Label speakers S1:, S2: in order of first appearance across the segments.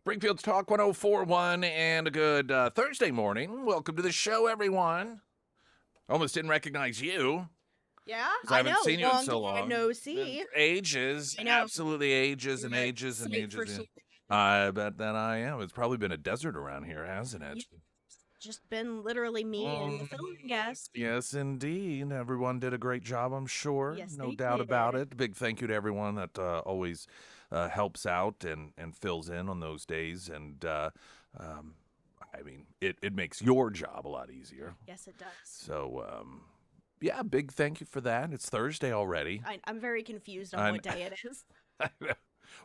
S1: Springfield's Talk 1041 and a good Thursday morning. Welcome to the show, everyone. Almost didn't recognize you
S2: Yeah,
S1: because I
S2: I
S1: haven't
S2: know.
S1: seen you in
S2: Long
S1: so
S2: time
S1: long.
S2: no
S1: Been
S2: see.
S1: for ages,
S2: I know.
S1: absolutely ages
S2: You're
S1: and
S2: a
S1: ages and
S2: sight for
S1: ages.
S2: sore.
S1: I bet that I am. It's probably been a desert around here, hasn't
S2: Yeah,
S1: it?
S2: just been literally me and the
S1: Mm,
S2: filming guest.
S1: yes, indeed. Everyone did a great job, I'm sure.
S2: Yes,
S1: No
S2: they
S1: doubt about
S2: did.
S1: it. Big thank you to everyone that always helps out and fills in on those days. And um, I mean, it makes your job a lot easier.
S2: Yes, it does.
S1: So, yeah, big thank you for that. It's Thursday already.
S2: I'm very confused on
S1: And
S2: what day it is.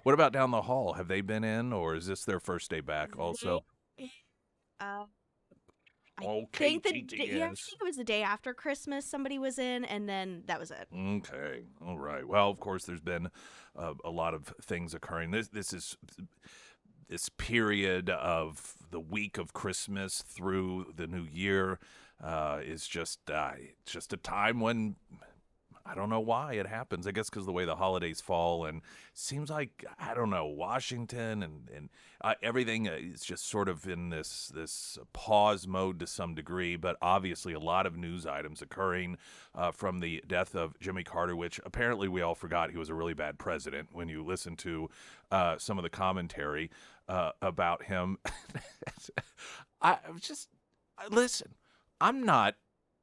S1: what about down the hall? Have they been in, or is this their first day back
S2: They,
S1: also?
S2: uh, I
S1: Okay,
S2: think yeah, I
S1: TTS.
S2: think it was the day after Christmas somebody was in, and then that was it.
S1: Okay, all right. Well, of course, there's been a lot of things occurring. This is this period of the week of Christmas through the new year is just it's just a time when I don't know why it happens. I guess because the way the holidays fall, and seems like I don't know Washington and everything is just sort of in this pause mode to some degree. But obviously, a lot of news items occurring from the death of Jimmy Carter, which apparently we all forgot he was a really bad president. When you listen to some of the commentary about him, I'm just listen. I'm not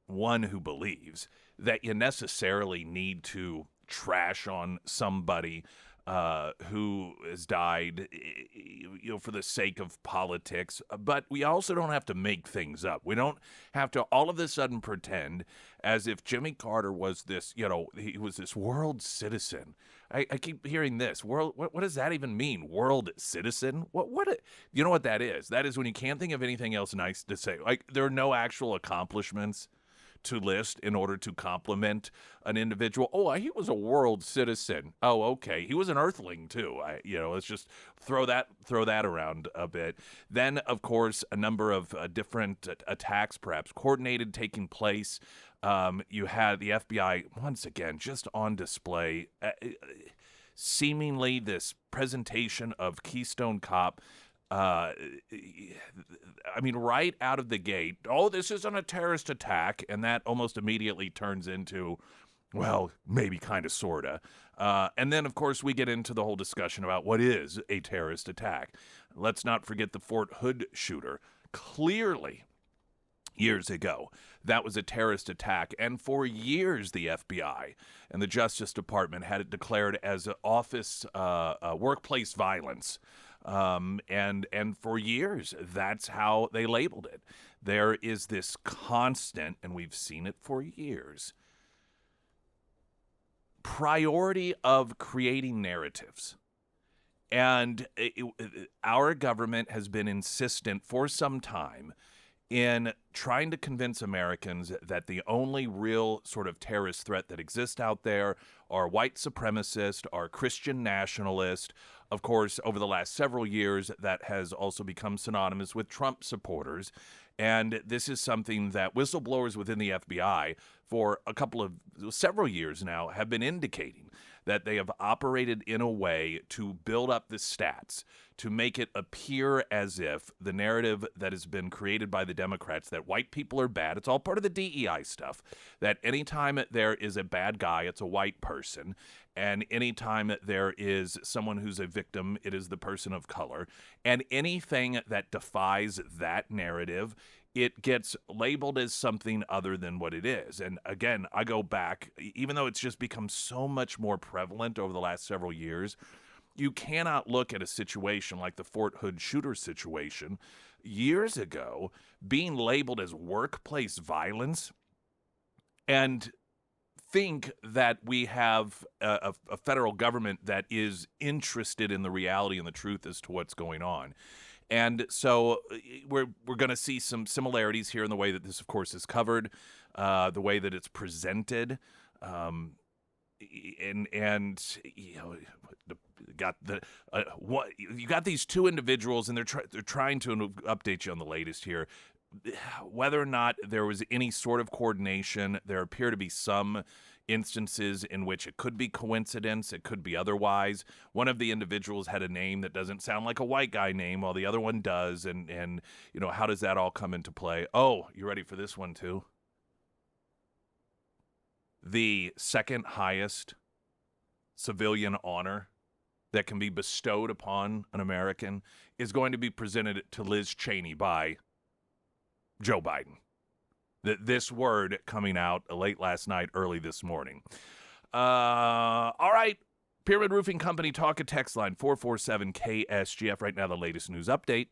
S1: one who believes that you necessarily need to trash on somebody who has died, for the sake of politics. But we also don't have to make things up. We don't have to all of a sudden pretend as if Jimmy Carter was this, he was this world citizen. I keep hearing this world. What does that even mean? World citizen? You know what that is? That is when you can't think of anything else nice to say. Like there are no actual accomplishments to list in order to compliment an individual. Oh, he was a world citizen. Oh, okay. He was an earthling too. Let's just throw that around a bit. Then, of course, a number of different attacks, perhaps coordinated, taking place. You had the FBI once again just on display. Seemingly, this presentation of Keystone Cop uh, I mean, right out of the gate, oh, this isn't a terrorist attack, and that almost immediately turns into, well, maybe kind of, sort of. And then, of course, we get into the whole discussion about what is a terrorist attack. Let's not forget the Fort Hood shooter. Clearly, years ago, that was a terrorist attack. And for years, the FBI and the Justice Department had it declared as an office workplace violence. And for years, that's how they labeled it. There is this constant, and we've seen it for years, priority of creating narratives. And our government has been insistent for some time in trying to convince Americans that the only real sort of terrorist threat that exists out there are white supremacists, are Christian nationalists. Of course, over the last several years, that has also become synonymous with Trump supporters. And this is something that whistleblowers within the FBI for several years now have been indicating that they have operated in a way to build up the stats, to make it appear as if the narrative that has been created by the Democrats that white people are bad, it's all part of the DEI stuff, that anytime there is a bad guy, it's a white person, and anytime there is someone who's a victim, it is the person of color, and anything that defies that narrative, it gets labeled as something other than what it is. And again, I go back, even though it's just become so much more prevalent over the last several years, you cannot look at a situation like the Fort Hood shooter situation years ago being labeled as workplace violence and think that we have a federal government that is interested in the reality and the truth as to what's going on. And so we're going to see some similarities here in the way that this, of course, is covered, the way that it's presented, and got the what you got these two individuals, and they're trying to update you on the latest here. whether or not there was any sort of coordination, there appear to be some instances in which it could be coincidence, it could be otherwise. One of the individuals had a name that doesn't sound like a white guy name, while the other one does, and how does that all come into play? Oh, you ready for this one too? The second highest civilian honor that can be bestowed upon an American is going to be presented to Liz Cheney by Joe Biden. This word coming out late last night, early this morning. All right. Pyramid Roofing Company, talk a text line 447 KSGF. Right now, the latest news update.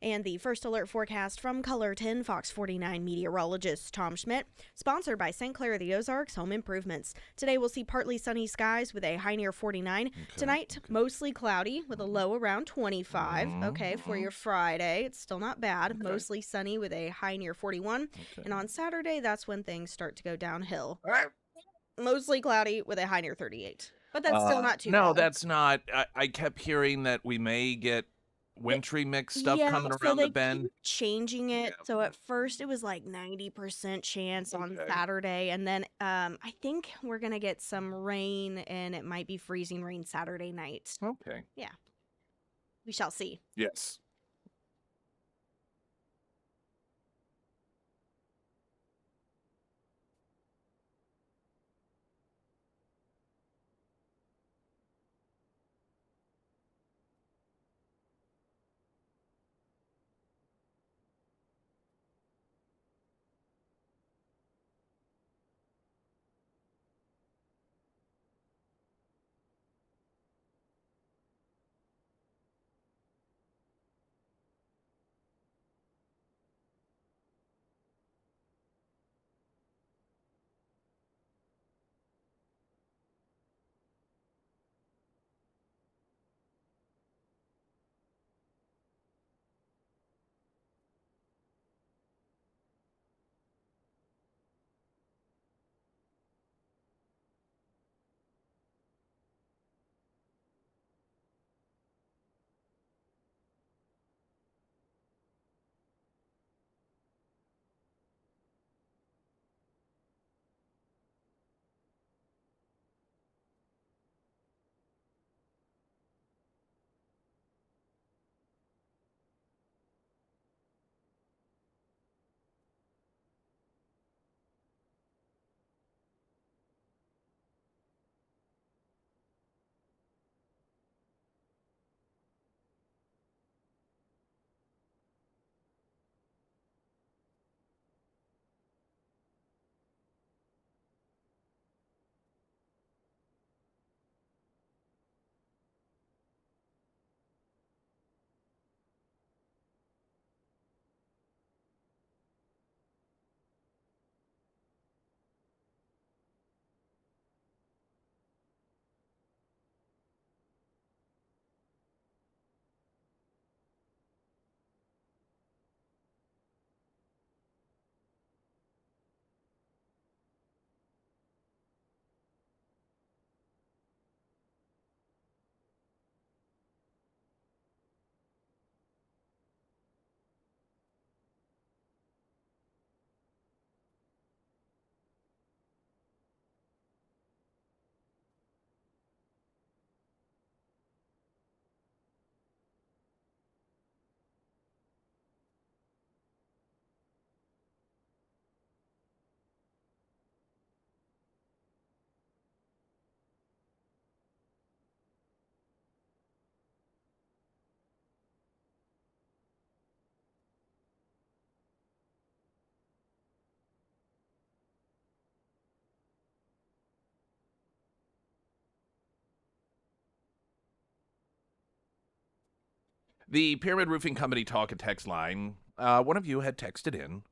S2: And the first alert forecast from Colorton, Fox 49 meteorologist Tom Schmidt, sponsored by St. Clair of the Ozarks Home Improvements. Today we'll see partly sunny skies with a high near 49. Tonight, mostly cloudy with a low around 25. Okay, for your Friday, it's still not bad. Mostly sunny with a high near 41. And on Saturday, that's when things start to go downhill. Mostly cloudy with a high near 38. But that's still not too bad.
S1: No, that's not. I kept hearing that we may get wintry mix stuff coming around the bend.
S2: Keep changing it. Yeah. So at first it was like 90% chance on Saturday, and then I think we're gonna get some rain, and it might be freezing rain Saturday night.
S1: Okay.
S2: Yeah. We shall see.
S1: Yes. The Pyramid Roofing Company talk and text line. One of you had texted in.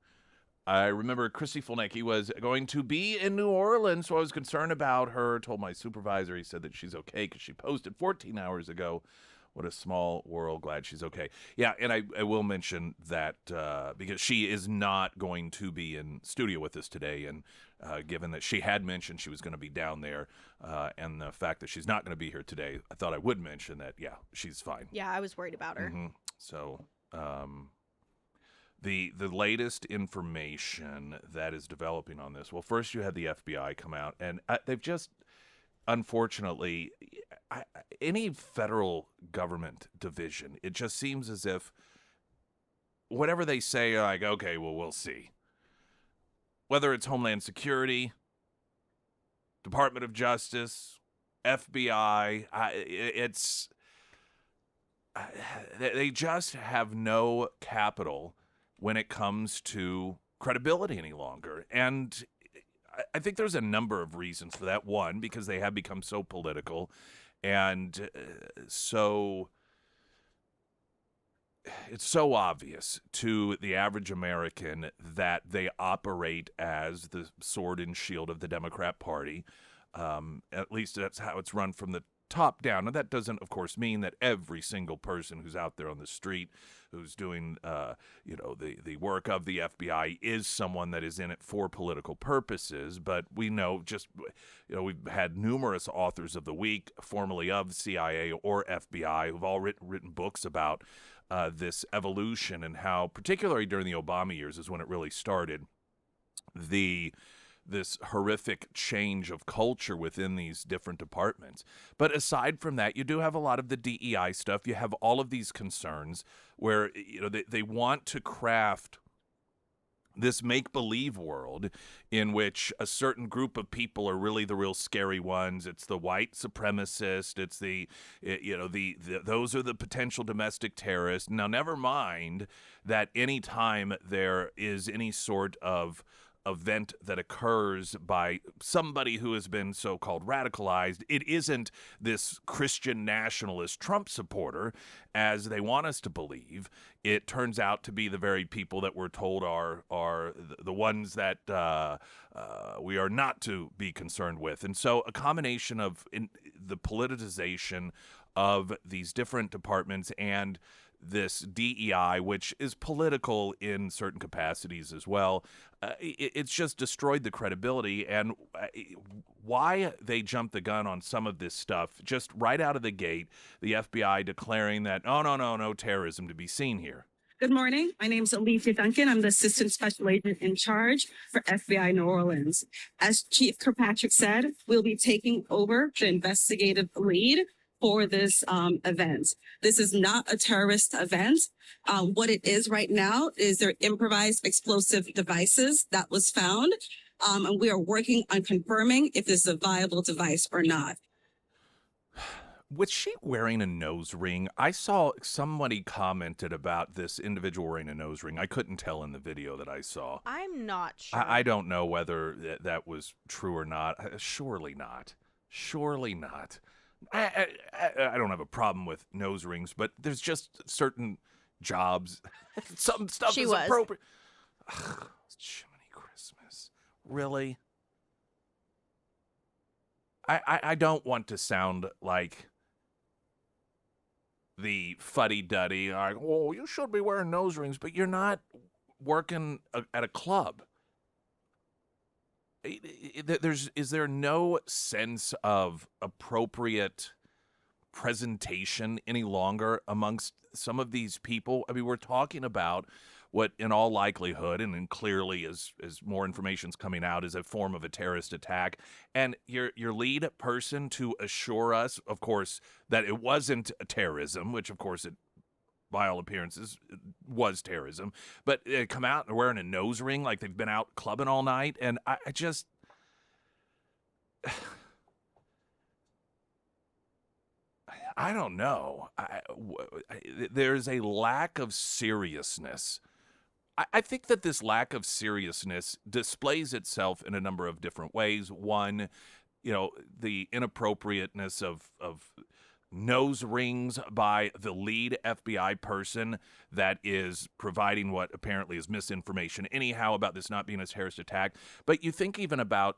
S1: I remember Christy Fulnecki was going to be in New Orleans, so I was concerned about her. Told my supervisor, he said that she's okay because she posted 14 hours ago. What a small world. Glad she's okay. Yeah, and I will mention that because she is not going to be in studio with us today, and given that she had mentioned she was going to be down there, and the fact that she's not going to be here today, I thought I would mention that, yeah, she's fine.
S2: Yeah, I was worried about her.
S1: So, the latest information that is developing on this. Well, first you had the FBI come out, and they've just, unfortunately, any federal government division, it just seems as if whatever they say, like, okay, well, we'll see. Whether it's Homeland Security, Department of Justice, FBI, they just have no capital when it comes to credibility any longer. And I think there's a number of reasons for that. One, because they have become so political and so it's so obvious to the average American that they operate as the sword and shield of the Democrat Party. At least that's how it's run from the top down. And that doesn't, of course, mean that every single person who's out there on the street who's doing, the work of the FBI is someone that is in it for political purposes. But we know we've had numerous authors of the week, formerly of CIA or FBI, who've all written books about this evolution and how, particularly during the Obama years, is when it really started, this horrific change of culture within these different departments. But aside from that, you do have a lot of the DEI stuff. You have all of these concerns where they want to craft this make-believe world in which a certain group of people are really the real scary ones. It's the white supremacist. It's those are the potential domestic terrorists. Now, never mind that any time there is any sort of event that occurs by somebody who has been so-called radicalized, it isn't this Christian nationalist Trump supporter, as they want us to believe. It turns out to be the very people that we're told are the ones that we are not to be concerned with. And so a combination of the politicization of these different departments and this DEI, which is political in certain capacities as well, it's just destroyed the credibility. And why they jumped the gun on some of this stuff, just right out of the gate, the FBI declaring that, oh, no terrorism to be seen here.
S3: Good morning. My name is Alicia Duncan. I'm the Assistant Special Agent in charge for FBI New Orleans. As Chief Kirkpatrick said, we'll be taking over the investigative lead for this event. This is not a terrorist event. What it is right now is their improvised explosive devices that was found. And we are working on confirming if this is a viable device or not.
S1: Was she wearing a nose ring? I saw somebody commented about this individual wearing a nose ring. I couldn't tell in the video that I saw.
S2: I'm not sure.
S1: I don't know whether that was true or not. Surely not. Surely not. I don't have a problem with nose rings, but there's just certain jobs. Some stuff is appropriate. Ugh, Jiminy Christmas. Really? I don't want to sound like the fuddy-duddy, like, oh, you should be wearing nose rings, but you're not working at a club. Is there no sense of appropriate presentation any longer amongst some of these people? I mean, we're talking about what, in all likelihood, and clearly as more information's coming out, is a form of a terrorist attack. And your lead person to assure us, of course, that it wasn't a terrorism, which, of course, it, by all appearances, was terrorism, but come out and wearing a nose ring like they've been out clubbing all night. And I just... I don't know. There's a lack of seriousness. I think that this lack of seriousness displays itself in a number of different ways. One, the inappropriateness of nose rings by the lead FBI person that is providing what apparently is misinformation anyhow about this not being a terrorist attack. But you think even about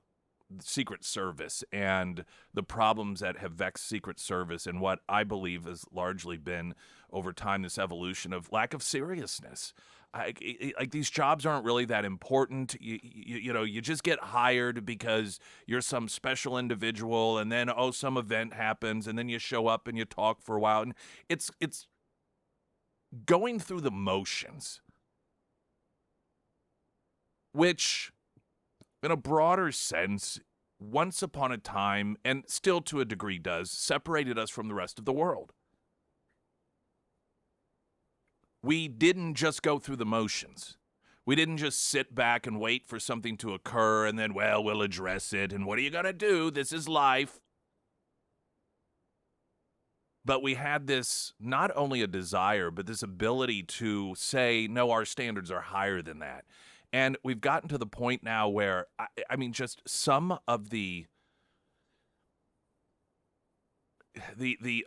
S1: the Secret Service and the problems that have vexed Secret Service and what I believe has largely been over time this evolution of lack of seriousness. Like these jobs aren't really that important. You know, you just get hired because you're some special individual, and then some event happens, and then you show up and you talk for a while, and it's going through the motions, which, in a broader sense, once upon a time, and still to a degree does, separated us from the rest of the world. We didn't just go through the motions. We didn't just sit back and wait for something to occur and then, well, we'll address it. And what are you going to do? This is life. But we had this, not only a desire, but this ability to say, no, our standards are higher than that. And we've gotten to the point now where, I mean, just some of the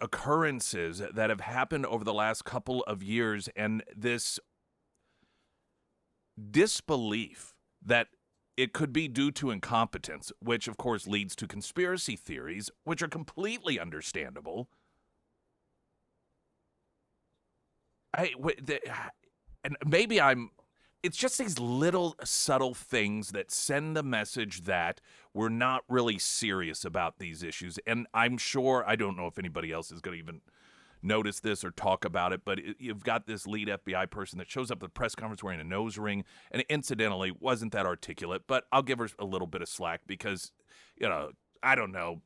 S1: occurrences that have happened over the last couple of years, and this disbelief that it could be due to incompetence, which of course leads to conspiracy theories, which are completely understandable. And maybe it's just these little subtle things that send the message that we're not really serious about these issues. And I'm sure, I don't know if anybody else is going to even notice this or talk about it, but you've got this lead FBI person that shows up at the press conference wearing a nose ring, and incidentally wasn't that articulate, but I'll give her a little bit of slack because, you know, I don't know,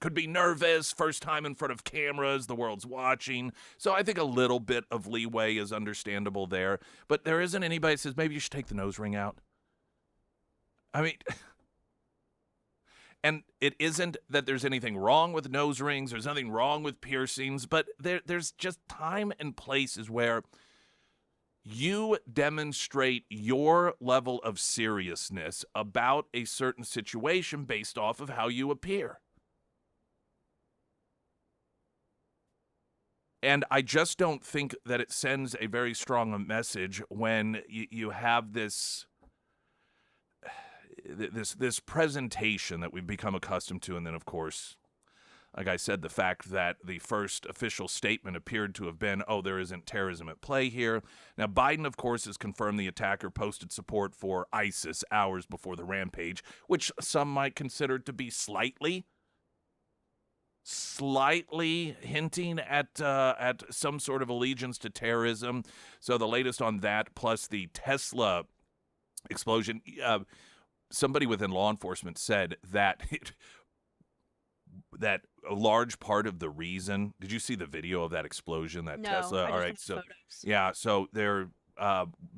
S1: could be nervous, first time in front of cameras, the world's watching. So I think a little bit of leeway is understandable there. But there isn't anybody that says, maybe you should take the nose ring out. I mean, and it isn't that there's anything wrong with nose rings, there's nothing wrong with piercings, but there's just time and places where you demonstrate your level of seriousness about a certain situation based off of how you appear. And I just don't think that it sends a very strong message when you have this presentation that we've become accustomed to. And then, of course, like I said, the fact that the first official statement appeared to have been, oh, there isn't terrorism at play here. Now, Biden, of course, has confirmed the attacker posted support for ISIS hours before the rampage, which some might consider to be slightly hinting at some sort of allegiance to terrorism. So the latest on that, plus the Tesla explosion, somebody within law enforcement said that that a large part of the reason. Did you see the video of that explosion? That
S2: No,
S1: Tesla.
S2: I
S1: All
S2: just
S1: right,
S2: saw
S1: so
S2: photos.
S1: yeah, so they're.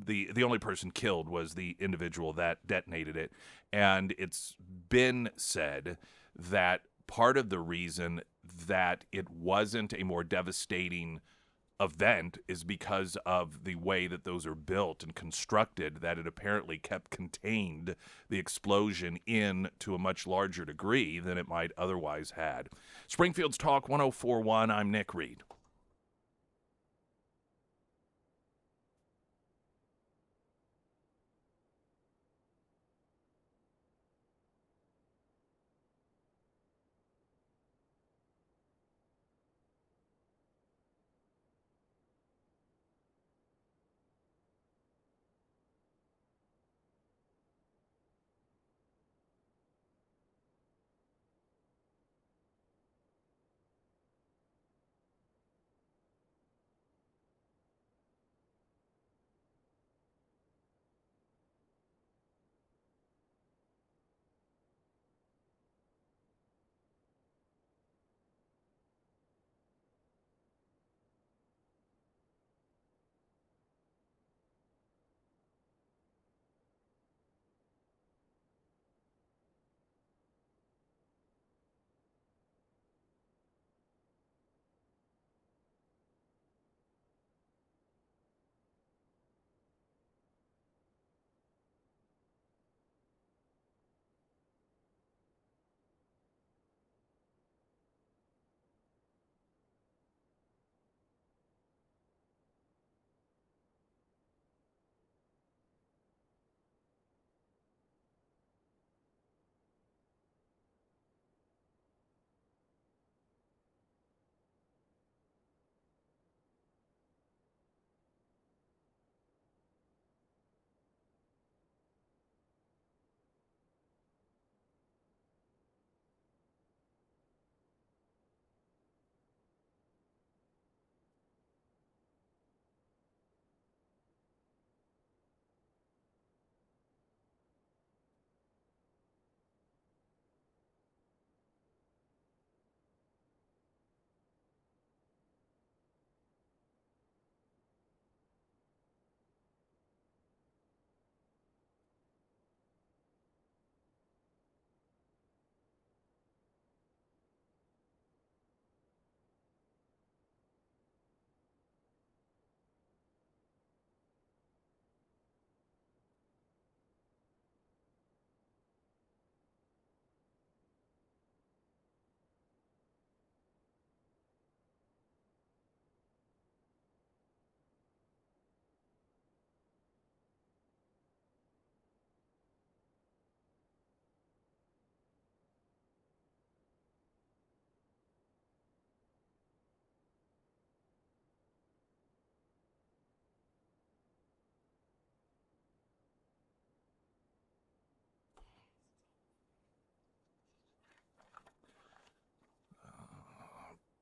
S1: The only person killed was the individual that detonated it, and it's been said that part of the reason that it wasn't a more devastating event is because of the way that those are built and constructed, that it apparently kept contained the explosion in to a much larger degree than it might otherwise had. Springfield's Talk 1041, I'm Nick Reed.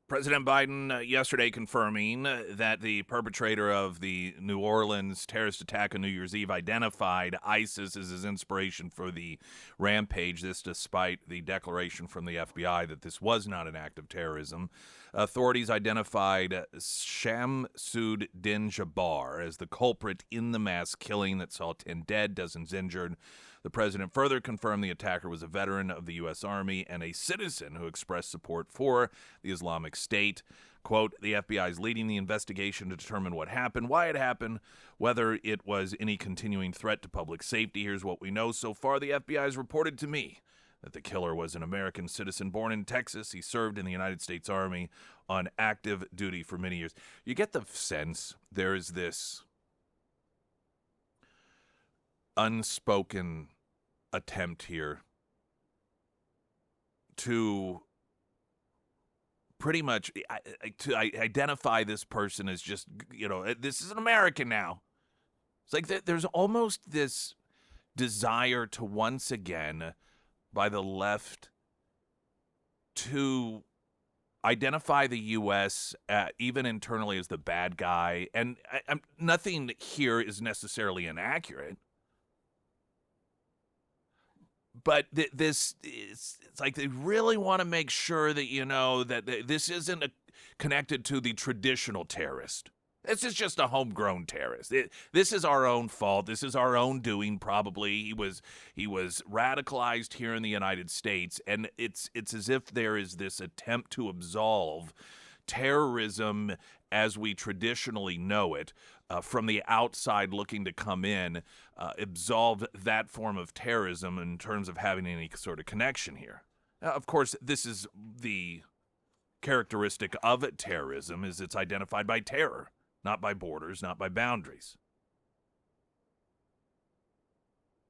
S1: President Biden yesterday confirming that the perpetrator of the New Orleans terrorist attack on New Year's Eve identified ISIS as his inspiration for the rampage. This despite the declaration from the FBI that this was not an act of terrorism. Authorities identified Shamsuddin Jabbar as the culprit in the mass killing that saw 10 dead, dozens injured. The president further confirmed the attacker was a veteran of the U.S. Army and a citizen who expressed support for the Islamic State. Quote, the FBI is leading the investigation to determine what happened, why it happened, whether it was any continuing threat to public safety. Here's what we know so far. The FBI has reported to me that the killer was an American citizen born in Texas. He served in the United States Army on active duty for many years. You get the sense there is this unspoken attempt here to pretty much to identify this person as just, this is an American now. It's like there's almost this desire to once again, by the left, to identify the U.S. Even internally as the bad guy. And nothing here is necessarily inaccurate. But it's like they really want to make sure that, that this isn't connected to the traditional terrorist. This is just a homegrown terrorist. This is our own fault. This is our own doing, probably. He was radicalized here in the United States, and it's as if there is this attempt to absolve terrorism as we traditionally know it from the outside looking to come in, absolve that form of terrorism in terms of having any sort of connection here. Now, of course, this is the characteristic of terrorism, is it's identified by terror, not by borders, not by boundaries.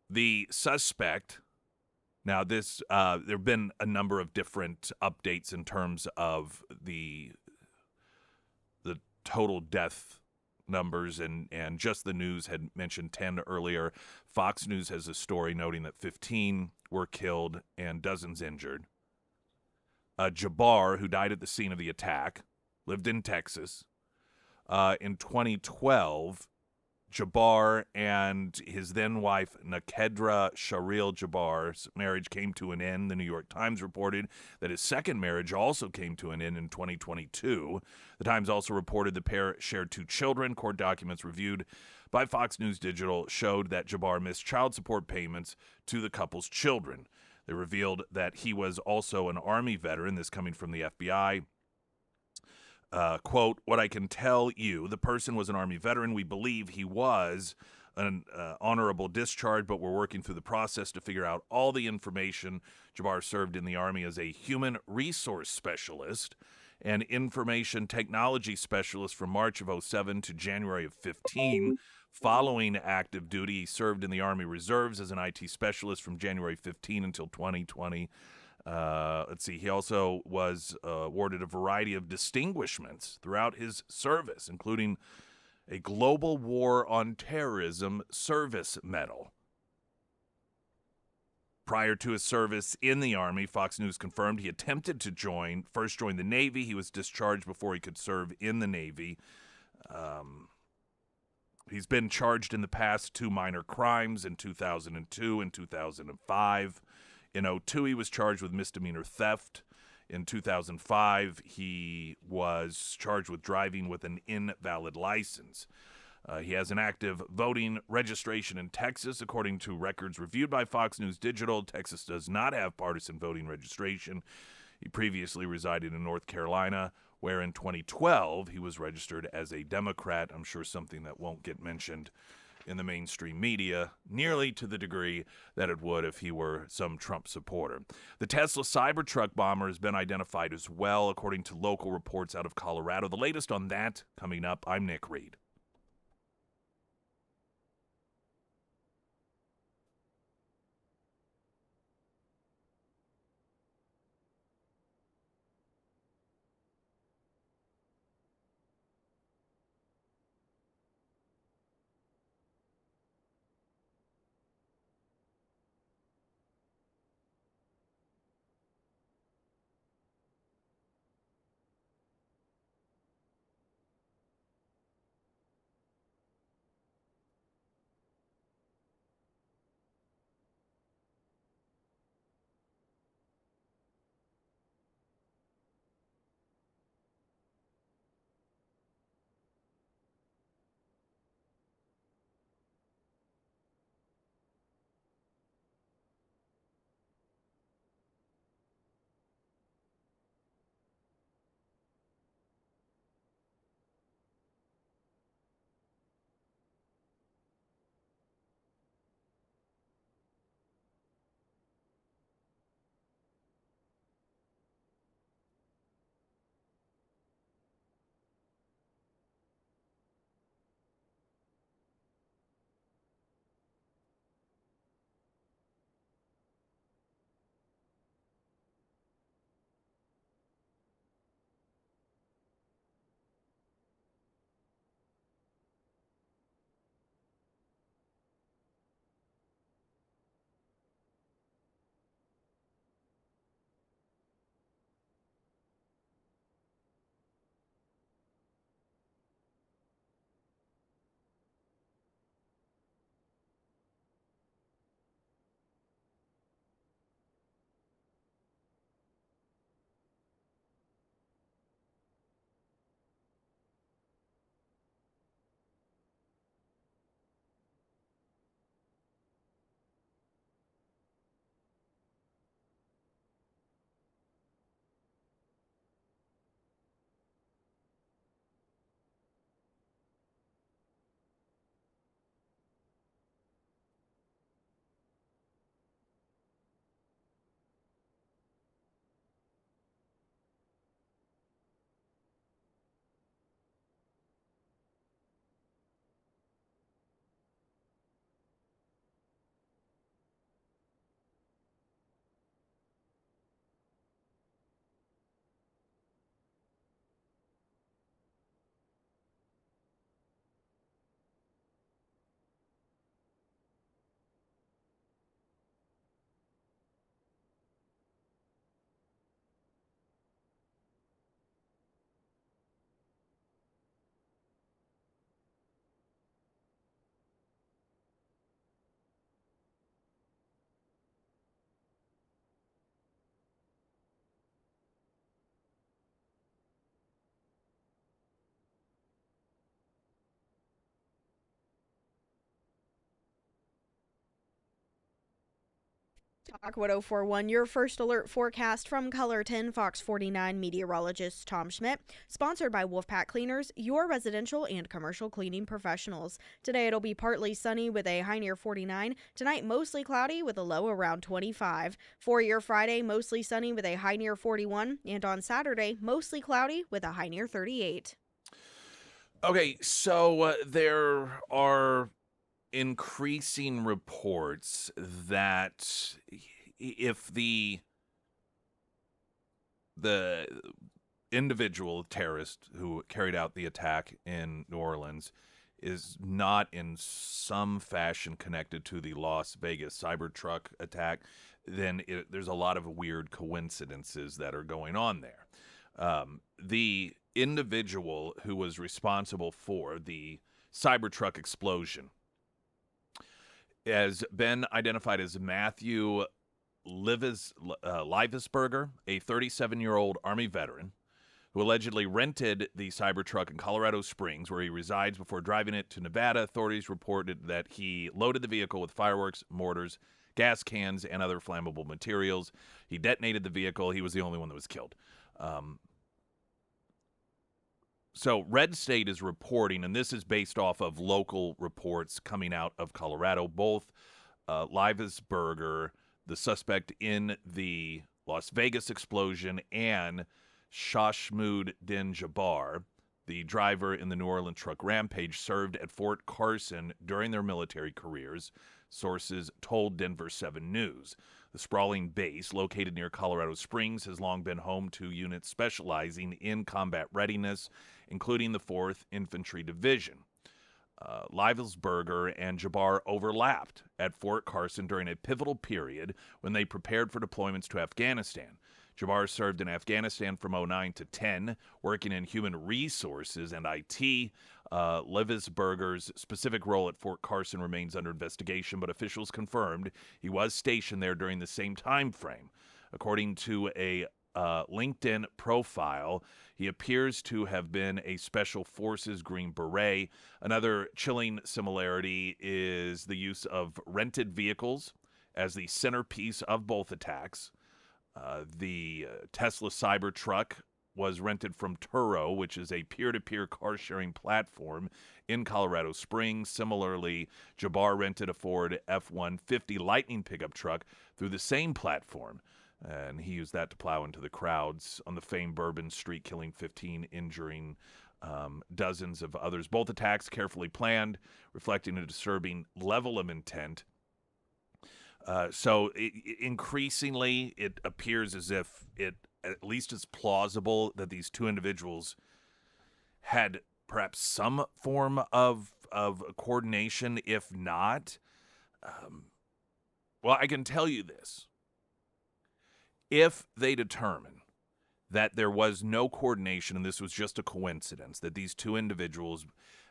S1: The suspect, now this, there have been a number of different updates in terms of the total death numbers, and just the news had mentioned 10 earlier. Fox News has a story noting that 15 were killed and dozens injured. Jabbar, who died at the scene of the attack, lived in Texas. In 2012, Jabbar and his then wife, Nakedra Sharil Jabbar's marriage came to an end. The New York Times reported that his second marriage also came to an end in 2022. The Times also reported the pair shared 2 children. Court documents reviewed by Fox News Digital showed that Jabbar missed child support payments to the couple's children. They revealed that he was also an Army veteran, this coming from the FBI. Quote, what I can tell you, the person was an Army veteran. We believe he was an honorable discharge, but we're working through the process to figure out all the information. Jabbar served in the Army as a human resource specialist and information technology specialist from March of 2007 to January of 2015. Following active duty, he served in the Army Reserves as an IT specialist from January 2015 until 2020. Let's see, he also was awarded a variety of distinguishments throughout his service, including a Global War on Terrorism Service Medal. Prior to his service in the Army, Fox News confirmed he attempted to first join the Navy. He was discharged before he could serve in the Navy. He's been charged in the past 2 minor crimes in 2002 and 2005. In 2002, he was charged with misdemeanor theft. In 2005, he was charged with driving with an invalid license. He has an active voting registration in Texas. According to records reviewed by Fox News Digital, Texas does not have partisan voting registration. He previously resided in North Carolina, where in 2012 he was registered as a Democrat. I'm sure something that won't get mentioned in the mainstream media nearly to the degree that it would if he were some Trump supporter. The Tesla Cybertruck bomber has been identified as well, according to local reports out of Colorado. The latest on that coming up. I'm Nick Reed.
S2: Talk 1041, your first alert forecast from Color 10 Fox 49 meteorologist Tom Schmidt, sponsored by Wolfpack Cleaners, your residential and commercial cleaning professionals. Today it'll be partly sunny with a high near 49. Tonight mostly cloudy with a low around 25. For your Friday, mostly sunny with a high near 41. And on Saturday, mostly cloudy with a high near 38.
S1: Okay, so there are increasing reports that if the individual terrorist who carried out the attack in New Orleans is not in some fashion connected to the Las Vegas Cybertruck attack, then there's a lot of weird coincidences that are going on there. The individual who was responsible for the Cybertruck explosion has been identified as Matthew Livesberger, a 37-year-old Army veteran who allegedly rented the Cybertruck in Colorado Springs, where he resides, before driving it to Nevada. Authorities reported that he loaded the vehicle with fireworks, mortars, gas cans, and other flammable materials. He detonated the vehicle. He was the only one that was killed. So Red State is reporting, and this is based off of local reports coming out of Colorado. Both Livesberger, the suspect in the Las Vegas explosion, and Shashmud Din Jabbar, the driver in the New Orleans truck rampage, served at Fort Carson during their military careers, sources told Denver 7 News. The sprawling base, located near Colorado Springs, has long been home to units specializing in combat readiness, including the 4th Infantry Division. Livesberger and Jabbar overlapped at Fort Carson during a pivotal period when they prepared for deployments to Afghanistan. Jabbar served in Afghanistan from 2009 to 10, working in human resources and IT. Livesberger's specific role at Fort Carson remains under investigation, but officials confirmed he was stationed there during the same time frame. According to a LinkedIn profile, he appears to have been a Special Forces Green Beret. Another chilling similarity is the use of rented vehicles as the centerpiece of both attacks. The Tesla Cybertruck was rented from Turo, which is a peer-to-peer car-sharing platform in Colorado Springs. Similarly, Jabbar rented a Ford F-150 Lightning pickup truck through the same platform, and he used that to plow into the crowds on the famed Bourbon Street, killing 15, injuring dozens of others. Both attacks carefully planned, reflecting a disturbing level of intent. So increasingly, it appears as if it at least is plausible that these two individuals had perhaps some form of coordination. If not, well, I can tell you this. If they determine that there was no coordination and this was just a coincidence, that these two individuals,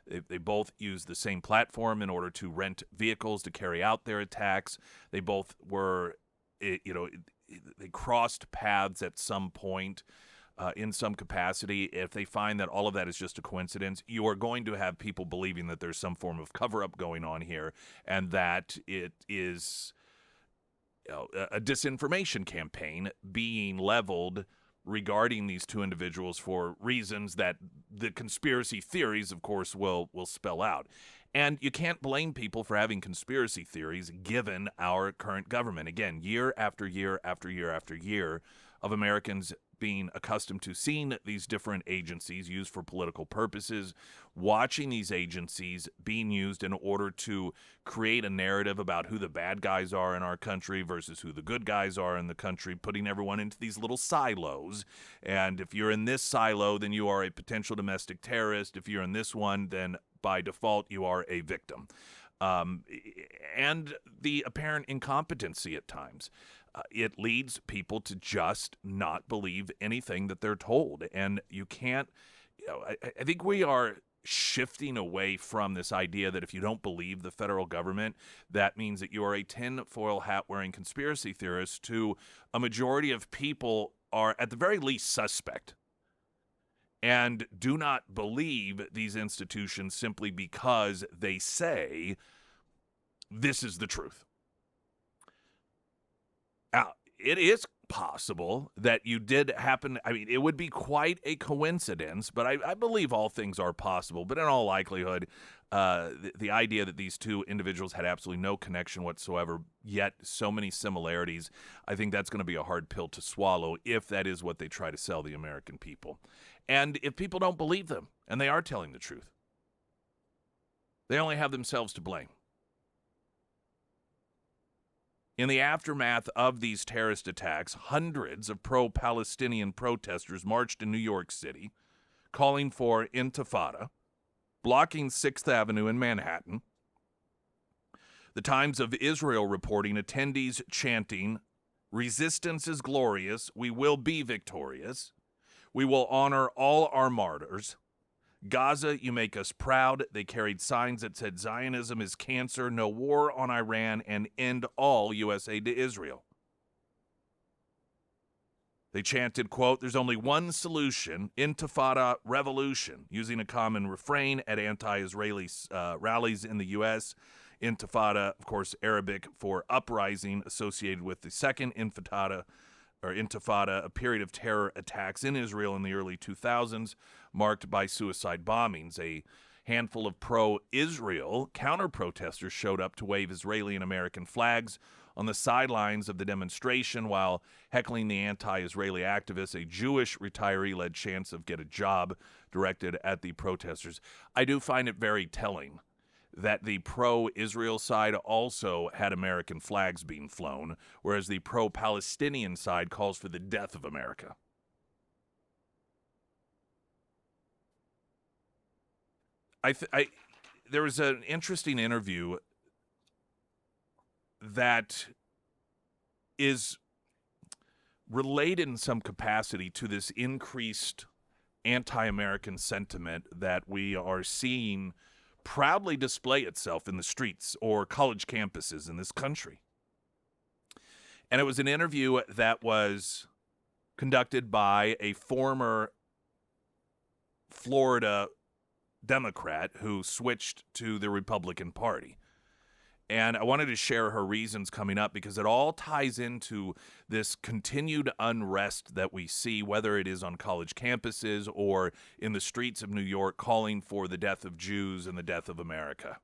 S1: they both used the same platform in order to rent vehicles to carry out their attacks. They both were, they crossed paths at some point in some capacity. If they find that all of that is just a coincidence, you are going to have people believing that there's some form of cover-up going on here and that it is a disinformation campaign being leveled regarding these two individuals for reasons that the conspiracy theories, of course, will spell out. And you can't blame people for having conspiracy theories given our current government. Again, year after year after year after year of Americans being accustomed to seeing these different agencies used for political purposes, watching these agencies being used in order to create a narrative about who the bad guys are in our country versus who the good guys are in the country, putting everyone into these little silos. And if you're in this silo, then you are a potential domestic terrorist. If you're in this one, then by default, you are a victim. And the apparent incompetency at times. It leads people to just not believe anything that they're told. And you can't, I think we are shifting away from this idea that if you don't believe the federal government, that means that you are a tinfoil hat wearing conspiracy theorist, to a majority of people are at the very least suspect and do not believe these institutions simply because they say this is the truth. It is possible that you did happen. I mean, it would be quite a coincidence, but I believe all things are possible. But in all likelihood, the idea that these two individuals had absolutely no connection whatsoever, yet so many similarities, I think that's going to be a hard pill to swallow if that is what they try to sell the American people. And if people don't believe them, and they are telling the truth, they only have themselves to blame. In the aftermath of these terrorist attacks, hundreds of pro-Palestinian protesters marched in New York City, calling for intifada, blocking 6th Avenue in Manhattan. The Times of Israel reporting attendees chanting, "Resistance is glorious, we will be victorious, we will honor all our martyrs. Gaza, you make us proud." They carried signs that said Zionism is cancer, no war on Iran, and end all U.S. aid to Israel. They chanted, quote, "There's only one solution, intifada revolution," using a common refrain at anti-Israeli rallies in the U.S. Intifada, of course, Arabic for uprising, associated with the second intifada, a period of terror attacks in Israel in the early 2000s, marked by suicide bombings. A handful of pro-Israel counter-protesters showed up to wave Israeli and American flags on the sidelines of the demonstration while heckling the anti-Israeli activists. A Jewish retiree led chants of "get a job" directed at the protesters. I do find it very telling that the pro-Israel side also had American flags being flown, whereas the pro-Palestinian side calls for the death of America. There was an interesting interview that is related in some capacity to this increased anti-American sentiment that we are seeing proudly display itself in the streets or college campuses in this country. And it was an interview that was conducted by a former Florida Democrat who switched to the Republican Party. And I wanted to share her reasons coming up because it all ties into this continued unrest that we see, whether it is on college campuses or in the streets of New York, calling for the death of Jews and the death of America.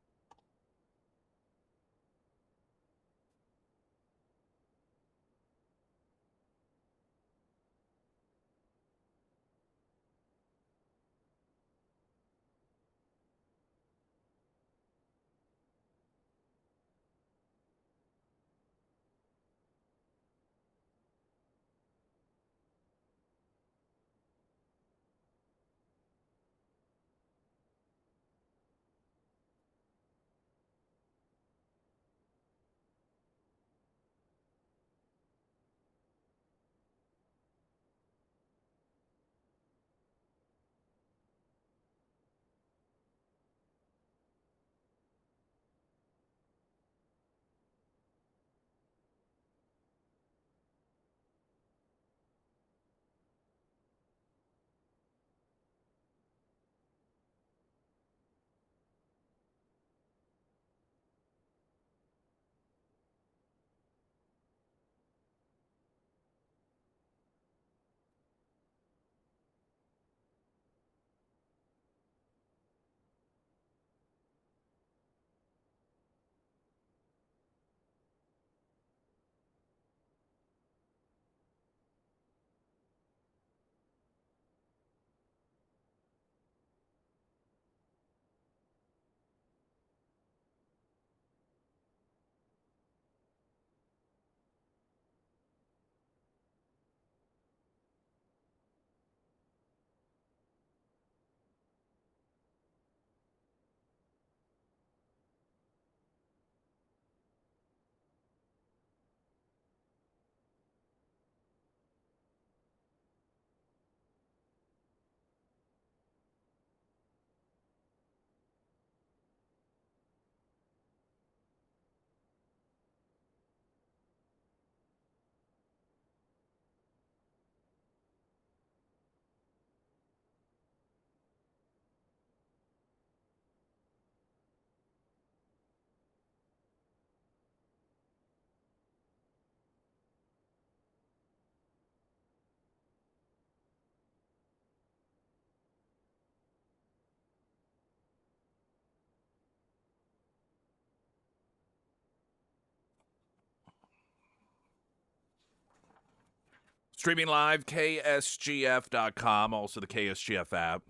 S1: Streaming live, KSGF.com, also the KSGF app.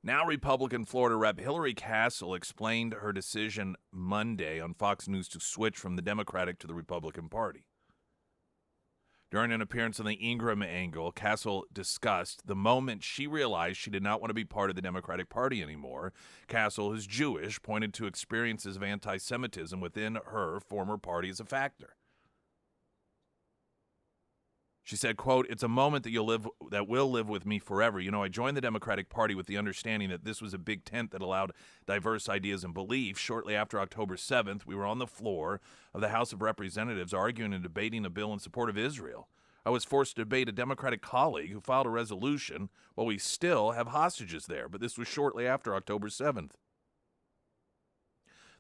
S1: Now Republican Florida Rep. Hillary Castle explained her decision Monday on Fox News to switch from the Democratic to the Republican Party. During an appearance on the Ingram Angle, Castle discussed the moment she realized she did not want to be part of the Democratic Party anymore. Castle, who's Jewish, pointed to experiences of anti-Semitism within her former party as a factor. She said, quote, "It's a moment that will live with me forever. You know, I joined the Democratic Party with the understanding that this was a big tent that allowed diverse ideas and beliefs. Shortly after October 7th, we were on the floor of the House of Representatives arguing and debating a bill in support of Israel. I was forced to debate a Democratic colleague who filed a resolution while we still have hostages there, but this was shortly after October 7th.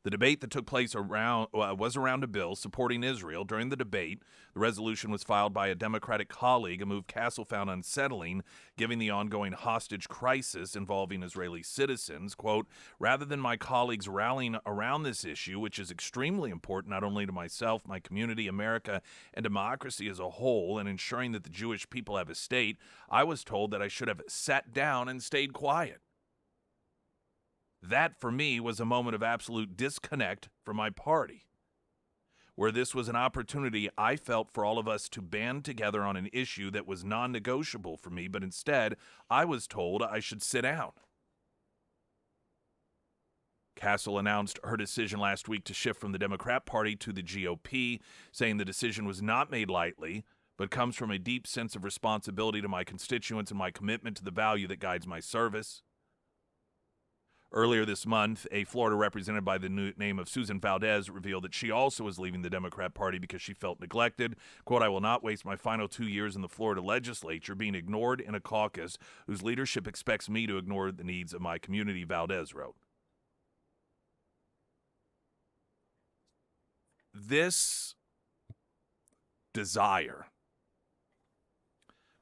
S1: The debate that took place was around a bill supporting Israel. During the debate, the resolution was filed by a Democratic colleague, a move Castle found unsettling, given the ongoing hostage crisis involving Israeli citizens. Quote, "Rather than my colleagues rallying around this issue, which is extremely important not only to myself, my community, America, and democracy as a whole, and ensuring that the Jewish people have a state, I was told that I should have sat down and stayed quiet. That, for me, was a moment of absolute disconnect from my party, where this was an opportunity I felt for all of us to band together on an issue that was non-negotiable for me, but instead, I was told I should sit down." Castle announced her decision last week to shift from the Democrat Party to the GOP, saying the decision was not made lightly, but comes from a deep sense of responsibility to my constituents and my commitment to the value that guides my service. Earlier this month, a Florida representative by the name of Susan Valdez revealed that she also was leaving the Democrat Party because she felt neglected. Quote, "I will not waste my final 2 years in the Florida legislature being ignored in a caucus whose leadership expects me to ignore the needs of my community," Valdez wrote. This desire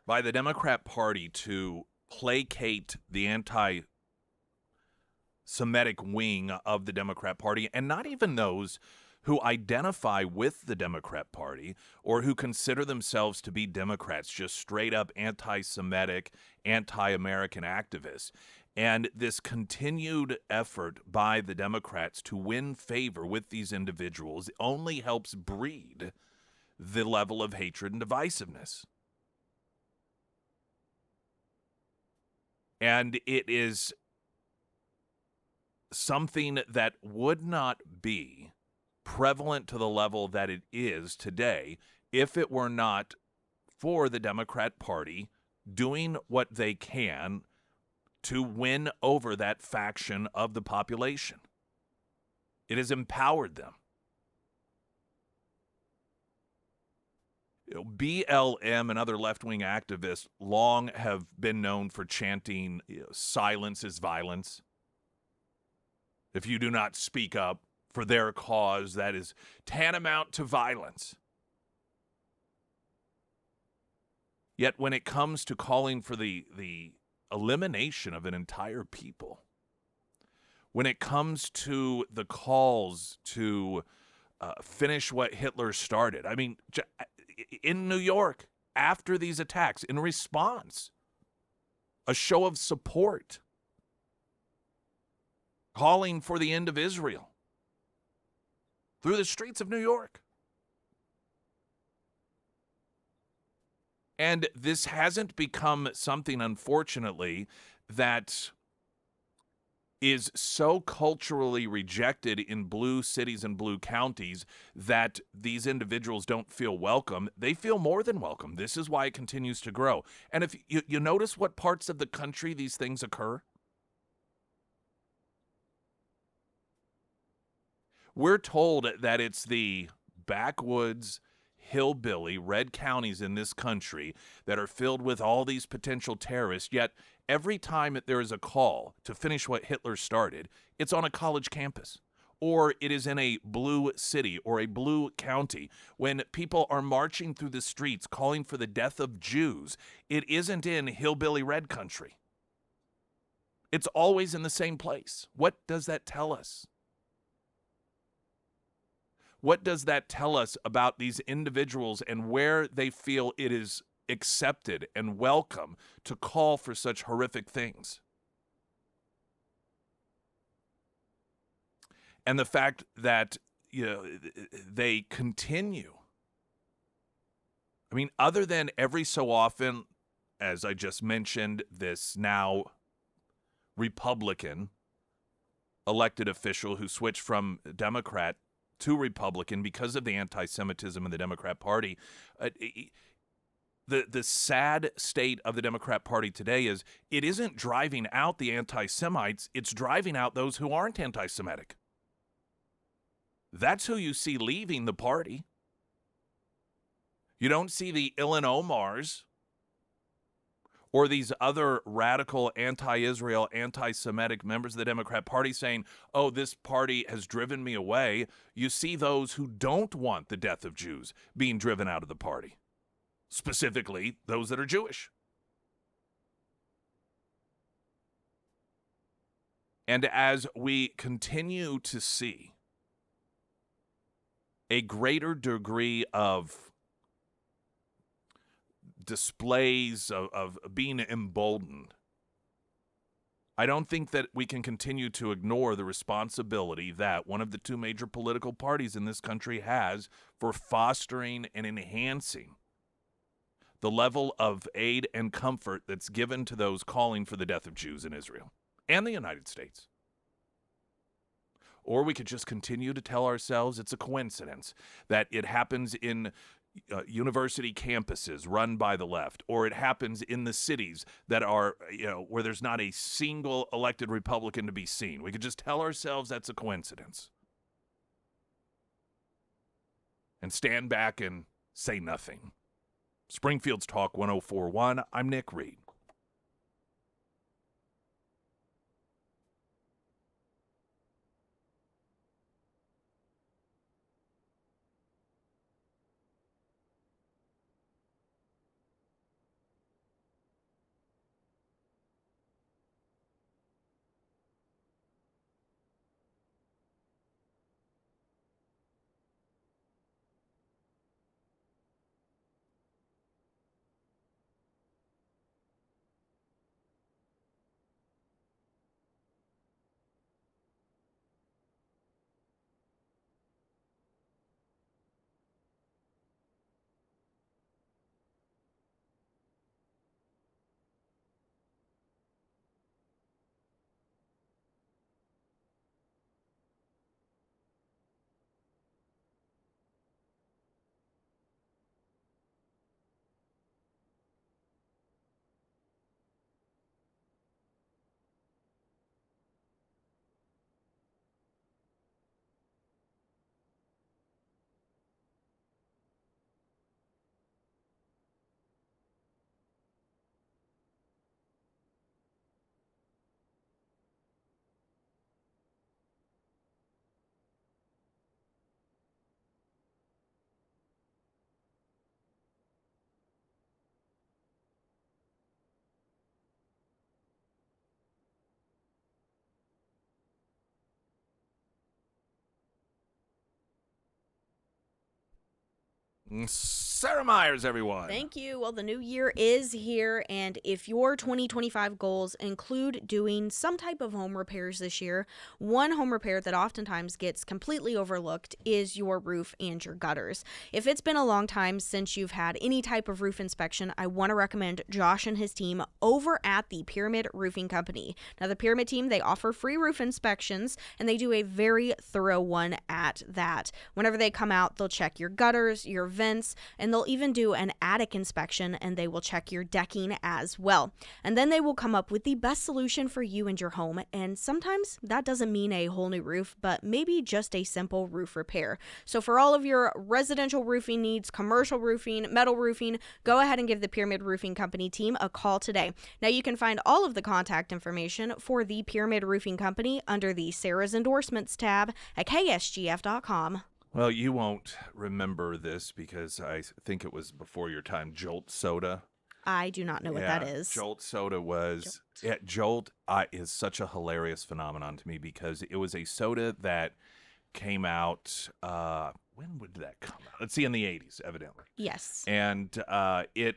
S1: by the Democrat Party to placate the anti-Semitic wing of the Democrat Party, and not even those who identify with the Democrat Party or who consider themselves to be Democrats, just straight up anti-Semitic, anti-American activists. And this continued effort by the Democrats to win favor with these individuals only helps breed the level of hatred and divisiveness. And it is something that would not be prevalent to the level that it is today if it were not for the Democrat Party doing what they can to win over that faction of the population. It has empowered them. BLM and other left-wing activists long have been known for chanting, silence is violence. If you do not speak up for their cause, that is tantamount to violence. Yet when it comes to calling for the elimination of an entire people, when it comes to the calls to finish what Hitler started, I mean, in New York, after these attacks, in response, a show of support, calling for the end of Israel through the streets of New York. And this hasn't become something, unfortunately, that is so culturally rejected in blue cities and blue counties that these individuals don't feel welcome. They feel more than welcome. This is why it continues to grow. And if you notice what parts of the country these things occur, we're told that it's the backwoods, hillbilly, red counties in this country that are filled with all these potential terrorists, yet every time that there is a call to finish what Hitler started, it's on a college campus, or it is in a blue city or a blue county. When people are marching through the streets calling for the death of Jews, it isn't in hillbilly red country. It's always in the same place. What does that tell us? What does that tell us about these individuals and where they feel it is accepted and welcome to call for such horrific things? And the fact that, they continue. I mean, other than every so often, as I just mentioned, this now Republican elected official who switched from Democrat to Republican because of the anti-Semitism in the Democrat Party. The sad state of the Democrat Party today is it isn't driving out the anti-Semites, it's driving out those who aren't anti-Semitic. That's who you see leaving the party. You don't see the Ilhan Omars or these other radical anti-Israel, anti-Semitic members of the Democrat Party saying, oh, this party has driven me away. You see those who don't want the death of Jews being driven out of the party, specifically those that are Jewish. And as we continue to see a greater degree of displays of being emboldened, I don't think that we can continue to ignore the responsibility that one of the two major political parties in this country has for fostering and enhancing the level of aid and comfort that's given to those calling for the death of Jews in Israel and the United States. Or we could just continue to tell ourselves it's a coincidence that it happens in university campuses run by the left, or it happens in the cities that are, where there's not a single elected Republican to be seen. We could just tell ourselves that's a coincidence and stand back and say nothing. Springfield's Talk 1041. I'm Nick Reed. Sarah Myers, everyone.
S2: Thank you. Well, the new year is here, and if your 2025 goals include doing some type of home repairs this year, one home repair that oftentimes gets completely overlooked is your roof and your gutters. If it's been a long time since you've had any type of roof inspection, I want to recommend Josh and his team over at the Pyramid Roofing Company. Now, the Pyramid team, they offer free roof inspections, and they do a very thorough one at that. Whenever they come out, they'll check your gutters, your vents, and they'll even do an attic inspection, and they will check your decking as well. And then they will come up with the best solution for you and your home. And sometimes that doesn't mean a whole new roof, but maybe just a simple roof repair. So for all of your residential roofing needs, commercial roofing, metal roofing, go ahead and give the Pyramid Roofing Company team a call today. Now you can find all of the contact information for the Pyramid Roofing Company under the Sarah's Endorsements tab at ksgf.com.
S1: Well, you won't remember this because I think it was before your time. Jolt Soda.
S2: I do not know what that is.
S1: Jolt Soda was... Jolt is such a hilarious phenomenon to me because it was a soda that came out when would that come out? Let's see, in the 80s, evidently.
S2: Yes.
S1: And the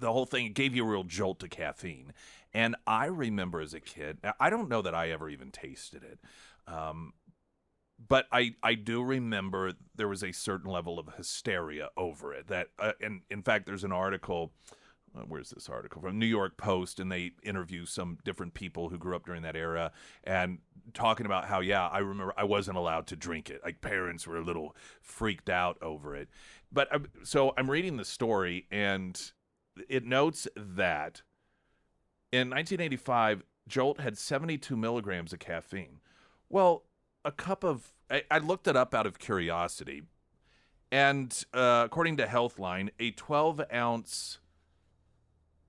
S1: whole thing gave you a real jolt to caffeine. And I remember as a kid, I don't know that I ever even tasted it. But I do remember there was a certain level of hysteria over it. That and in fact, there's an article. Where's this article from? New York Post, and they interview some different people who grew up during that era, and talking about how, yeah, I remember I wasn't allowed to drink it. Like, parents were a little freaked out over it. But so I'm reading the story, and it notes that in 1985, Jolt had 72 milligrams of caffeine. Well, I looked it up out of curiosity, and according to Healthline, a 12-ounce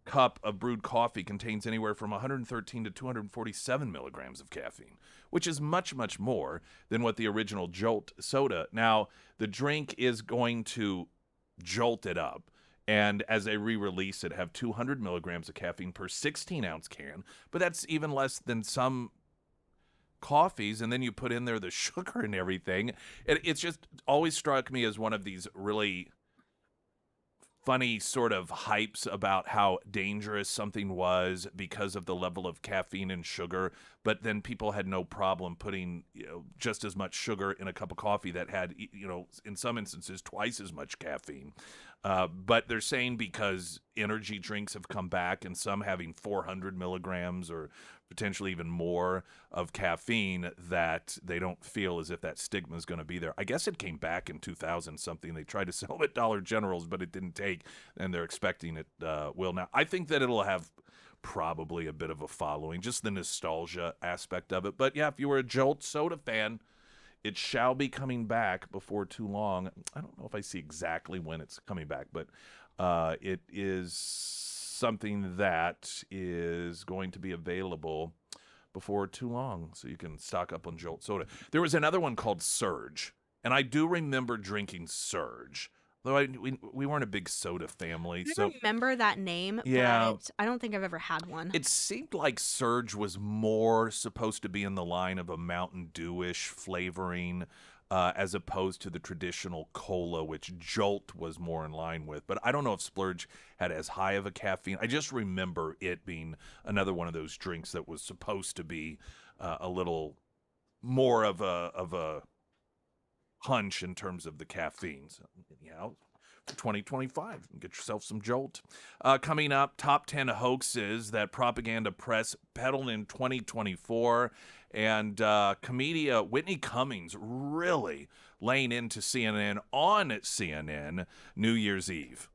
S1: cup of brewed coffee contains anywhere from 113 to 247 milligrams of caffeine, which is much, much more than what the original Jolt soda. Now, the drink is going to jolt it up, and as they re-release it, have 200 milligrams of caffeine per 16-ounce can, but that's even less than some coffees, and then you put in there the sugar and everything. It's just always struck me as one of these really funny sort of hypes about how dangerous something was because of the level of caffeine and sugar, but then people had no problem putting, just as much sugar in a cup of coffee that had, in some instances twice as much caffeine. But they're saying because energy drinks have come back, and some having 400 milligrams or potentially even more of caffeine, that they don't feel as if that stigma is going to be there. I guess it came back in 2000 something. They tried to sell it at Dollar Generals, but it didn't take, and they're expecting it will now. I think that it'll have probably a bit of a following, just the nostalgia aspect of it. But yeah, if you were a Jolt soda fan, it shall be coming back before too long. I don't know if I see exactly when it's coming back, but it is something that is going to be available before too long, so you can stock up on Jolt soda. There was another one called Surge, and I do remember drinking Surge, though we weren't a big soda family.
S2: I
S1: So
S2: remember that name,
S1: yeah,
S2: but I don't think I've ever had one.
S1: it seemed like Surge was more supposed to be in the line of a Mountain Dew-ish flavoring, as opposed to the traditional cola, which Jolt was more in line with. But I don't know if Splurge had as high of a caffeine. I just remember it being another one of those drinks that was supposed to be a little more of a punch in terms of the caffeine. So, for 2025, get yourself some Jolt. Coming up, top 10 hoaxes that propaganda press peddled in 2024. And comedian Whitney Cummings really laying into CNN on CNN New Year's Eve.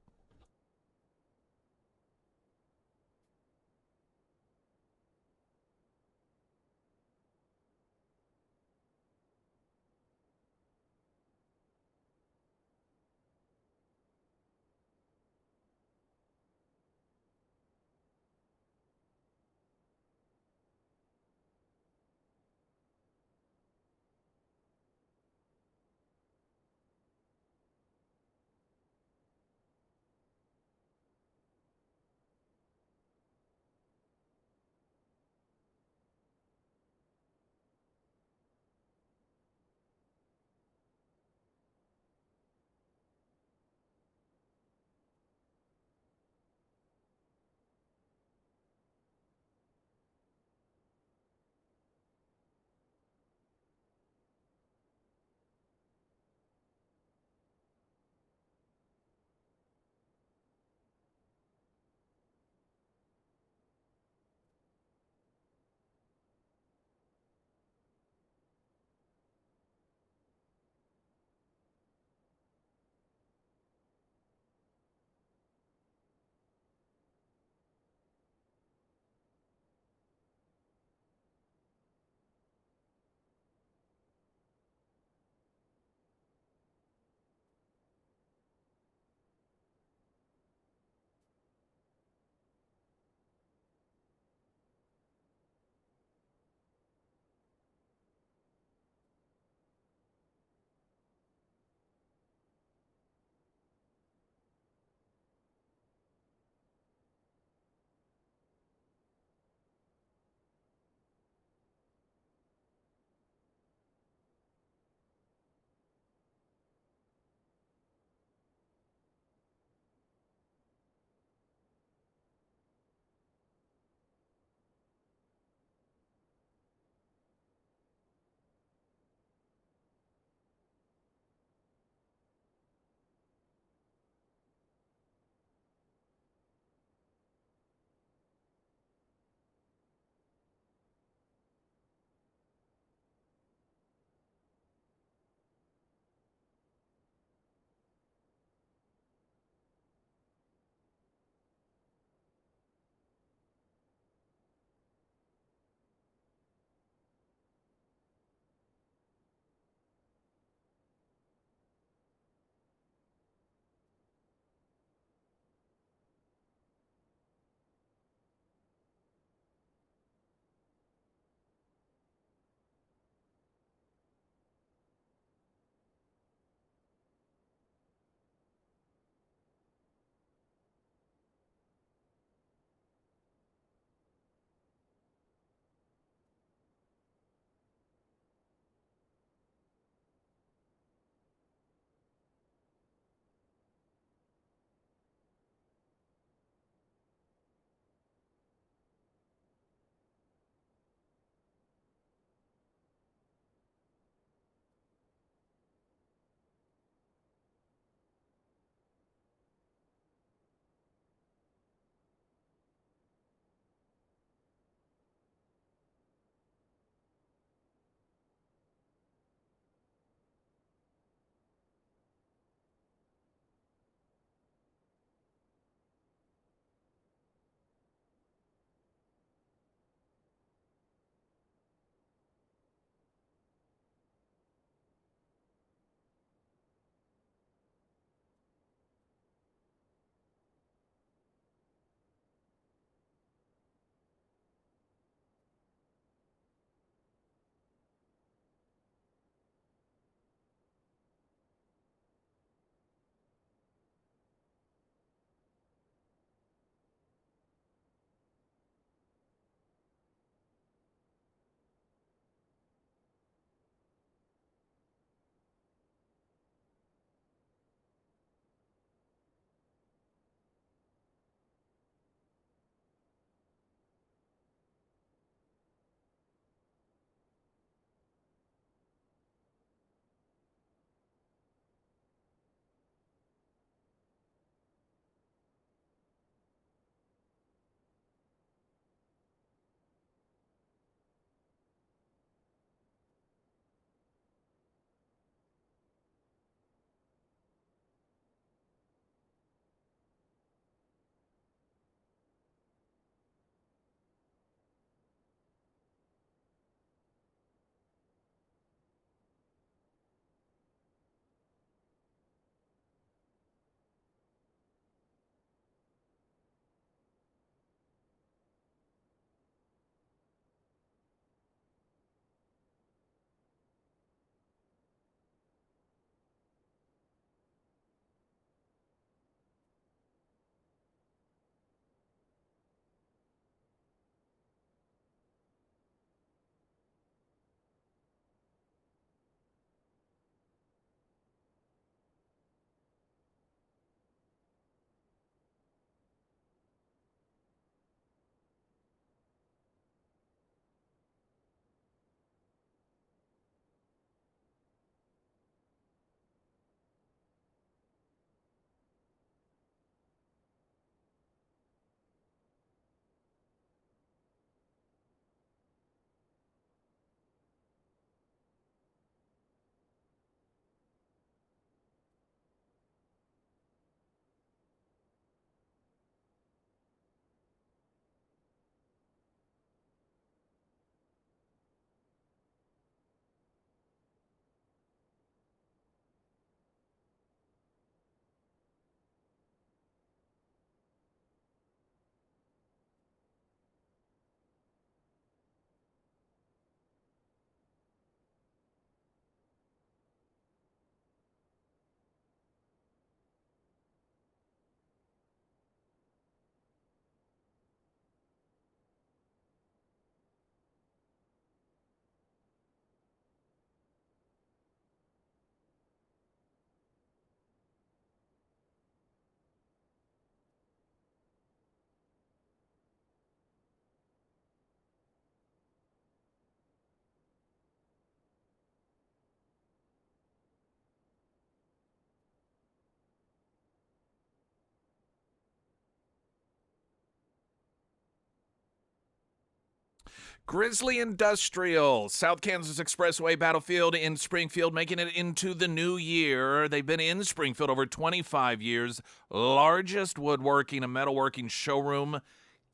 S1: Grizzly Industrial, South Kansas Expressway Battlefield in Springfield, making it into the new year. They've been in Springfield over 25 years. Largest woodworking and metalworking showroom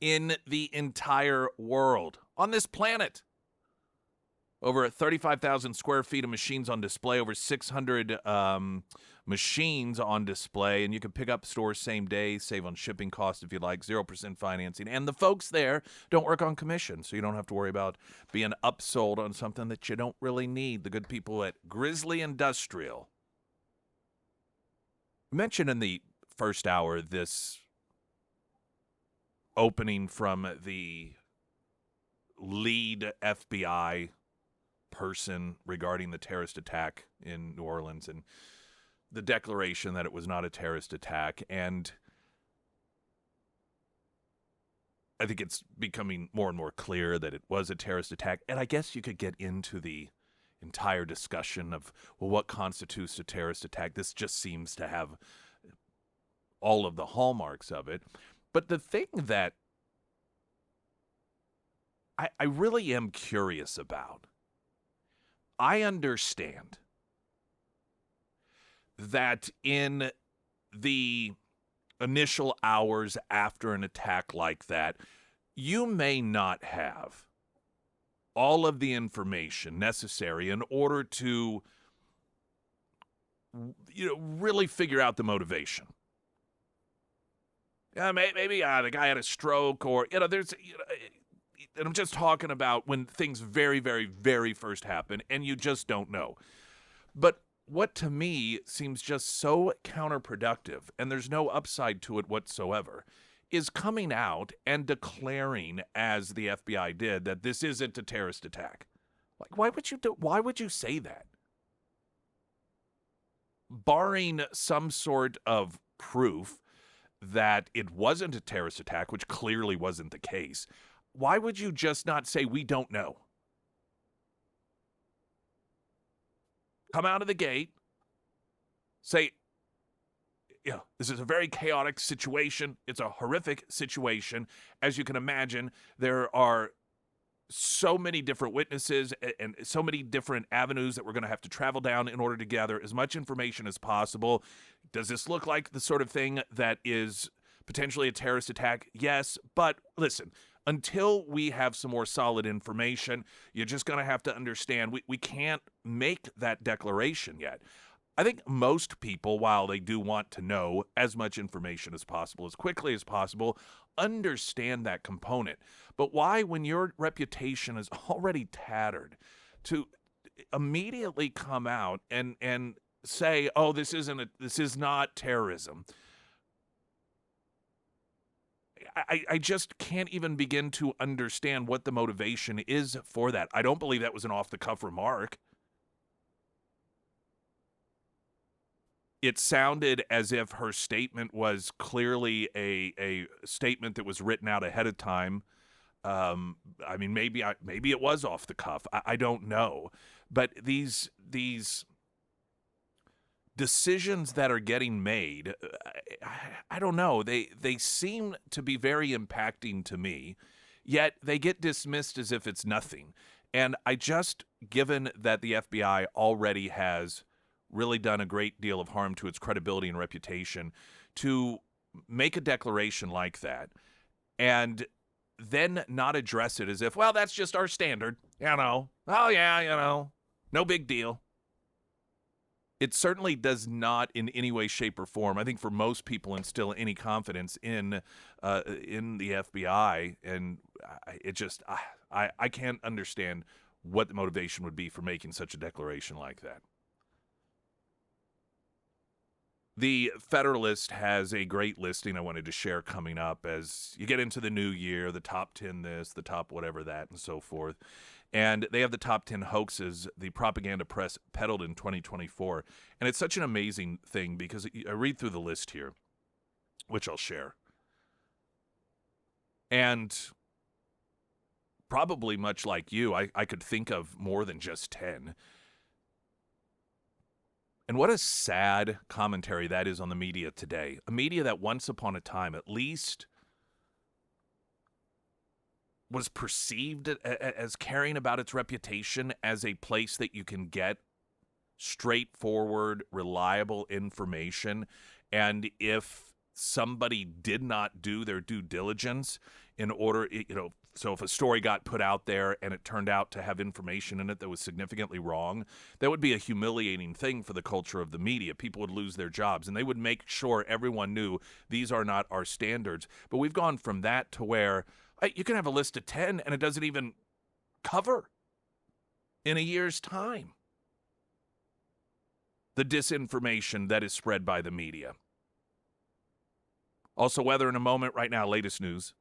S1: in the entire world, on this planet. Over 35,000 square feet of machines on display, over 600 machines on display, and you can pick up stores same day, save on shipping costs if you like, 0% financing. And the folks there don't work on commission, so you don't have to worry about being upsold on something that you don't really need. The good people at Grizzly Industrial. I mentioned in the first hour this opening from the lead FBI person regarding the terrorist attack in New Orleans and the declaration that it was not a terrorist attack. And I think it's becoming more and more clear that it was a terrorist attack. And I guess you could get into the entire discussion of, well, what constitutes a terrorist attack? This just seems to have all of the hallmarks of it. But the thing that I really am curious about, I understand that in the initial hours after an attack like that, you may not have all of the information necessary in order to, really figure out the motivation. Maybe the guy had a stroke, or, there's, and I'm just talking about when things very, very, very first happen and you just don't know. But what to me seems just so counterproductive, and there's no upside to it whatsoever, is coming out and declaring, as the FBI did, that this isn't a terrorist attack. Like, why would you say that? Barring some sort of proof that it wasn't a terrorist attack, which clearly wasn't the case, why would you just not say, we don't know? Come out of the gate, say, this is a very chaotic situation. It's a horrific situation. As you can imagine, there are so many different witnesses and so many different avenues that we're going to have to travel down in order to gather as much information as possible. Does this look like the sort of thing that is potentially a terrorist attack? Yes, but listen, until we have some more solid information, you're just going to have to understand we can't make that declaration yet. I think most people, while they do want to know as much information as possible, as quickly as possible, understand that component. But why, when your reputation is already tattered, to immediately come out and say, oh, this is not terrorism? I just can't even begin to understand what the motivation is for that. I don't believe that was an off-the-cuff remark. It sounded as if her statement was clearly a statement that was written out ahead of time. Maybe it was off the cuff. I don't know. But these decisions that are getting made, I don't know. They seem to be very impacting to me, yet they get dismissed as if it's nothing. And given that the FBI already has really done a great deal of harm to its credibility and reputation, to make a declaration like that and then not address it as if, well, that's just our standard, oh yeah, no big deal. It certainly does not in any way, shape, or form, I think, for most people, instill any confidence in the FBI. And I can't understand what the motivation would be for making such a declaration like that. The Federalist has a great listing I wanted to share coming up as you get into the new year, the top 10 this, the top whatever that, and so forth. And they have the top 10 hoaxes the propaganda press peddled in 2024. And it's such an amazing thing because I read through the list here, which I'll share. And probably much like you, I could think of more than just 10. And what a sad commentary that is on the media today. A media that once upon a time, at least was perceived as caring about its reputation as a place that you can get straightforward, reliable information. And if somebody did not do their due diligence in order, so if a story got put out there and it turned out to have information in it that was significantly wrong, that would be a humiliating thing for the culture of the media. People would lose their jobs, and they would make sure everyone knew these are not our standards. But we've gone from that to where you can have a list of 10 and it doesn't even cover in a year's time the disinformation that is spread by the media. Also, weather in a moment. Right now, latest news.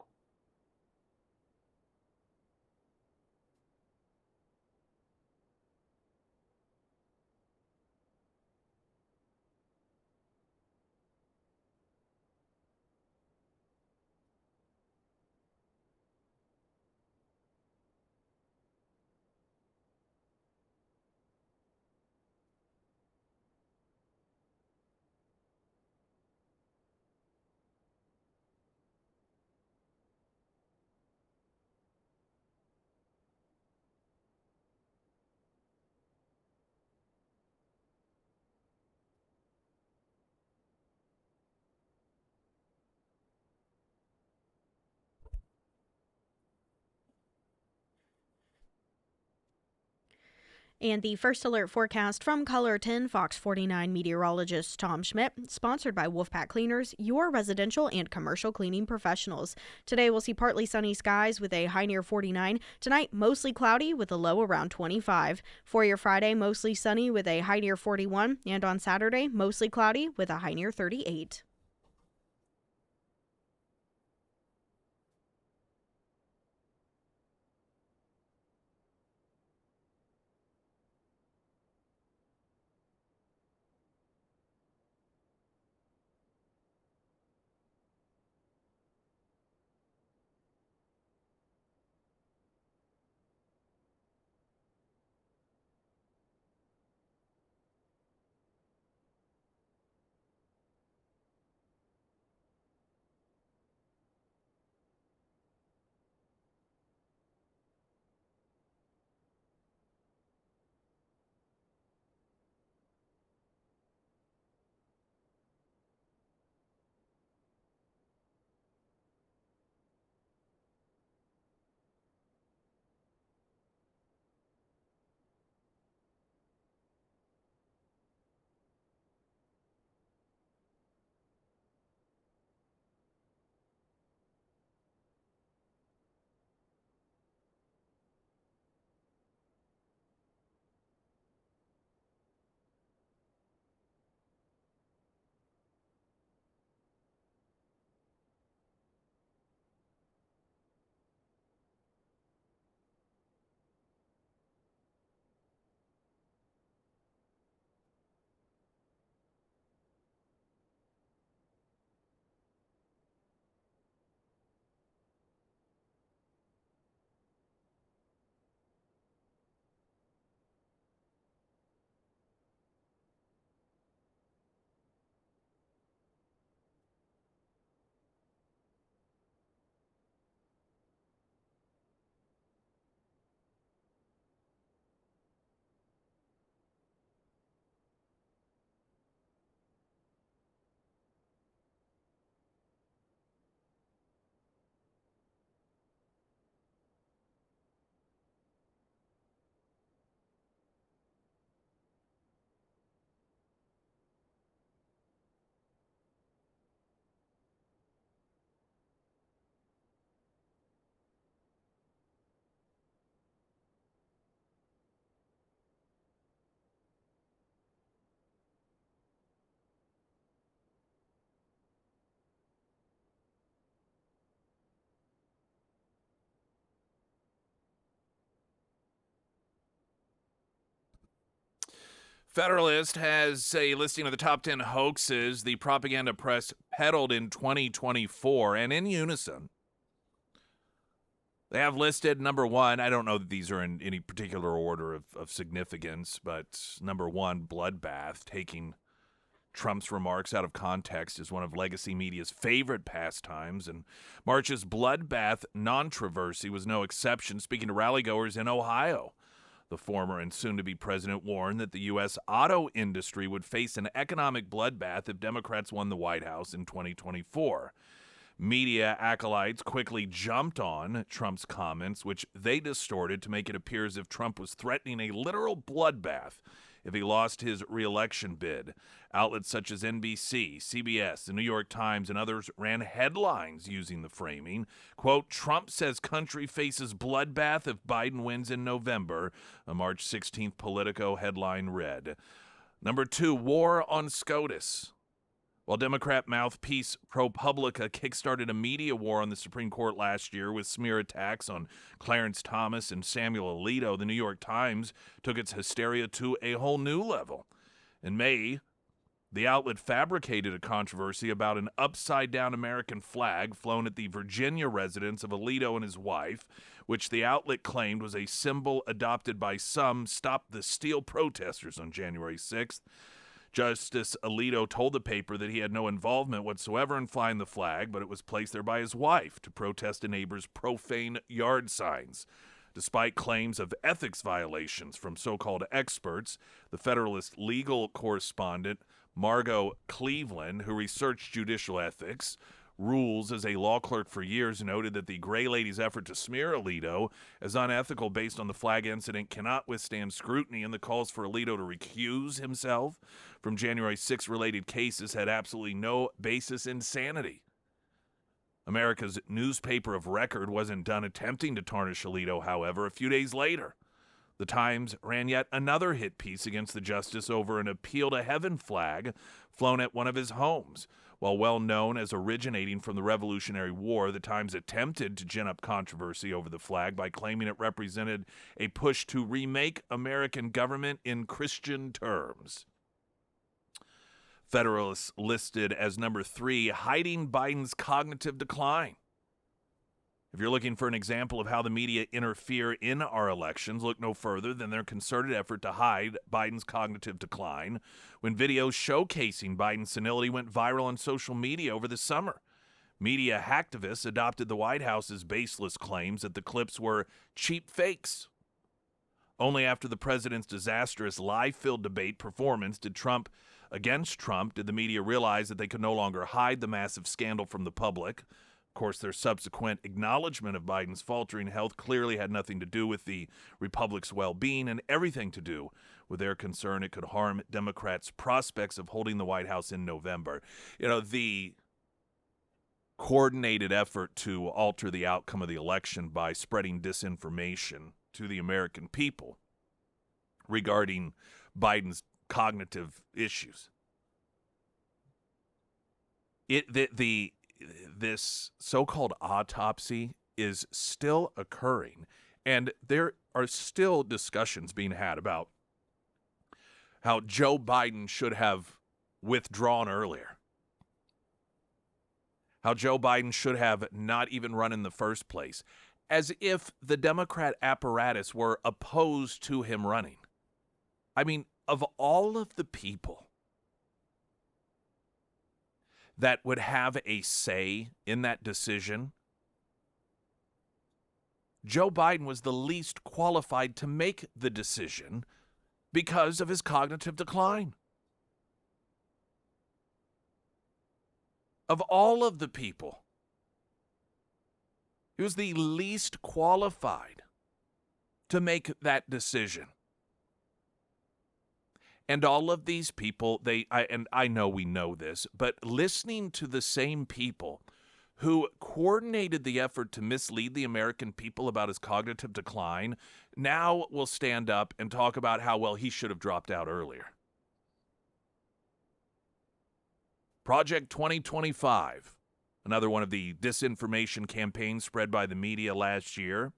S2: And the first alert forecast from Color 10 Fox 49 meteorologist Tom Schmidt, sponsored by Wolfpack Cleaners, your residential and commercial cleaning professionals. Today we'll see partly sunny skies with a high near 49. Tonight, mostly cloudy with a low around 25. For your Friday, mostly sunny with a high near 41. And on Saturday, mostly cloudy with a high near 38.
S1: Federalist has a listing of the top 10 hoaxes the propaganda press peddled in 2024, and in unison. They have listed number one. I don't know that these are in any particular order of significance, but number one, bloodbath, taking Trump's remarks out of context is one of legacy media's favorite pastimes, and March's bloodbath controversy was no exception. Speaking to rallygoers in Ohio, the former and soon-to-be president warned that the U.S. auto industry would face an economic bloodbath if Democrats won the White House in 2024. Media acolytes quickly jumped on Trump's comments, which they distorted to make it appear as if Trump was threatening a literal bloodbath if he lost his re-election bid. Outlets such as NBC, CBS, the New York Times, and others ran headlines using the framing. Quote, Trump says country faces bloodbath if Biden wins in November. A March 16th Politico headline read. Number 2, war on SCOTUS. While Democrat mouthpiece ProPublica kickstarted a media war on the Supreme Court last year with smear attacks on Clarence Thomas and Samuel Alito, the New York Times took its hysteria to a whole new level. In May, the outlet fabricated a controversy about an upside-down American flag flown at the Virginia residence of Alito and his wife, which the outlet claimed was a symbol adopted by some Stop the Steal protesters on January 6th. Justice Alito told the paper that he had no involvement whatsoever in flying the flag, but it was placed there by his wife to protest a neighbor's profane yard signs. Despite claims of ethics violations from so-called experts, the Federalist legal correspondent Margot Cleveland, who researched judicial ethics, rules as a law clerk for years, noted that the Gray Lady's effort to smear Alito as unethical based on the flag incident cannot withstand scrutiny, and the calls for Alito to recuse himself from January 6 related cases had absolutely no basis in sanity. America's newspaper of record wasn't done attempting to tarnish Alito, however. A few days later, the Times ran yet another hit piece against the justice over an appeal to heaven flag flown at one of his homes. While well known as originating from the Revolutionary War, the Times attempted to gin up controversy over the flag by claiming it represented a push to remake American government in Christian terms. Federalists listed as number 3, hiding Biden's cognitive decline. If you're looking for an example of how the media interfere in our elections, look no further than their concerted effort to hide Biden's cognitive decline when videos showcasing Biden's senility went viral on social media over the summer. Media hacktivists adopted the White House's baseless claims that the clips were cheap fakes. Only after the president's disastrous lie-filled debate performance did the media realize that they could no longer hide the massive scandal from the public. Of course, their subsequent acknowledgement of Biden's faltering health clearly had nothing to do with the Republic's well-being and everything to do with their concern it could harm Democrats' prospects of holding the White House in November. You know, the coordinated effort to alter the outcome of the election by spreading disinformation to the American people regarding Biden's cognitive issues. This so-called autopsy is still occurring, and there are still discussions being had about how Joe Biden should have withdrawn earlier, how Joe Biden should have not even run in the first place, as if the Democrat apparatus were opposed to him running. I mean, of all of the people that would have a say in that decision, Joe Biden was the least qualified to make the decision because of his cognitive decline. Of all of the people, he was the least qualified to make that decision. And all of these people, I know we know this, but listening to the same people who coordinated the effort to mislead the American people about his cognitive decline now will stand up and talk about how, well, he should have dropped out earlier. Project 2025, another one of the disinformation campaigns spread by the media last year.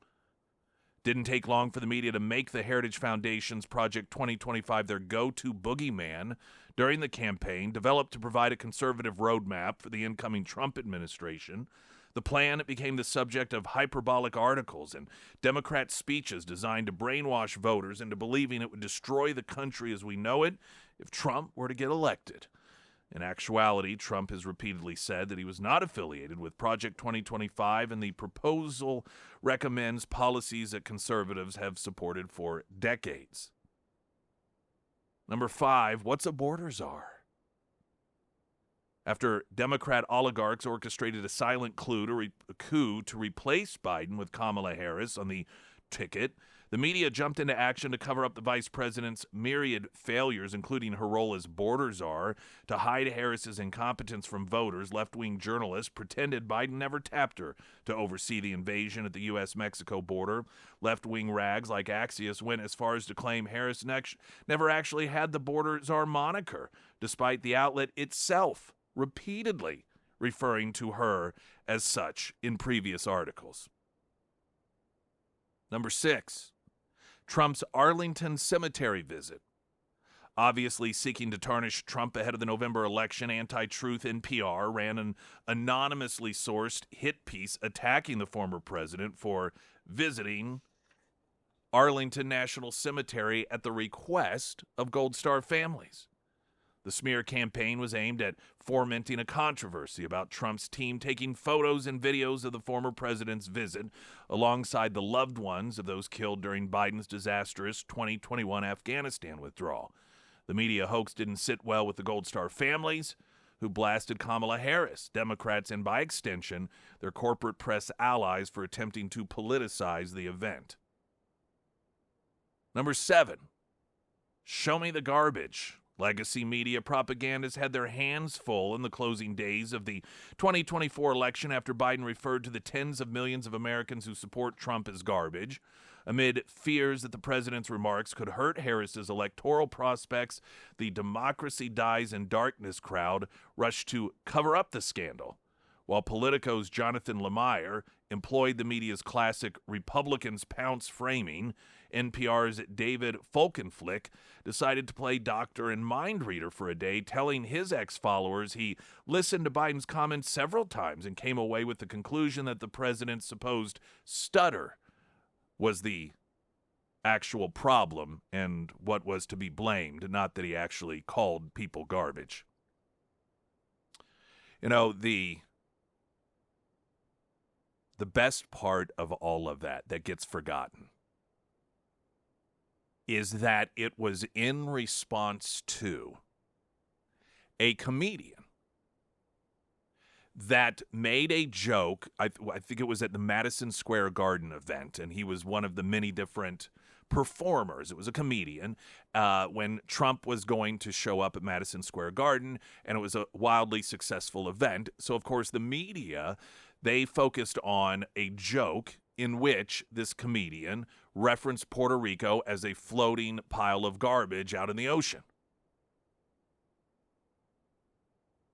S1: Didn't take long for the media to make the Heritage Foundation's Project 2025 their go-to boogeyman during the campaign, developed to provide a conservative roadmap for the incoming Trump administration. The plan became the subject of hyperbolic articles and Democrat speeches designed to brainwash voters into believing it would destroy the country as we know it if Trump were to get elected. In actuality, Trump has repeatedly said that he was not affiliated with Project 2025, and the proposal recommends policies that conservatives have supported for decades. Number 5, what's a border czar? After Democrat oligarchs orchestrated a silent coup to replace Biden with Kamala Harris on the ticket, the media jumped into action to cover up the vice president's myriad failures, including her role as border czar. To hide Harris's incompetence from voters, left-wing journalists pretended Biden never tapped her to oversee the invasion at the U.S.-Mexico border. Left-wing rags like Axios went as far as to claim Harris never actually had the border czar moniker, despite the outlet itself repeatedly referring to her as such in previous articles. Number 6, Trump's Arlington Cemetery visit. Obviously seeking to tarnish Trump ahead of the November election, Anti-Truth NPR ran an anonymously sourced hit piece attacking the former president for visiting Arlington National Cemetery at the request of Gold Star families. The smear campaign was aimed at fomenting a controversy about Trump's team taking photos and videos of the former president's visit alongside the loved ones of those killed during Biden's disastrous 2021 Afghanistan withdrawal. The media hoax didn't sit well with the Gold Star families, who blasted Kamala Harris, Democrats, and by extension, their corporate press allies for attempting to politicize the event. Number 7, show me the garbage. Legacy media propagandists had their hands full in the closing days of the 2024 election after Biden referred to the tens of millions of Americans who support Trump as garbage. Amid fears that the president's remarks could hurt Harris's electoral prospects, the Democracy Dies in Darkness crowd rushed to cover up the scandal, while Politico's Jonathan Lemire employed the media's classic Republicans pounce framing. NPR's David Folkenflik decided to play doctor and mind reader for a day, telling his ex-followers he listened to Biden's comments several times and came away with the conclusion that the president's supposed stutter was the actual problem and what was to be blamed, not that he actually called people garbage. You know, the best part of all of that gets forgotten is that it was in response to a comedian that made a joke. I think it was at the Madison Square Garden event, and he was one of the many different performers. It was a comedian when Trump was going to show up at Madison Square Garden, and it was a wildly successful event. So, of course, the media, they focused on a joke in which this comedian referenced Puerto Rico as a floating pile of garbage out in the ocean.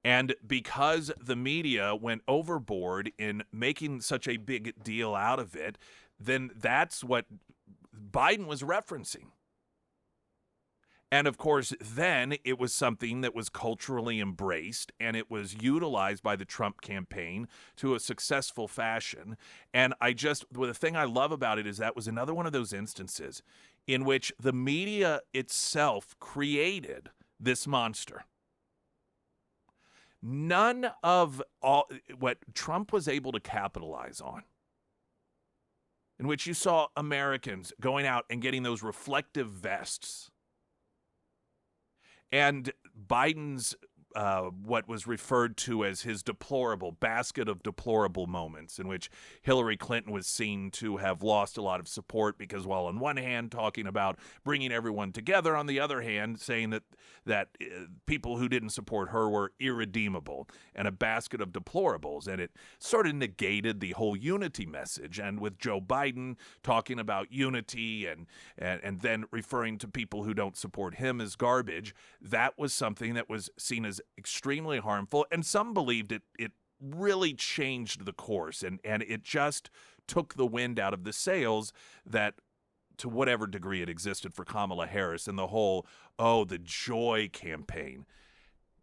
S1: And because the media went overboard in making such a big deal out of it, then that's what Biden was referencing. And of course, then it was something that was culturally embraced, and it was utilized by the Trump campaign to a successful fashion. And the thing I love about it is that was another one of those instances in which the media itself created this monster. None of all what Trump was able to capitalize on, in which you saw Americans going out and getting those reflective vests, and Biden's what was referred to as his deplorable basket of deplorable moments, in which Hillary Clinton was seen to have lost a lot of support because, while on one hand talking about bringing everyone together, on the other hand saying that people who didn't support her were irredeemable, and a basket of deplorables. And it sort of negated the whole unity message. And with Joe Biden talking about unity and then referring to people who don't support him as garbage, that was something that was seen as extremely harmful, and some believed it really changed the course, and it just took the wind out of the sails that, to whatever degree it existed for Kamala Harris and the whole, the joy campaign.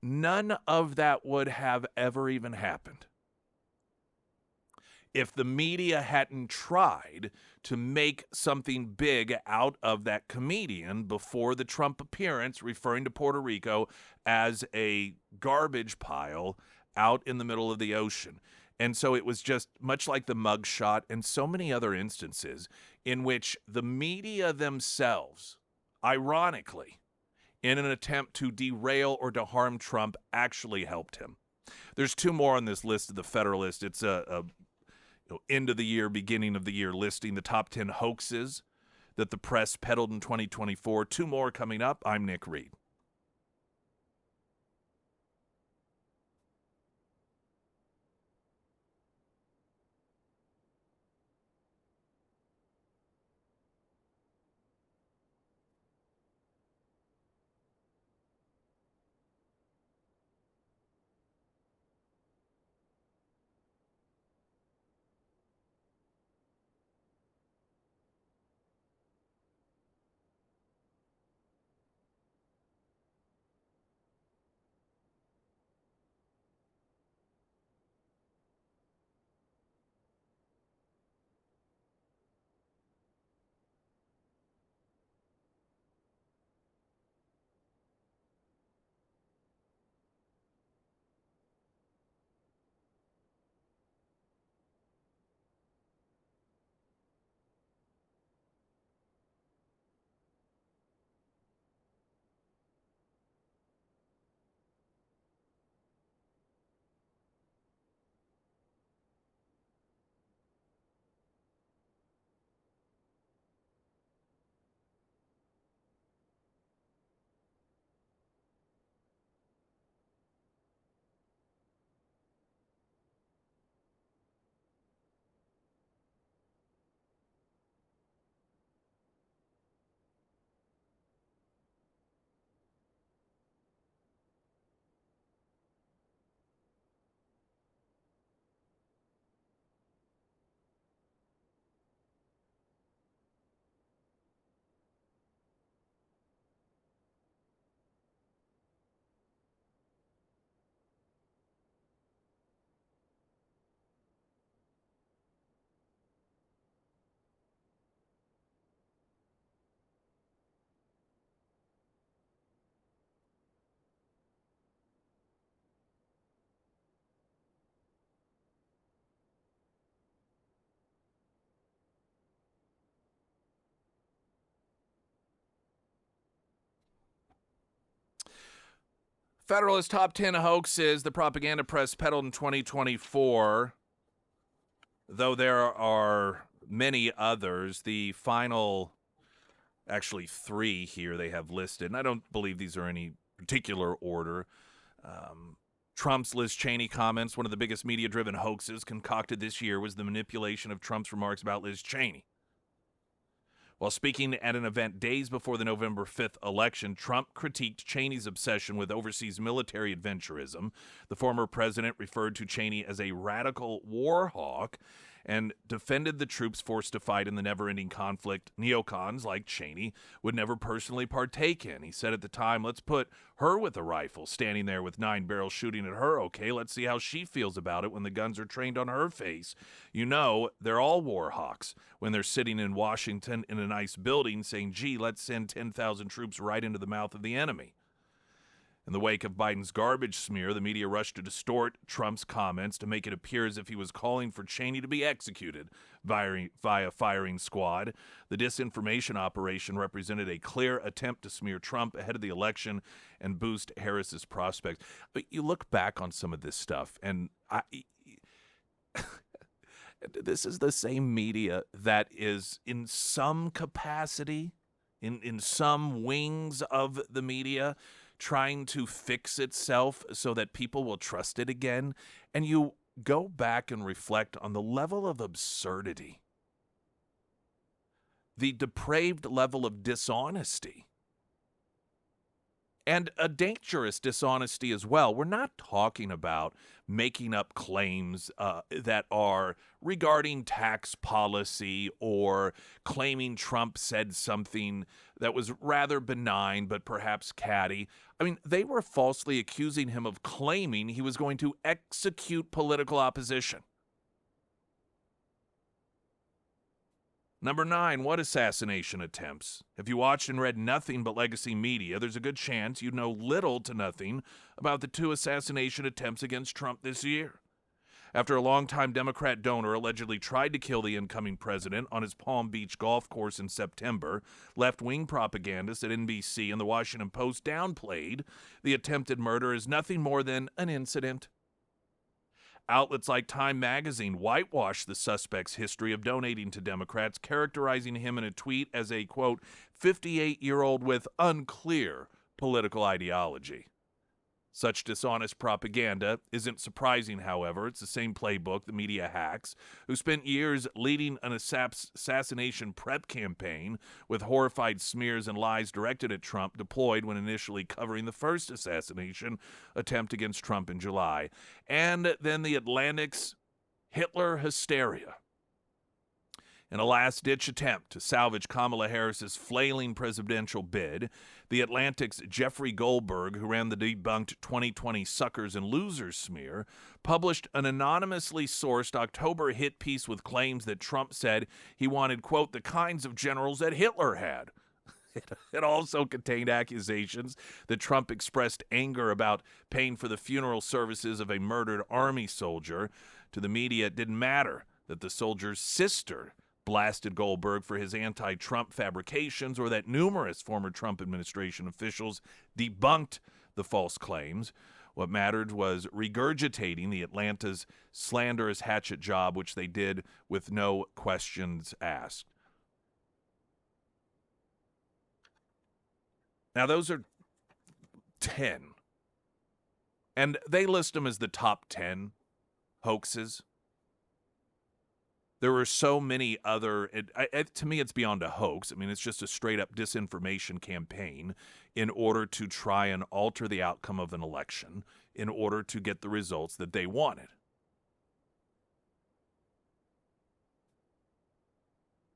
S1: None of that would have ever even happened If the media hadn't tried to make something big out of that comedian before the Trump appearance, referring to Puerto Rico as a garbage pile out in the middle of the ocean. And so it was just much like the mugshot and so many other instances in which the media themselves, ironically, in an attempt to derail or to harm Trump, actually helped him. There's two more on this list of the Federalist. It's a end of the year, beginning of the year listing, the top 10 hoaxes that the press peddled in 2024. Two more coming up. I'm Nick Reed. Federalist top 10 hoaxes the propaganda press peddled in 2024. Though there are many others, the final, actually three here they have listed, and I don't believe these are any particular order. Trump's Liz Cheney comments, one of the biggest media-driven hoaxes concocted this year was the manipulation of Trump's remarks about Liz Cheney. While speaking at an event days before the November 5th election, Trump critiqued Cheney's obsession with overseas military adventurism. The former president referred to Cheney as a radical war hawk and defended the troops forced to fight in the never-ending conflict neocons like Cheney would never personally partake in. He said at the time, let's put her with a rifle, standing there with 9 barrels shooting at her. Okay, let's see how she feels about it when the guns are trained on her face. You know, they're all war hawks when they're sitting in Washington in a nice building saying, gee, let's send 10,000 troops right into the mouth of the enemy. In the wake of Biden's garbage smear, the media rushed to distort Trump's comments to make it appear as if he was calling for Cheney to be executed via firing squad. The disinformation operation represented a clear attempt to smear Trump ahead of the election and boost Harris's prospects. But you look back on some of this stuff, and this is the same media that is in some capacity, in some wings of the media, trying to fix itself so that people will trust it again. And you go back and reflect on the level of absurdity, the depraved level of dishonesty, and a dangerous dishonesty as well. We're not talking about making up claims that are regarding tax policy or claiming Trump said something that was rather benign but perhaps catty. I mean, they were falsely accusing him of claiming he was going to execute political opposition. Number 9, what assassination attempts? If you watched and read nothing but legacy media, there's a good chance you know little to nothing about the 2 assassination attempts against Trump this year. After a longtime Democrat donor allegedly tried to kill the incoming president on his Palm Beach golf course in September, left-wing propagandists at NBC and the Washington Post downplayed the attempted murder as nothing more than an incident. Outlets like Time magazine whitewashed the suspect's history of donating to Democrats, characterizing him in a tweet as a, quote, 58-year-old with unclear political ideology. Such dishonest propaganda isn't surprising, however. It's the same playbook the media hacks, who spent years leading an assassination prep campaign with horrified smears and lies directed at Trump, deployed when initially covering the first assassination attempt against Trump in July. And then the Atlantic's Hitler hysteria. In a last-ditch attempt to salvage Kamala Harris's flailing presidential bid, the Atlantic's Jeffrey Goldberg, who ran the debunked 2020 Suckers and Losers smear, published an anonymously sourced October hit piece with claims that Trump said he wanted, quote, the kinds of generals that Hitler had. It also contained accusations that Trump expressed anger about paying for the funeral services of a murdered Army soldier. To the media, it didn't matter that the soldier's sister blasted Goldberg for his anti-Trump fabrications, or that numerous former Trump administration officials debunked the false claims. What mattered was regurgitating the Atlanta's slanderous hatchet job, which they did with no questions asked. Now, those are 10. And they list them as the top 10 hoaxes. There were so many other, to me, it's beyond a hoax. I mean, it's just a straight-up disinformation campaign in order to try and alter the outcome of an election in order to get the results that they wanted.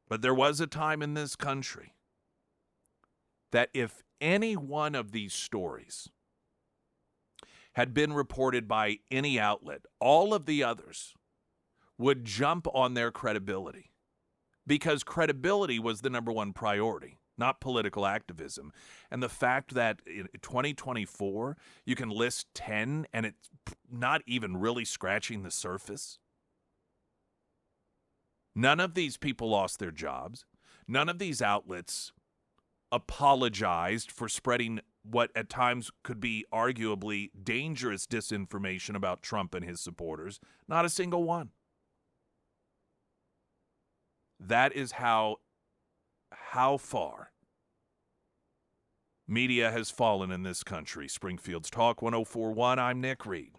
S1: But there was a time in this country that if any one of these stories had been reported by any outlet, all of the others would jump on their credibility, because credibility was the number one priority, not political activism. And the fact that in 2024, you can list 10 and it's not even really scratching the surface. None of these people lost their jobs. None of these outlets apologized for spreading what at times could be arguably dangerous disinformation about Trump and his supporters. Not a single one. That is how far media has fallen in this country. Springfield's Talk 1041. I'm Nick Reed.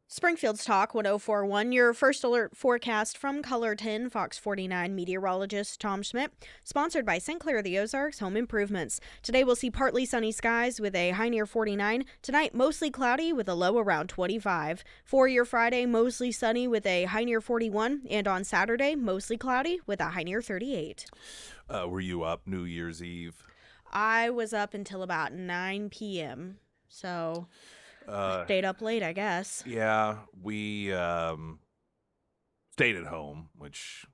S2: Springfield's Talk 1041, your first alert forecast from Colorton, Fox 49 meteorologist Tom Schmidt, sponsored by St. Clair the Ozarks Home Improvements. Today we'll see partly sunny skies with a high near 49. Tonight, mostly cloudy with a low around 25. For your Friday, mostly sunny with a high near 41. And on Saturday, mostly cloudy with a high near 38.
S1: Were you up New Year's Eve?
S2: I was up until about 9 p.m., so stayed up late, I guess.
S1: Yeah, we stayed at home, which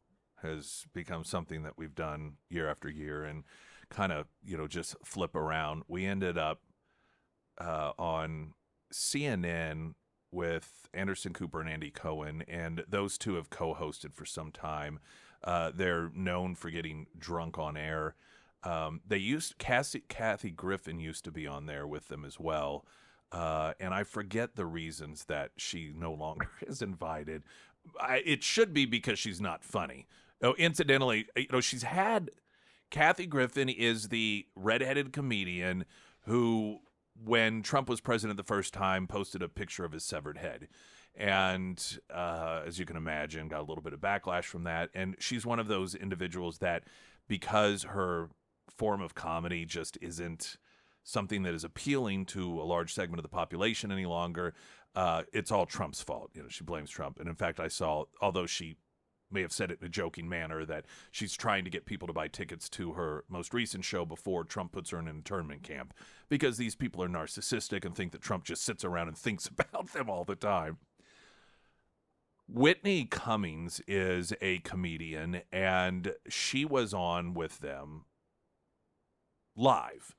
S1: has become something that we've done year after year, and kind of, just flip around. We ended up on CNN with Anderson Cooper and Andy Cohen, and those two have co-hosted for some time. They're known for getting drunk on air. Kathy Griffin used to be on there with them as well. And I forget the reasons that she no longer is invited. It should be because she's not funny. Oh, incidentally, Kathy Griffin is the redheaded comedian who, when Trump was president the first time, posted a picture of his severed head. And as you can imagine, got a little bit of backlash from that. And she's one of those individuals that, because her form of comedy just isn't something that is appealing to a large segment of the population any longer, it's all Trump's fault. She blames Trump. And in fact, I saw, although she may have said it in a joking manner, that she's trying to get people to buy tickets to her most recent show before Trump puts her in an internment camp, because these people are narcissistic and think that Trump just sits around and thinks about them all the time. Whitney Cummings is a comedian, and she was on with them live.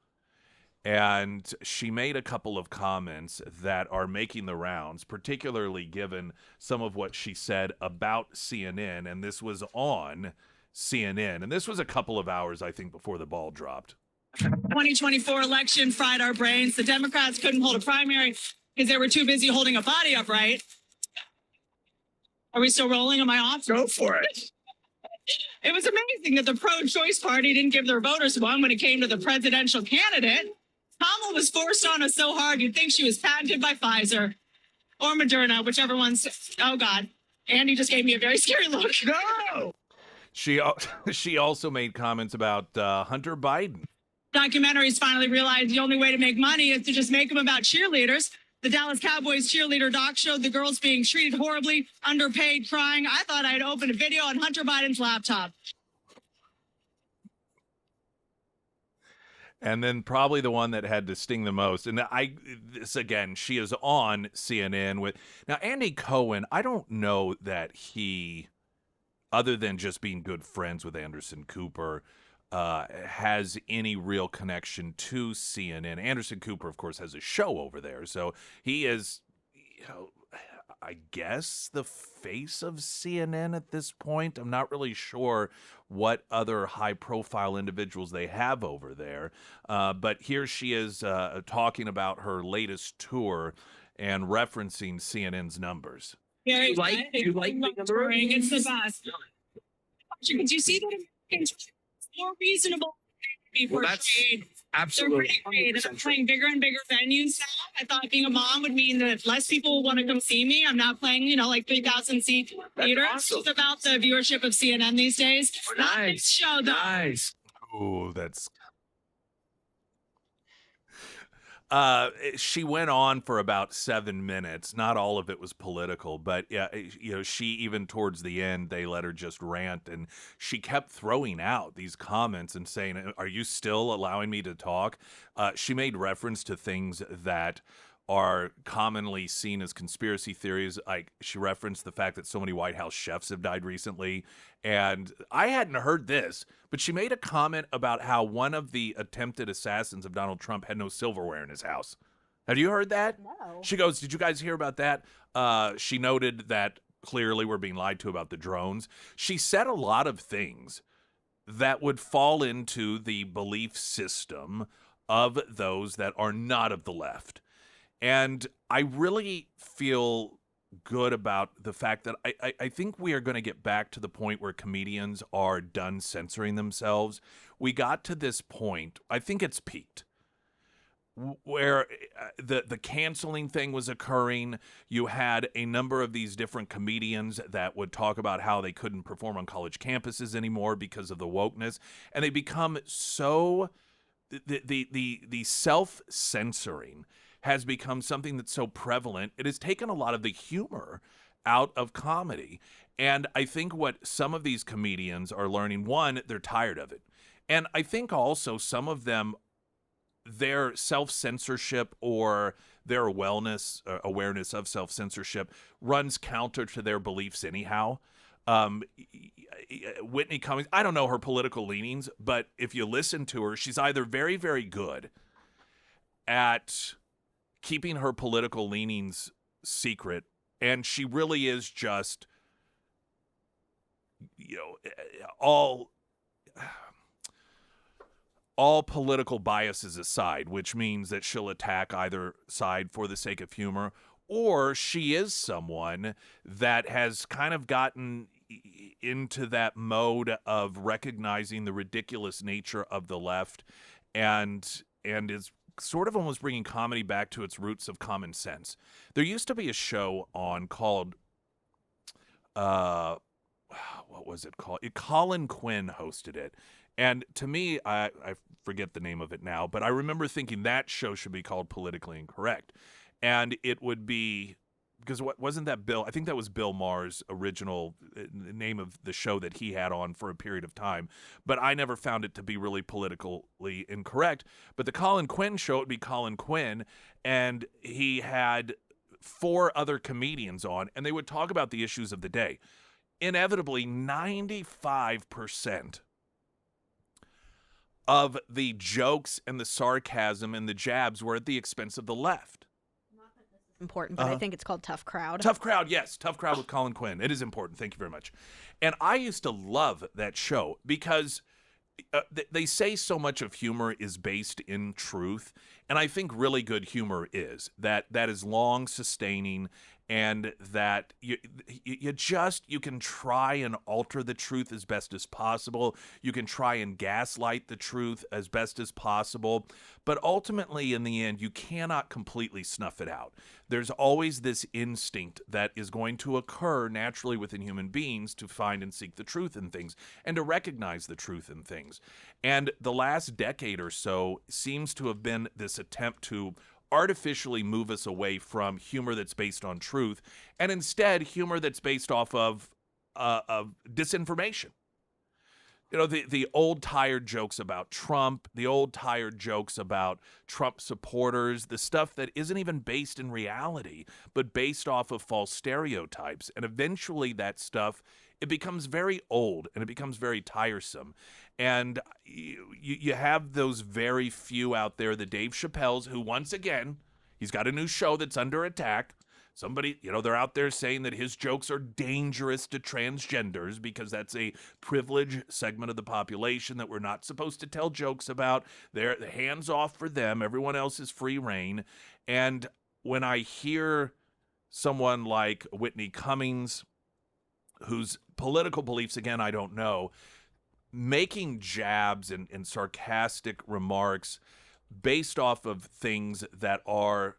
S1: And she made a couple of comments that are making the rounds, particularly given some of what she said about CNN. And this was on CNN. And this was a couple of hours, I think, before the ball dropped.
S3: 2024 election fried our brains. The Democrats couldn't hold a primary because they were too busy holding a body upright. Are we still rolling? Am I off?
S4: Go for it.
S3: It was amazing that the pro-choice party didn't give their voters one when it came to the presidential candidate. Kamala was forced on us so hard you'd think she was patented by Pfizer or Moderna, whichever one's. Oh, God. Andy just gave me a very scary look.
S4: No!
S1: She also made comments about Hunter Biden.
S3: Documentaries finally realized the only way to make money is to just make them about cheerleaders. The Dallas Cowboys cheerleader doc showed the girls being treated horribly, underpaid, crying. I thought I'd open a video on Hunter Biden's laptop.
S1: And then probably the one that had to sting the most. And this again, she is on CNN with, now Andy Cohen, I don't know that he, other than just being good friends with Anderson Cooper, has any real connection to CNN. Anderson Cooper, of course, has a show over there. So he is, I guess, the face of CNN at this point. I'm not really sure what other high-profile individuals they have over there. But here she is talking about her latest tour and referencing CNN's numbers.
S3: Yeah,
S4: You like being on the road?
S3: It's the best. Do you see that it's more reasonable to be
S4: Well, that's
S3: portrayed? They're
S4: absolutely
S3: pretty great. And I'm
S4: 100%
S3: playing bigger and bigger venues now. I thought being a mom would mean that less people will want to come see me. I'm not playing, like 3,000 seat theaters.
S4: awesome.
S3: It's about the viewership of CNN these days.
S4: Oh,
S3: Not
S4: nice.
S3: this show, though.
S4: Nice.
S1: Oh, that's... she went on for about 7 minutes. Not all of it was political, but yeah, she, even towards the end, they let her just rant, and she kept throwing out these comments and saying, "Are you still allowing me to talk?" She made reference to things that are commonly seen as conspiracy theories. Like, she referenced the fact that so many White House chefs have died recently. And I hadn't heard this, but she made a comment about how one of the attempted assassins of Donald Trump had no silverware in his house. Have you heard that?
S2: No.
S1: She goes, "Did you guys hear about that?" She noted that clearly we're being lied to about the drones. She said a lot of things that would fall into the belief system of those that are not of the left. And I really feel good about the fact that I think we are going to get back to the point where comedians are done censoring themselves. We got to this point, I think it's peaked, where the canceling thing was occurring. You had a number of these different comedians that would talk about how they couldn't perform on college campuses anymore because of the wokeness. And they become so, the self-censoring has become something that's so prevalent. It has taken a lot of the humor out of comedy. And I think what some of these comedians are learning, one, they're tired of it. And I think also some of them, their self-censorship or their awareness of self-censorship runs counter to their beliefs anyhow. Whitney Cummings, I don't know her political leanings, but if you listen to her, she's either very, very good at keeping her political leanings secret, and she really is just, all political biases aside, which means that she'll attack either side for the sake of humor, or she is someone that has kind of gotten into that mode of recognizing the ridiculous nature of the left, and is sort of almost bringing comedy back to its roots of common sense. There used to be a show on called what was it called? Colin Quinn hosted it. And to me, I forget the name of it now, but I remember thinking that show should be called Politically Incorrect. And it would be, because wasn't that Bill? I think that was Bill Maher's original name of the show that he had on for a period of time. But I never found it to be really politically incorrect. But the Colin Quinn show would be Colin Quinn, and he had 4 other comedians on, and they would talk about the issues of the day. Inevitably, 95% of the jokes and the sarcasm and the jabs were at the expense of the left.
S2: Important, but I think it's called Tough Crowd.
S1: Tough Crowd, yes. Tough Crowd with Colin Quinn. It is important. Thank you very much. And I used to love that show because they say so much of humor is based in truth, and I think really good humor is that is long sustaining, and that you can try and alter the truth as best as possible. You can try and gaslight the truth as best as possible, but ultimately in the end you cannot completely snuff it out. There's always this instinct that is going to occur naturally within human beings to find and seek the truth in things and to recognize the truth in things. And the last decade or so seems to have been this attempt to artificially move us away from humor that's based on truth, and instead humor that's based off of disinformation. The old tired jokes about Trump, the old tired jokes about Trump supporters, the stuff that isn't even based in reality, but based off of false stereotypes. And eventually that stuff, it becomes very old and it becomes very tiresome. And you have those very few out there, the Dave Chappelle's, who once again, he's got a new show that's under attack. Somebody, they're out there saying that his jokes are dangerous to transgenders because that's a privileged segment of the population that we're not supposed to tell jokes about. They're hands off for them. Everyone else is free reign. And when I hear someone like Whitney Cummings, whose political beliefs, again, I don't know, making jabs and sarcastic remarks based off of things that are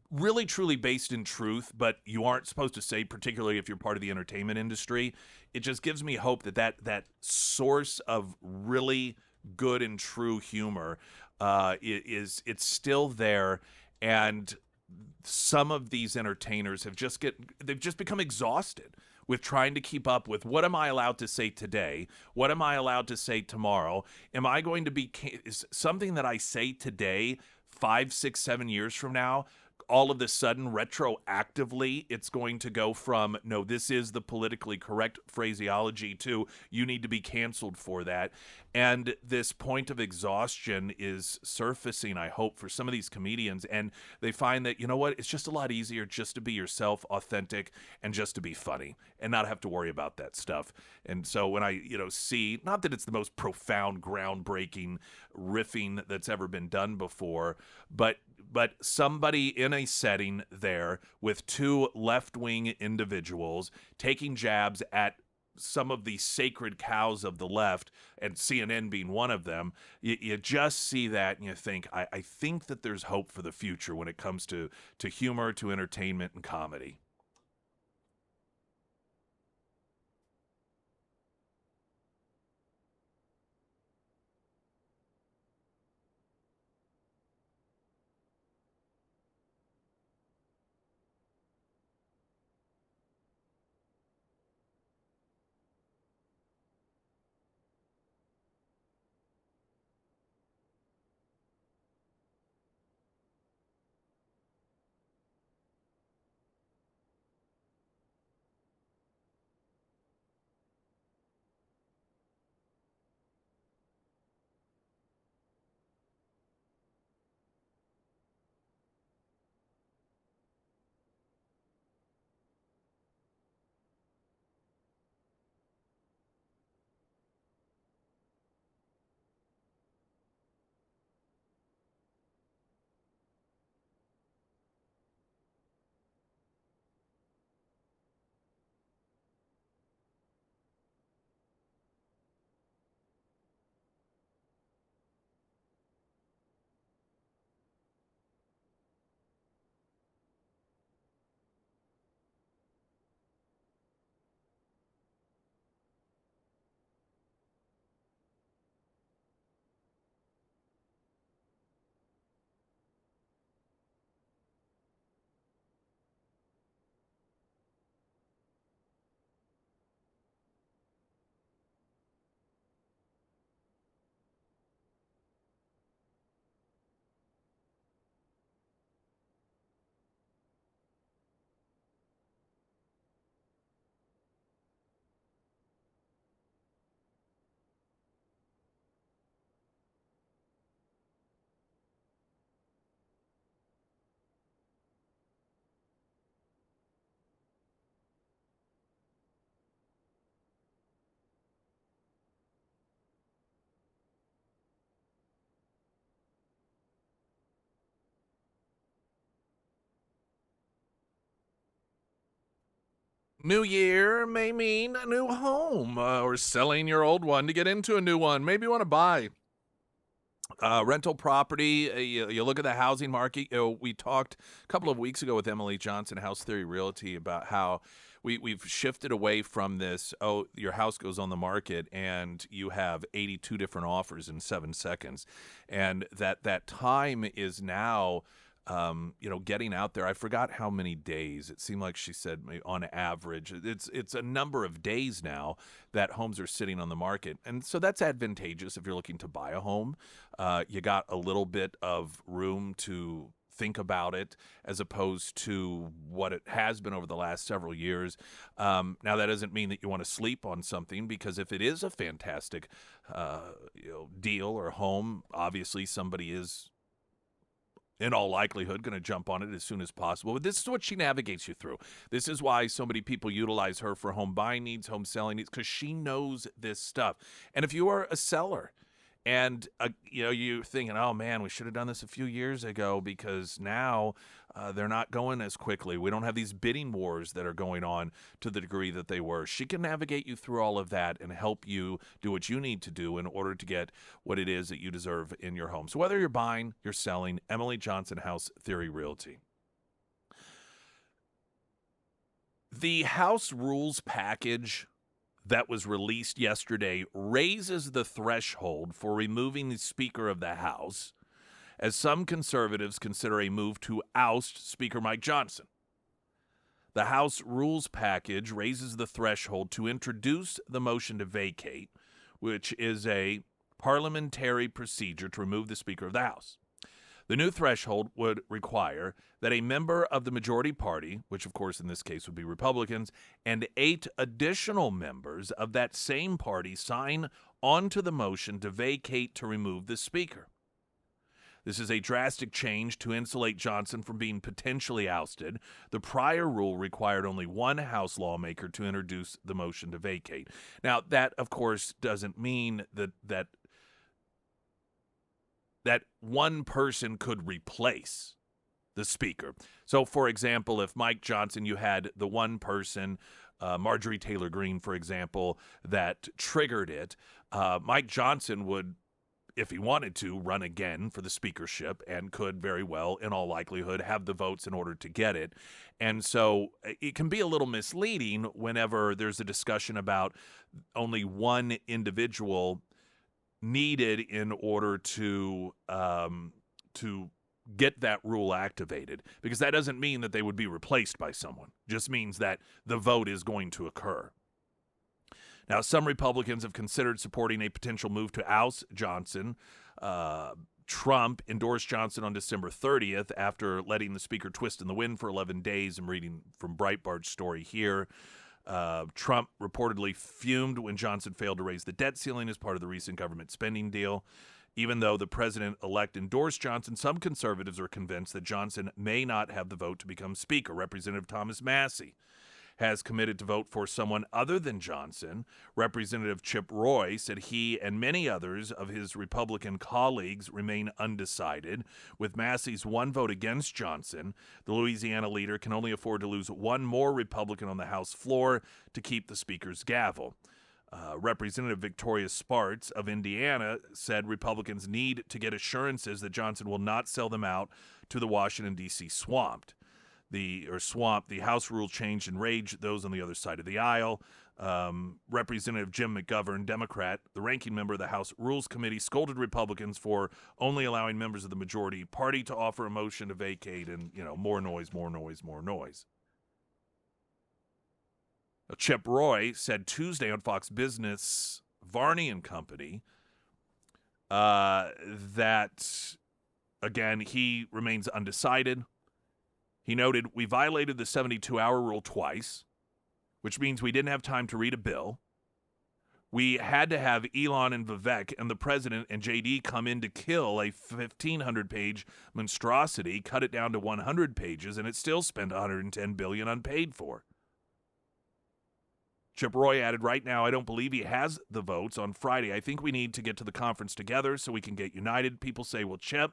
S1: really truly based in truth, but you aren't supposed to say, particularly if you're part of the entertainment industry, it just gives me hope that source of really good and true humor it's still there. And some of these entertainers they've just become exhausted with trying to keep up with, what am I allowed to say today? What am I allowed to say tomorrow? Am I going to be something that I say today, 5, 6, 7 years from now, all of a sudden, retroactively, it's going to go from, no, this is the politically correct phraseology, to you need to be canceled for that. And this point of exhaustion is surfacing, I hope, for some of these comedians. And they find that, you know what, it's just a lot easier just to be yourself, authentic, and just to be funny and not have to worry about that stuff. And so when I, see, not that it's the most profound, groundbreaking riffing that's ever been done before, but somebody in a setting there with 2 left-wing individuals taking jabs at some of the sacred cows of the left, and CNN being one of them, you just see that and you think, I think that there's hope for the future when it comes to humor, to entertainment, and comedy. New year may mean a new home or selling your old one to get into a new one. Maybe you want to buy rental property. You look at the housing market. We talked a couple of weeks ago with Emily Johnson, House Theory Realty, about how we've shifted away from this, your house goes on the market and you have 82 different offers in 7 seconds. And that time is now, getting out there. I forgot how many days. It seemed like she said on average. It's a number of days now that homes are sitting on the market. And so that's advantageous if you're looking to buy a home. You got a little bit of room to think about it as opposed to what it has been over the last several years. Now, that doesn't mean that you want to sleep on something, because if it is a fantastic deal or home, obviously somebody is in all likelihood going to jump on it as soon as possible. But this is what she navigates you through. This is why so many people utilize her for home buying needs, home selling needs, because she knows this stuff. And if you are a seller and you're thinking, oh man, we should have done this a few years ago, because now they're not going as quickly. We don't have these bidding wars that are going on to the degree that they were. She can navigate you through all of that and help you do what you need to do in order to get what it is that you deserve in your home. So whether you're buying, you're selling, Emily Johnson, House Theory Realty. The House rules package that was released yesterday raises the threshold for removing the Speaker of the House, as some conservatives consider a move to oust Speaker Mike Johnson. The House rules package raises the threshold to introduce the motion to vacate, which is a parliamentary procedure to remove the Speaker of the House. The new threshold would require that a member of the majority party, which of course in this case would be Republicans, and 8 additional members of that same party sign onto the motion to vacate to remove the Speaker. This is a drastic change to insulate Johnson from being potentially ousted. The prior rule required only one House lawmaker to introduce the motion to vacate. Now, that, of course, doesn't mean that one person could replace the Speaker. So, for example, if Mike Johnson, you had the one person, Marjorie Taylor Greene, for example, that triggered it, Mike Johnson would, if he wanted to, run again for the speakership and could very well, in all likelihood, have the votes in order to get it. And so it can be a little misleading whenever there's a discussion about only one individual needed in order to get that rule activated, because that doesn't mean that they would be replaced by someone. It just means that the vote is going to occur. Now, some Republicans have considered supporting a potential move to oust Johnson. Trump endorsed Johnson on December 30th after letting the Speaker twist in the wind for 11 days. I'm reading from Breitbart's story here. Trump reportedly fumed when Johnson failed to raise the debt ceiling as part of the recent government spending deal. Even though the president-elect endorsed Johnson, some conservatives are convinced that Johnson may not have the vote to become Speaker. Representative Thomas Massey has committed to vote for someone other than Johnson. Representative Chip Roy said he and many others of his Republican colleagues remain undecided. With Massey's one vote against Johnson, the Louisiana leader can only afford to lose one more Republican on the House floor to keep the Speaker's gavel. Representative Victoria Spartz of Indiana said Republicans need to get assurances that Johnson will not sell them out to the Washington, D.C. swamp. The House rule change enraged those on the other side of the aisle. Representative Jim McGovern, Democrat, the ranking member of the House Rules Committee, scolded Republicans for only allowing members of the majority party to offer a motion to vacate, and, more noise, more noise, more noise. Chip Roy said Tuesday on Fox Business, Varney and Company, that, again, he remains undecided. He noted, we violated the 72-hour rule twice, which means we didn't have time to read a bill. We had to have Elon and Vivek and the president and JD come in to kill a 1,500-page monstrosity, cut it down to 100 pages, and it still spent $110 billion unpaid for. Chip Roy added, right now, I don't believe he has the votes on Friday. I think we need to get to the conference together so we can get united. People say, well, Chip,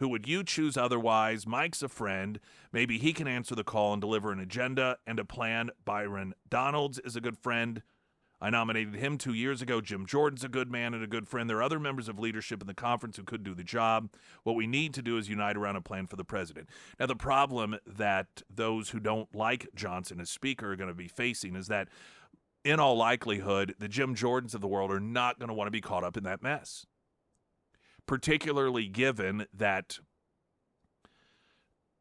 S1: Who would you choose otherwise? Mike's a friend. Maybe he can answer the call and deliver an agenda and a plan. Byron Donalds is a good friend. I nominated him 2 years ago. Jim Jordan's a good man and a good friend. There are other members of leadership in the conference who could do the job. What we need to do is unite around a plan for the president. Now, the problem that those who don't like Johnson as speaker are going to be facing is that, in all likelihood, the Jim Jordans of the world are not going to want to be caught up in that mess, particularly given that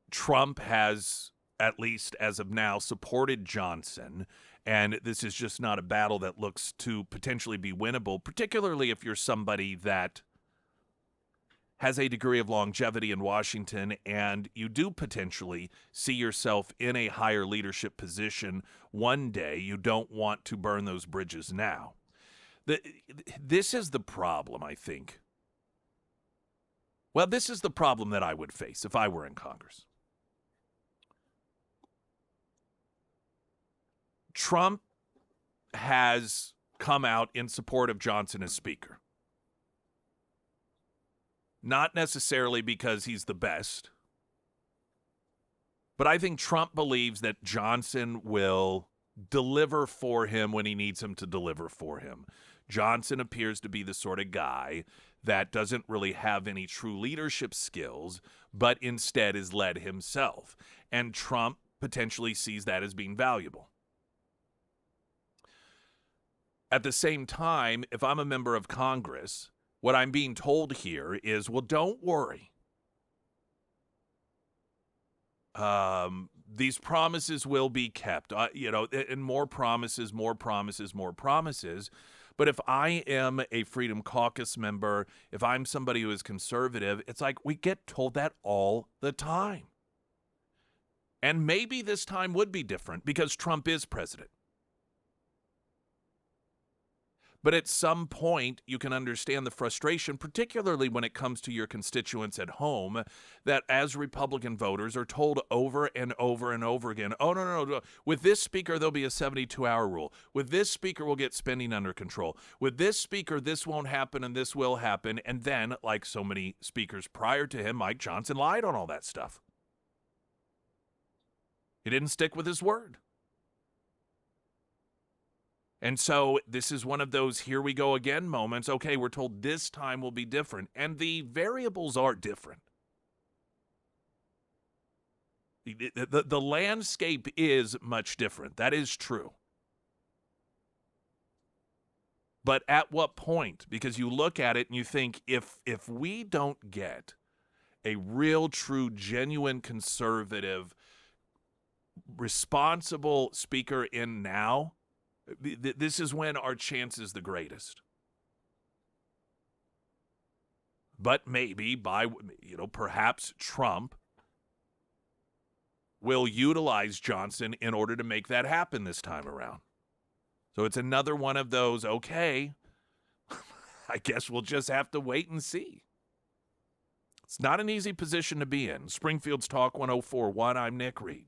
S1: Trump has, at least as of now, supported Johnson. And this is just not a battle that looks to potentially be winnable, particularly if you're somebody that has a degree of longevity in Washington and you do potentially see yourself in a higher leadership position one day. You don't want to burn those bridges now. This is the problem, I think. Well, this is the problem that I would face if I were in Congress. Trump has come out in support of Johnson as speaker. Not necessarily because he's the best, but I think Trump believes that Johnson will deliver for him when he needs him to deliver for him. Johnson appears to be the sort of guy that doesn't really have any true leadership skills, but instead is led himself. And Trump potentially sees that as being valuable. At the same time, if I'm a member of Congress, what I'm being told here is, well, don't worry. These promises will be kept, and more promises, more promises, more promises. But if I am a Freedom Caucus member, if I'm somebody who is conservative, it's like we get told that all the time. And maybe this time would be different because Trump is president. But at some point, you can understand the frustration, particularly when it comes to your constituents at home, that as Republican voters are told over and over and over again, oh, no. With this speaker, there'll be a 72-hour rule. With this speaker, we'll get spending under control. With this speaker, this won't happen and this will happen. And then, like so many speakers prior to him, Mike Johnson lied on all that stuff. He didn't stick with his word. And so this is one of those here we go again moments. Okay, we're told this time will be different. And the variables are different. The landscape is much different. That is true. But at what point? Because you look at it and you think, if we don't get a real, true, genuine, conservative, responsible speaker in now, this is when our chance is the greatest. But maybe by, perhaps Trump will utilize Johnson in order to make that happen this time around. So it's another one of those, okay, I guess we'll just have to wait and see. It's not an easy position to be in. Springfield's Talk 104.1, I'm Nick Reed.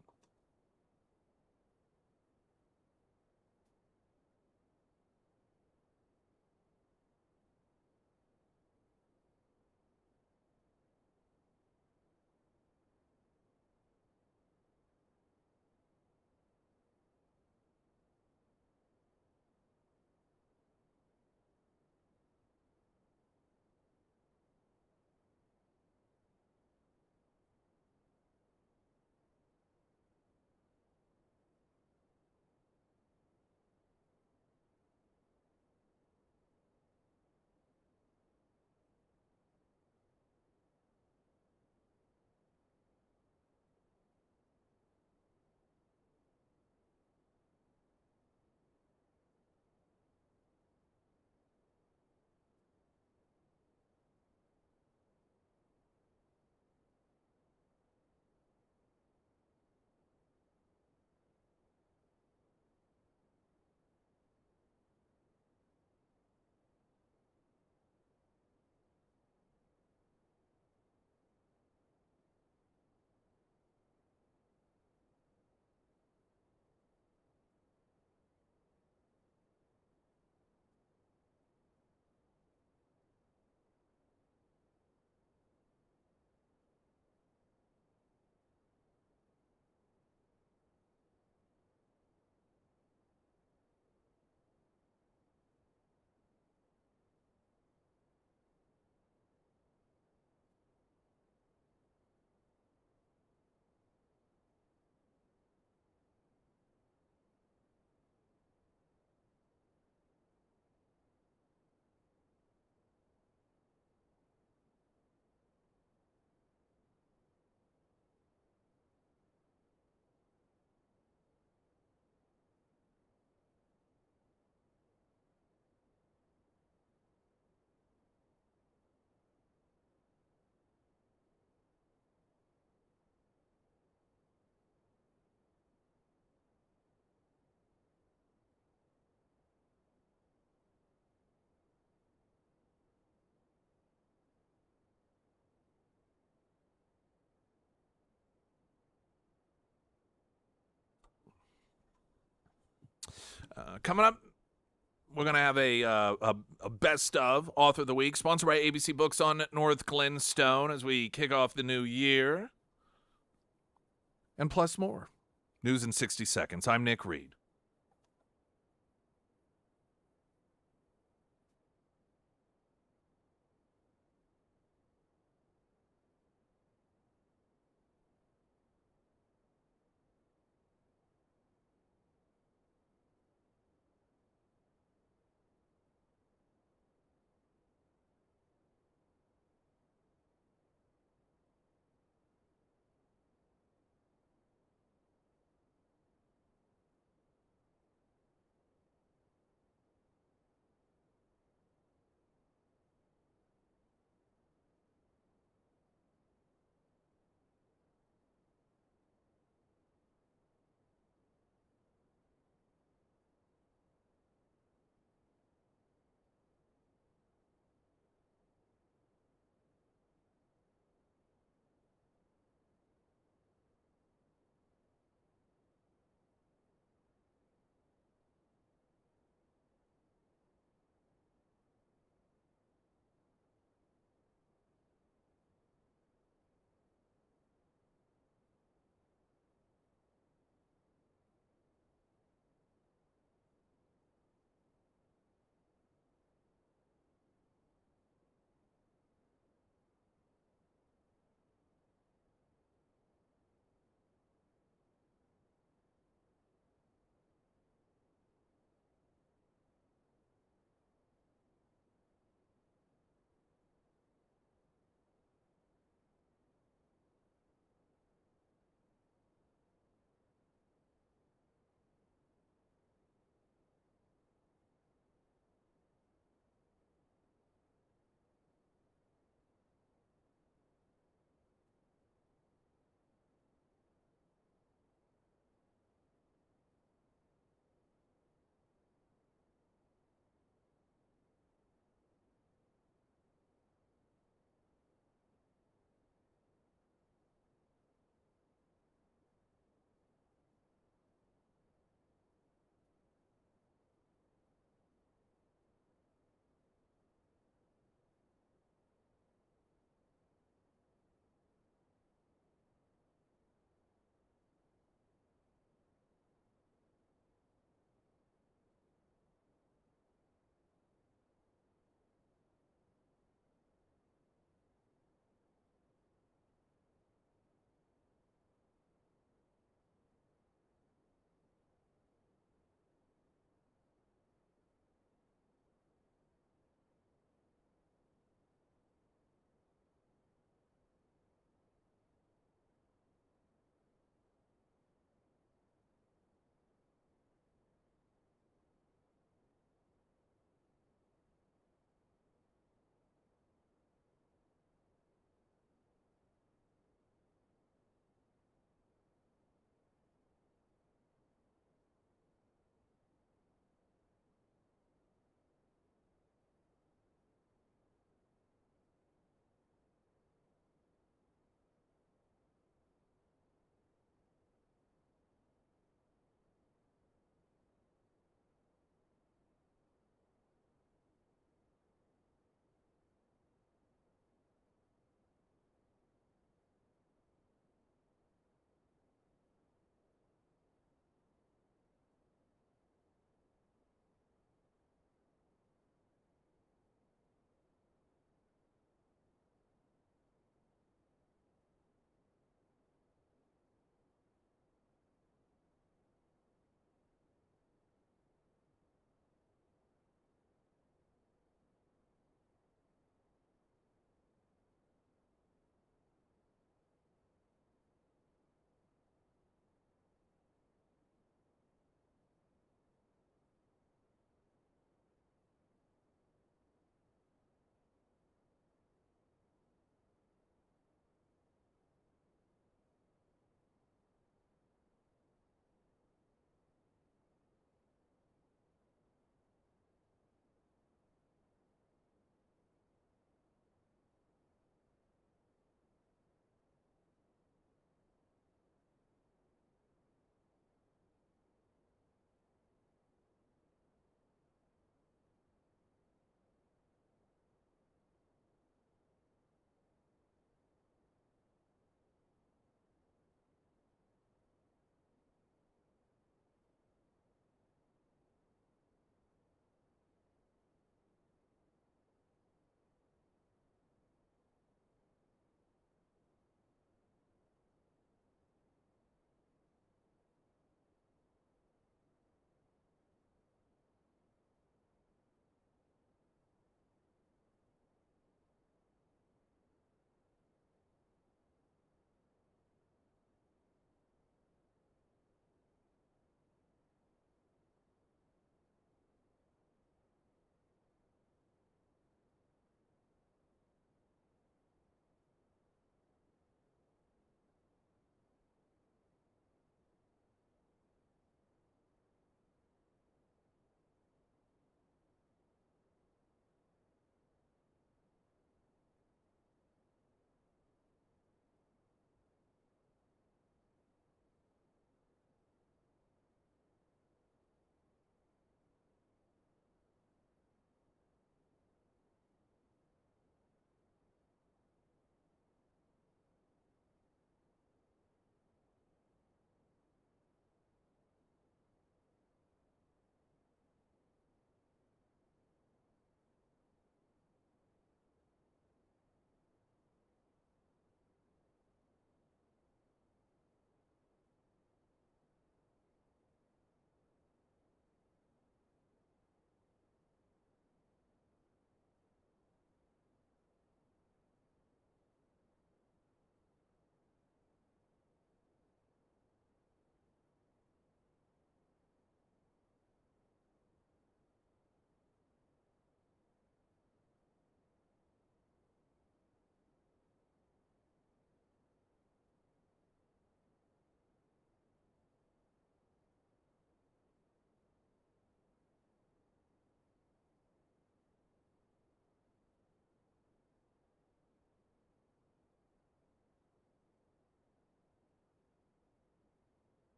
S1: Coming up, we're going to have a best of author of the week, sponsored by ABC Books on North Glenstone as we kick off the new year. And plus more. News in 60 seconds. I'm Nick Reed.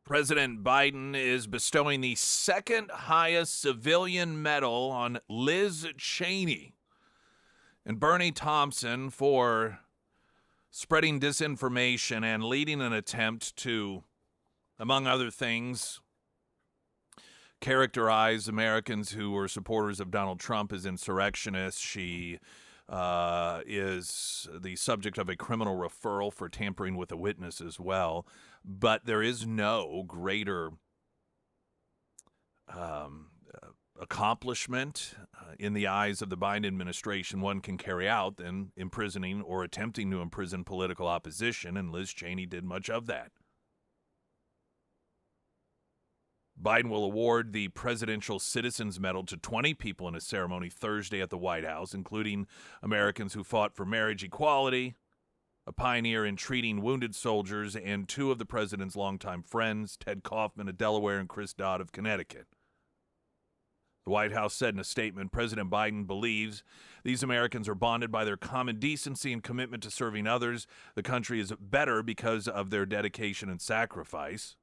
S1: President Biden is bestowing the second highest civilian medal on Liz Cheney and Bernie Thompson for spreading disinformation and leading an attempt to, among other things, characterize Americans who were supporters of Donald Trump as insurrectionists. She is the subject of a criminal referral for tampering with a witness as well. But there is no greater accomplishment in the eyes of the Biden administration one can carry out than imprisoning or attempting to imprison political opposition, and Liz Cheney did much of that. Biden will award the Presidential Citizens Medal to 20 people in a ceremony Thursday at the White House, including Americans who fought for marriage equality, a pioneer in treating wounded soldiers, and two of the president's longtime friends, Ted Kaufman of Delaware and Chris Dodd of Connecticut. The White House said in a statement, President Biden believes these Americans are bonded by their common decency and commitment to serving others. The country is better because of their dedication and sacrifice.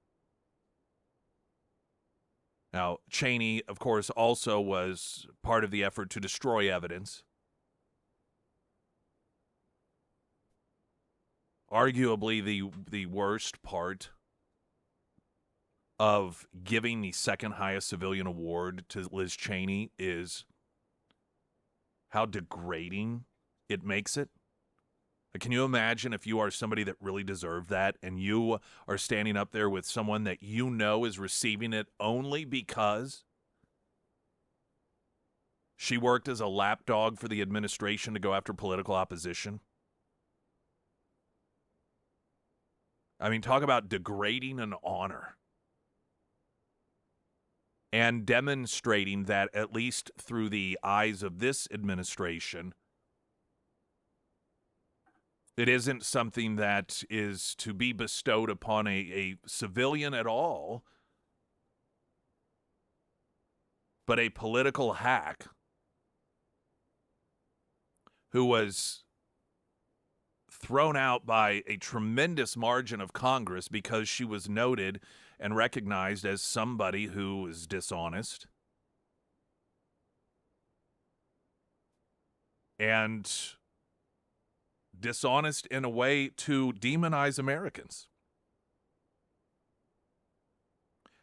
S1: Now, Cheney, of course, also was part of the effort to destroy evidence. Arguably the worst part of giving the second highest civilian award to Liz Cheney is how degrading it makes it. Can you imagine if you are somebody that really deserved that and you are standing up there with someone that you know is receiving it only because she worked as a lapdog for the administration to go after political opposition? I mean, talk about degrading an honor. And demonstrating that, at least through the eyes of this administration, it isn't something that is to be bestowed upon a civilian at all, but a political hack who was thrown out by a tremendous margin of Congress because she was noted and recognized as somebody who is dishonest and dishonest in a way to demonize Americans.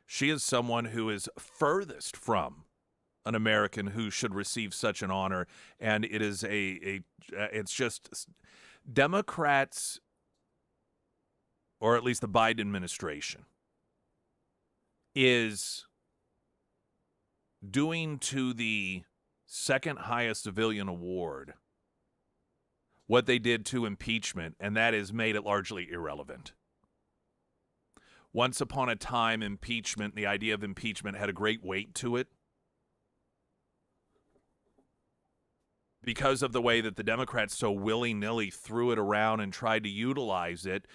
S1: She is someone who is furthest from an American who should receive such an honor, and it is it's just Democrats, or at least the Biden administration, is doing to the second highest civilian award what they did to impeachment, and that is made it largely irrelevant. Once upon a time, impeachment, the idea of impeachment had a great weight to it because of the way that the Democrats so willy-nilly threw it around and tried to utilize it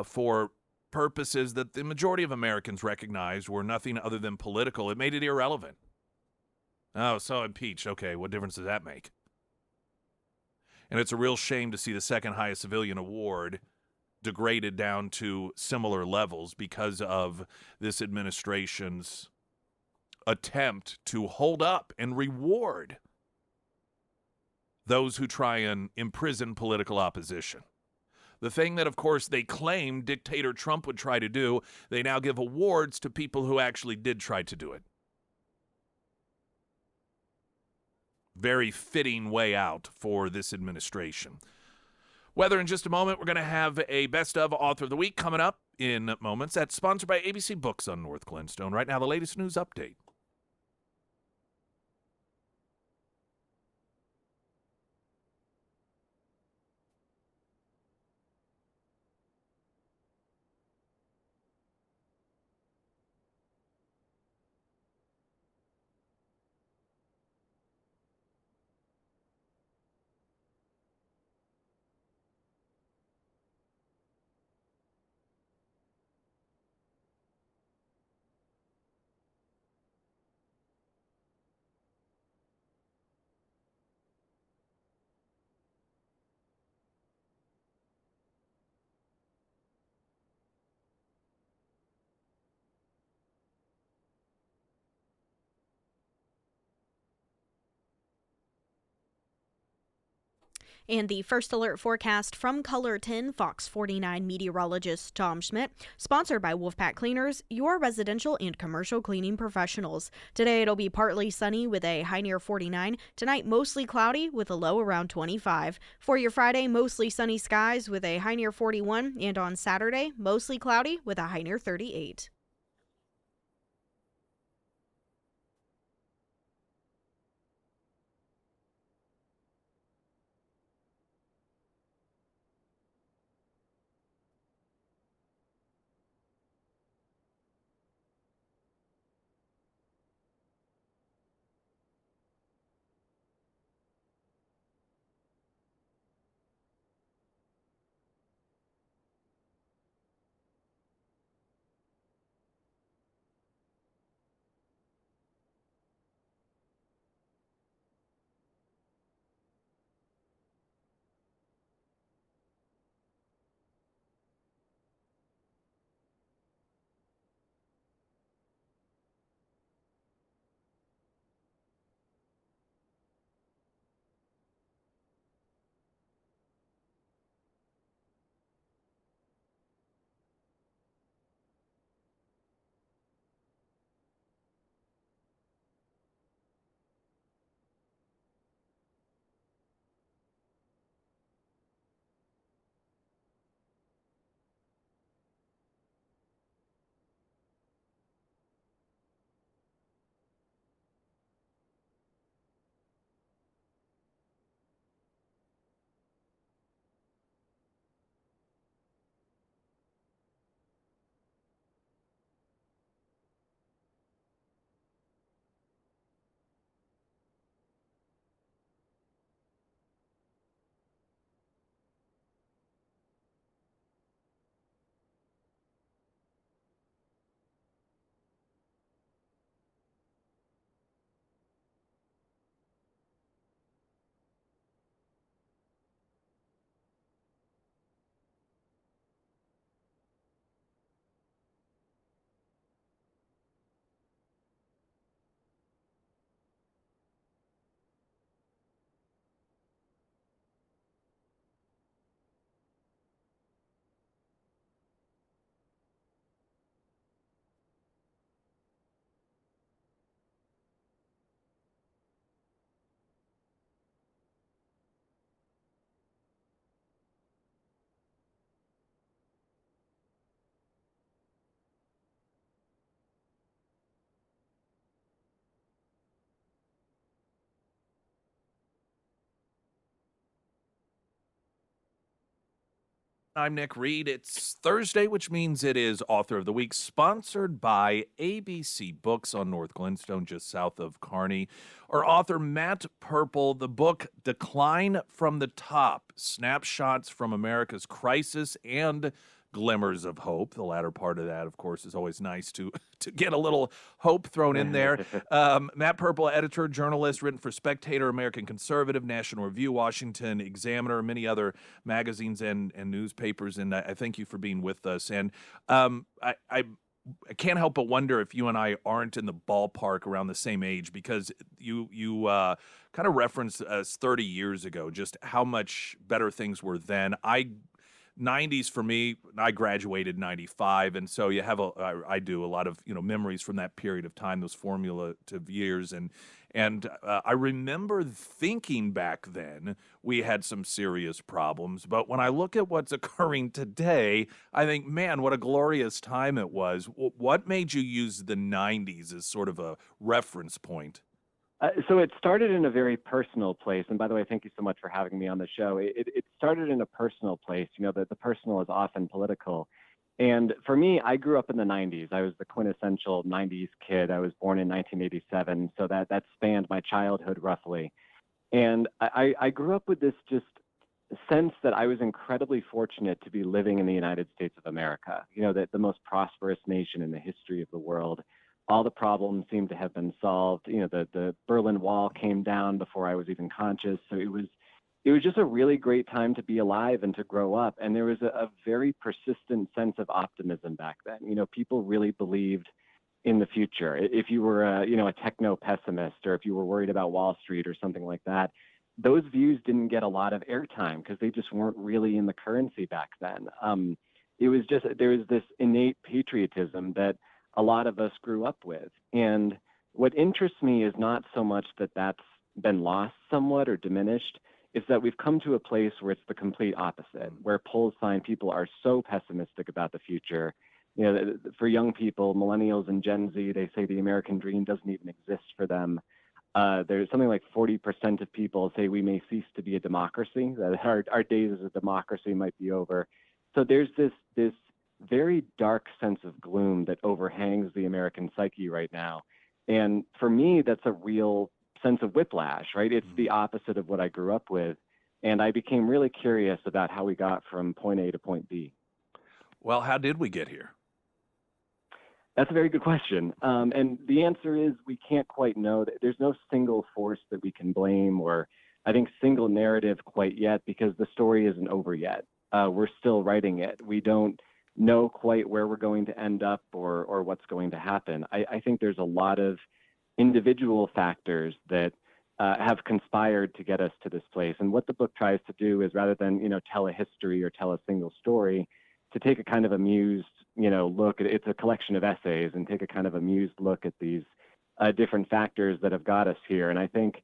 S1: for purposes that the majority of Americans recognized were nothing other than political. It made it irrelevant. Oh, so impeach. Okay, what difference does that make? And it's a real shame to see the second highest civilian award degraded down to similar levels because of this administration's attempt to hold up and reward those who try and imprison political opposition. The thing that, of course, they claim dictator Trump would try to do, they now give awards to people who actually did try to do it. Very fitting way out for this administration. Weather in just a moment. We're going to have a Best of Author of the Week coming up in moments. That's sponsored by ABC Books on North Glenstone. Right now, the latest news update.
S2: And the first alert forecast from Color 10 Fox 49 meteorologist Tom Schmidt, sponsored by Wolfpack Cleaners, your residential and commercial cleaning professionals. Today it'll be partly sunny with a high near 49. Tonight mostly cloudy with a low around 25. For your Friday, mostly sunny skies with a high near 41. And on Saturday, mostly cloudy with a high near 38.
S1: I'm Nick Reed. It's Thursday, which means it is Author of the Week, sponsored by ABC Books on North Glenstone, just south of Kearney. Our author, Matt Purple, the book Decline from the Top, Snapshots from America's Crisis and Glimmers of Hope. The latter part of that, of course, is always nice to get a little hope thrown in there. Matt Purple, editor, journalist, written for Spectator, American Conservative, National Review, Washington Examiner, many other magazines and newspapers. And I thank you for being with us. And I can't help but wonder if you and I aren't in the ballpark around the same age, because you kind of referenced us 30 years ago, just how much better things were then. 90s for me, I graduated 95, and so you have I do a lot of memories from that period of time, those formative years, and I remember thinking back then we had some serious problems, but when I look at what's occurring today, I think, man, what a glorious time it was. What made you use the 90s as sort of a reference point?
S5: So it started in a very personal place. And by the way, thank you so much for having me on the show. It started in a personal place. The personal is often political. And for me, I grew up in the 90s. I was the quintessential 90s kid. I was born in 1987. So that spanned my childhood roughly. And I grew up with this just sense that I was incredibly fortunate to be living in the United States of America, the most prosperous nation in the history of the world. All the problems seemed to have been solved. The Berlin Wall came down before I was even conscious. So it was just a really great time to be alive and to grow up. And there was a very persistent sense of optimism back then. People really believed in the future. If you were a techno pessimist, or if you were worried about Wall Street or something like that, those views didn't get a lot of airtime because they just weren't really in the currency back then. It was just, there was this innate patriotism that a lot of us grew up with. And what interests me is not so much that that's been lost somewhat or diminished. It's that we've come to a place where it's the complete opposite, where polls find people are so pessimistic about the future. You know, for young people, millennials and Gen Z, they say the American dream doesn't even exist for them. There's something like 40% of people say we may cease to be a democracy, that our days as a democracy might be over. So there's this very dark sense of gloom that overhangs the American psyche right now. And for me, that's a real sense of whiplash, right? It's the opposite of what I grew up with. And I became really curious about how we got from point A to point B.
S1: Well, how did we get here?
S5: That's a very good question. And the answer is we can't quite know. There's no single force that we can blame or I think single narrative quite yet because the story isn't over yet. We're still writing it. We don't know quite where we're going to end up or what's going to happen. I think there's a lot of individual factors that have conspired to get us to this place. And what the book tries to do is rather than, tell a history or tell a single story, to take a kind of amused, look at it's a collection of essays and take a kind of amused look at these different factors that have got us here. And I think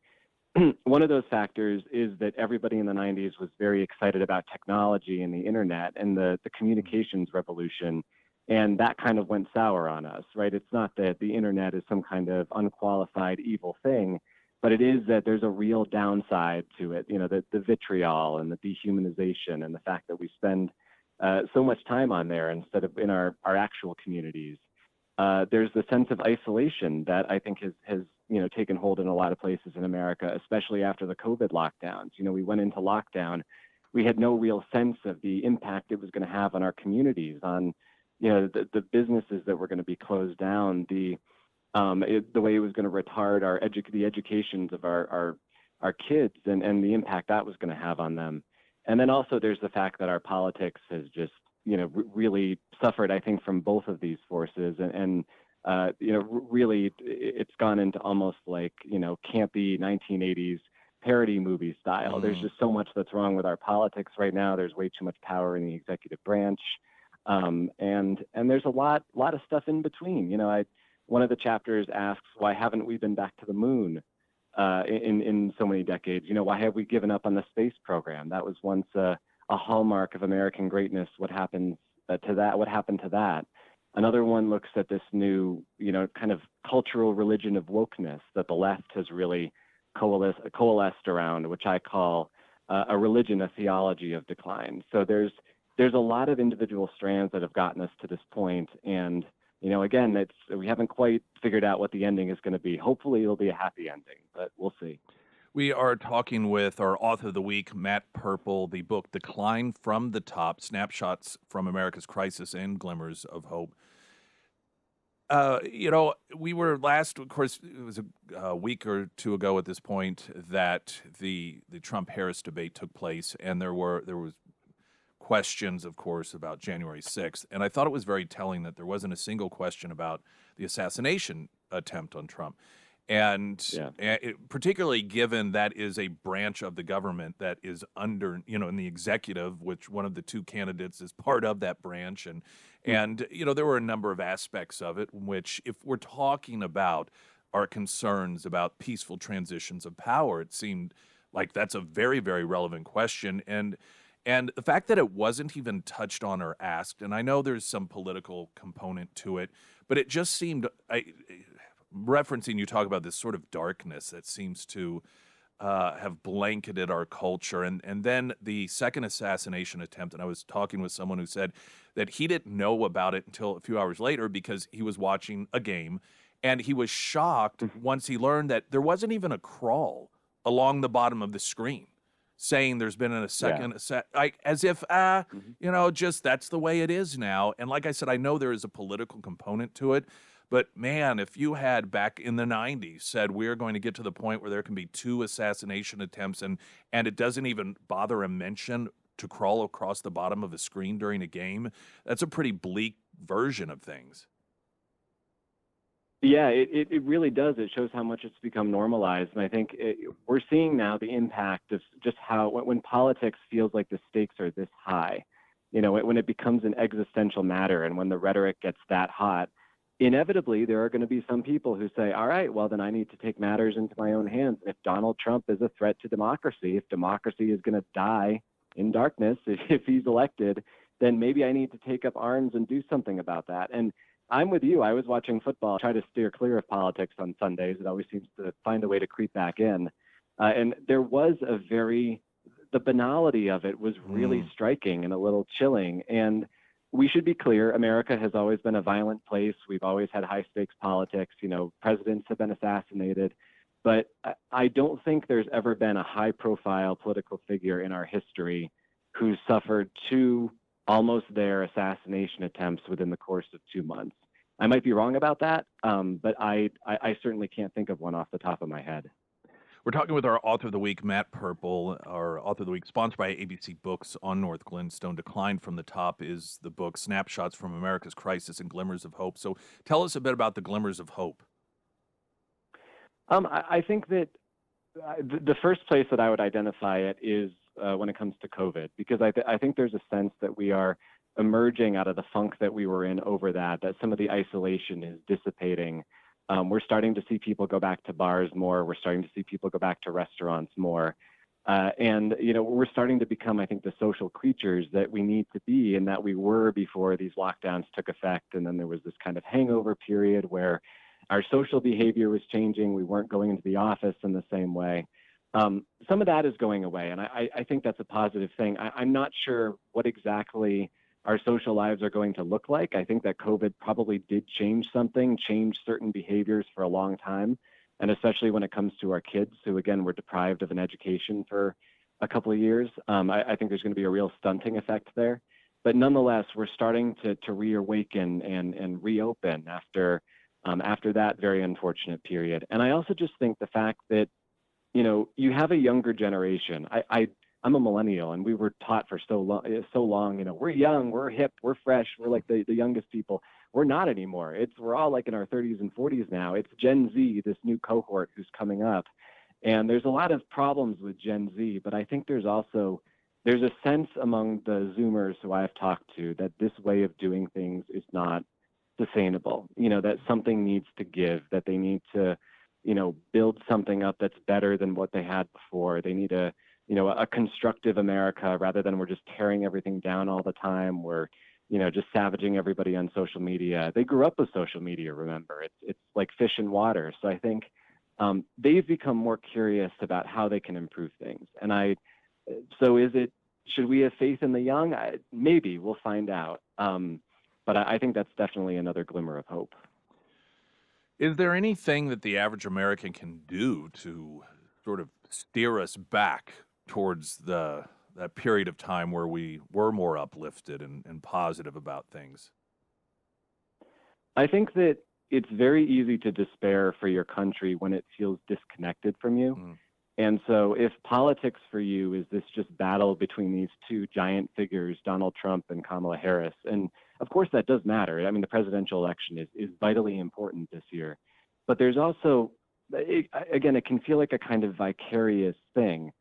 S5: one of those factors is that everybody in the 90s was very excited about technology and the internet and the communications revolution. And that kind of went sour on us, right? It's not that the internet is some kind of unqualified evil thing, but it is that there's a real downside to it, the vitriol and the dehumanization and the fact that we spend so much time on there instead of in our actual communities. There's the sense of isolation that I think has taken hold in a lot of places in America, especially after the COVID lockdowns. We went into lockdown. We had no real sense of the impact it was going to have on our communities, on the businesses that were going to be closed down, the way it was going to retard the educations of our kids and the impact that was going to have on them. And then also there's the fact that our politics has just really suffered, I think, from both of these forces. And really it's gone into almost like, campy 1980s parody movie style. There's just so much that's wrong with our politics right now. There's way too much power in the executive branch. And there's a lot of stuff in between. One of the chapters asks, why haven't we been back to the moon in so many decades? Why have we given up on the space program? That was once a hallmark of American greatness. What happened to that? What happened to that? Another one looks at this new, kind of cultural religion of wokeness that the left has really coalesced around, which I call a religion, a theology of decline. So there's a lot of individual strands that have gotten us to this point. And, again, we haven't quite figured out what the ending is going to be. Hopefully it'll be a happy ending, but we'll see.
S1: We are talking with our author of the week, Matt Purple, the book Decline from the Top, Snapshots from America's Crisis and Glimmers of Hope. We were last, of course, it was a week or two ago at this point that the Trump-Harris debate took place, and there was questions, of course, about January 6th. And I thought it was very telling that there wasn't a single question about the assassination attempt on Trump. And particularly given that is a branch of the government that is under, in the executive, which one of the two candidates is part of that branch. And there were a number of aspects of it, which if we're talking about our concerns about peaceful transitions of power, it seemed like that's a very, very relevant question. And the fact that it wasn't even touched on or asked, and I know there's some political component to it, but it just seemed, referencing, you talk about this sort of darkness that seems to have blanketed our culture. And then the second assassination attempt, and I was talking with someone who said that he didn't know about it until a few hours later because he was watching a game, and he was shocked once he learned that there wasn't even a crawl along the bottom of the screen saying there's been a second, as if, just that's the way it is now. And like I said, I know there is a political component to it, but man, if you had back in the 90s said we're going to get to the point where there can be 2 assassination attempts and it doesn't even bother a mention to crawl across the bottom of a screen during a game, that's a pretty bleak version of things.
S5: Yeah, it really does. It shows how much it's become normalized. And I think we're seeing now the impact of just how, when politics feels like the stakes are this high, when it becomes an existential matter and when the rhetoric gets that hot, inevitably there are going to be some people who say, all right, well, then I need to take matters into my own hands. If Donald Trump is a threat to democracy, if democracy is going to die in darkness, if he's elected, then maybe I need to take up arms and do something about that. And I'm with you. I was watching football, try to steer clear of politics on Sundays. It always seems to find a way to creep back in. And there was the banality of it was really striking and a little chilling. And we should be clear, America has always been a violent place. We've always had high stakes politics. Presidents have been assassinated. But I don't think there's ever been a high profile political figure in our history who suffered two almost there assassination attempts within the course of 2 months. I might be wrong about that, but I certainly can't think of one off the top of my head.
S1: We're talking with our author of the week, Matt Purple. Our author of the week, sponsored by ABC Books on North Glenstone. Decline from the Top is the book, Snapshots from America's Crisis and Glimmers of Hope. So tell us a bit about the glimmers of hope.
S5: I think that the first place that I would identify it is when it comes to COVID, because I think there's a sense that we are emerging out of the funk that we were in over that some of the isolation is dissipating. We're starting to see people go back to bars more. We're starting to see people go back to restaurants more. And we're starting to become, I think, the social creatures that we need to be and that we were before these lockdowns took effect. And then there was this kind of hangover period where our social behavior was changing. We weren't going into the office in the same way. Some of that is going away, and I think that's a positive thing. I'm not sure what exactly our social lives are going to look like. I think that COVID probably did change certain behaviors for a long time, and especially when it comes to our kids, who, again, were deprived of an education for a couple of years. I think there's going to be a real stunting effect there. But nonetheless, we're starting to reawaken and reopen after that very unfortunate period. And I also just think the fact that you have a younger generation. I'm a millennial, and we were taught for so long, we're young, we're hip, we're fresh, we're like the youngest people. We're not anymore. We're all like in our 30s and 40s now. It's Gen Z, this new cohort who's coming up. And there's a lot of problems with Gen Z, but I think there's a sense among the Zoomers who I've talked to that this way of doing things is not sustainable, that something needs to give, that they need to build something up that's better than what they had before. They need a constructive America rather than we're just tearing everything down all the time. We're, just savaging everybody on social media. They grew up with social media, remember. It's like fish in water. So I think they've become more curious about how they can improve things. And should we have faith in the young? Maybe, we'll find out. But I think that's definitely another glimmer of hope.
S1: Is there anything that the average American can do to sort of steer us back towards that period of time where we were more uplifted and positive about things?
S5: I think that it's very easy to despair for your country when it feels disconnected from you. And so if politics for you is this just battle between these two giant figures, Donald Trump and Kamala Harris, and of course that does matter. I mean, the presidential election is vitally important this year. But there's also, again, it can feel like a kind of vicarious thing.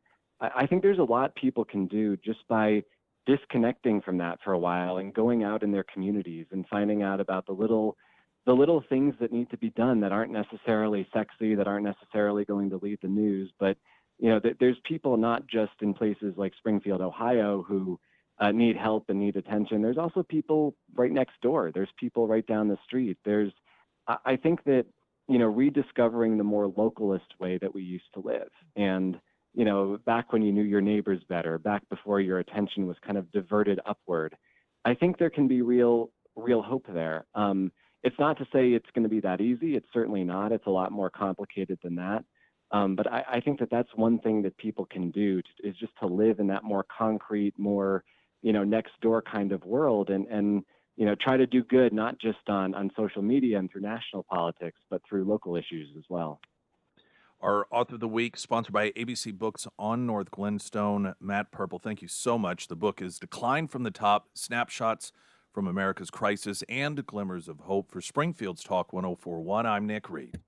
S5: I think there's a lot people can do just by disconnecting from that for a while and going out in their communities and finding out about the little things that need to be done that aren't necessarily sexy, that aren't necessarily going to lead the news. But, there's people not just in places like Springfield, Ohio, who need help and need attention. There's also people right next door. There's people right down the street. I think that, rediscovering the more localist way that we used to live. And, back when you knew your neighbors better, back before your attention was kind of diverted upward, I think there can be real hope there. It's not to say it's going to be that easy. It's certainly not. It's a lot more complicated than that. But I think that that's one thing that people can do is just to live in that more concrete, more, next door kind of world and try to do good, not just on social media and through national politics, but through local issues as well.
S1: Our author of the week, sponsored by ABC Books on North Glenstone, Matt Purple. Thank you so much. The book is Decline from the Top, Snapshots from America's crisis and glimmers of hope. For Springfield's Talk 104.1, I'm Nick Reed.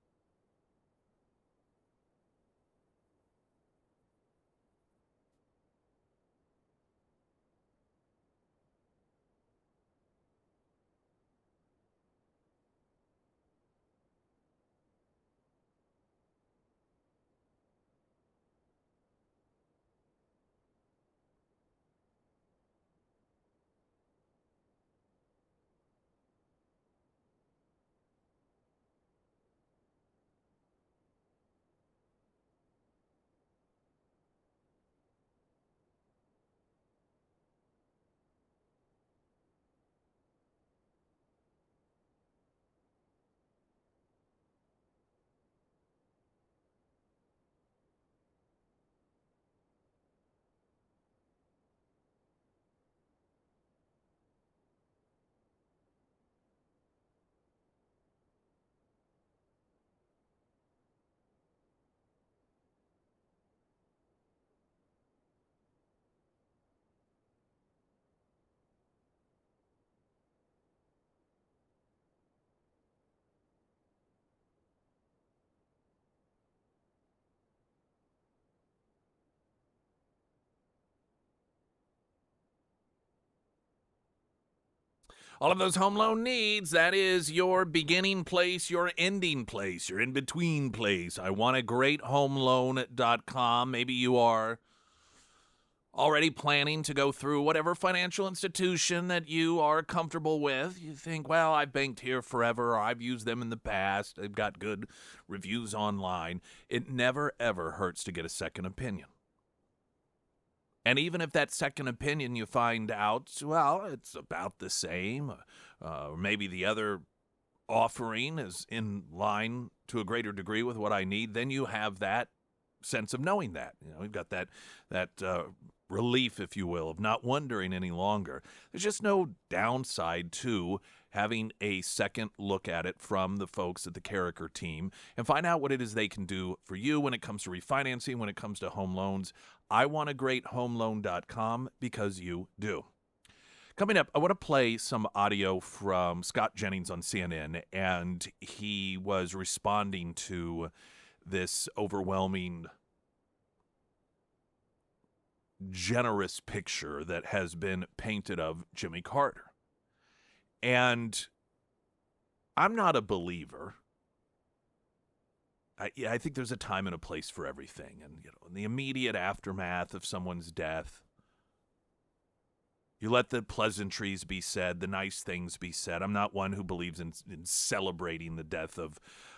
S1: All of those home loan needs, that is your beginning place, your ending place, your in-between place. I want a great homeloan.com. Maybe you are already planning to go through whatever financial institution that you are comfortable with. You think, well, I've banked here forever, or I've used them in the past. They've got good reviews online. It never, ever hurts to get a second opinion. And even if that second opinion you find out, well, it's about the same, or maybe the other offering is in line to a greater degree with what I need, then you have that sense of knowing that. You know, we've got that relief, if you will, of not wondering any longer. There's just no downside to having a second look at it from the folks at the Carricker team and find out what it is they can do for you when it comes to refinancing, when it comes to home loans. I want a great homeloan.com because you do. Coming up, I want to play some audio from Scott Jennings on CNN, and he was responding to this overwhelming, generous picture that has been painted of Jimmy Carter. And I'm not a believer. I think there's a time and a place for everything. And, you know, in the immediate aftermath of someone's death, you let the pleasantries be said, the nice things be said. I'm not one who believes in celebrating the death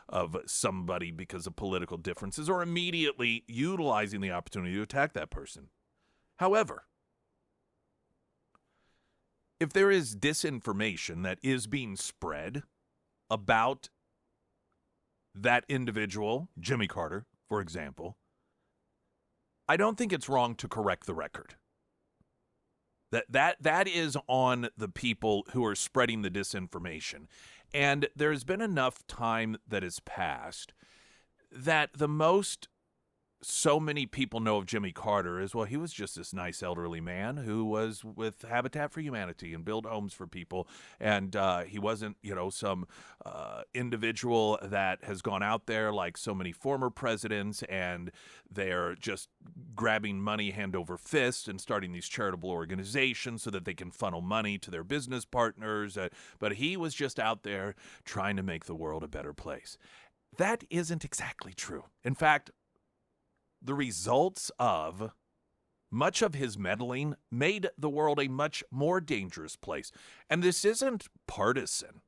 S1: of somebody because of political differences or immediately utilizing the opportunity to attack that person. However, if there is disinformation that is being spread about that individual, Jimmy Carter, for example, I don't think it's wrong to correct the record. That is on the people who are spreading the disinformation. And there's been enough time that has passed that the most so many people know of Jimmy Carter is, well, he was just this nice elderly man who was with Habitat for Humanity and build homes for people. And he wasn't, you know, some individual that has gone out there like so many former presidents and they're just grabbing money hand over fist and starting these charitable organizations so that they can funnel money to their business partners. But he was just out there trying to make the world a better place. That isn't exactly true. In fact, the results of much of his meddling made the world a much more dangerous place. And this isn't partisan.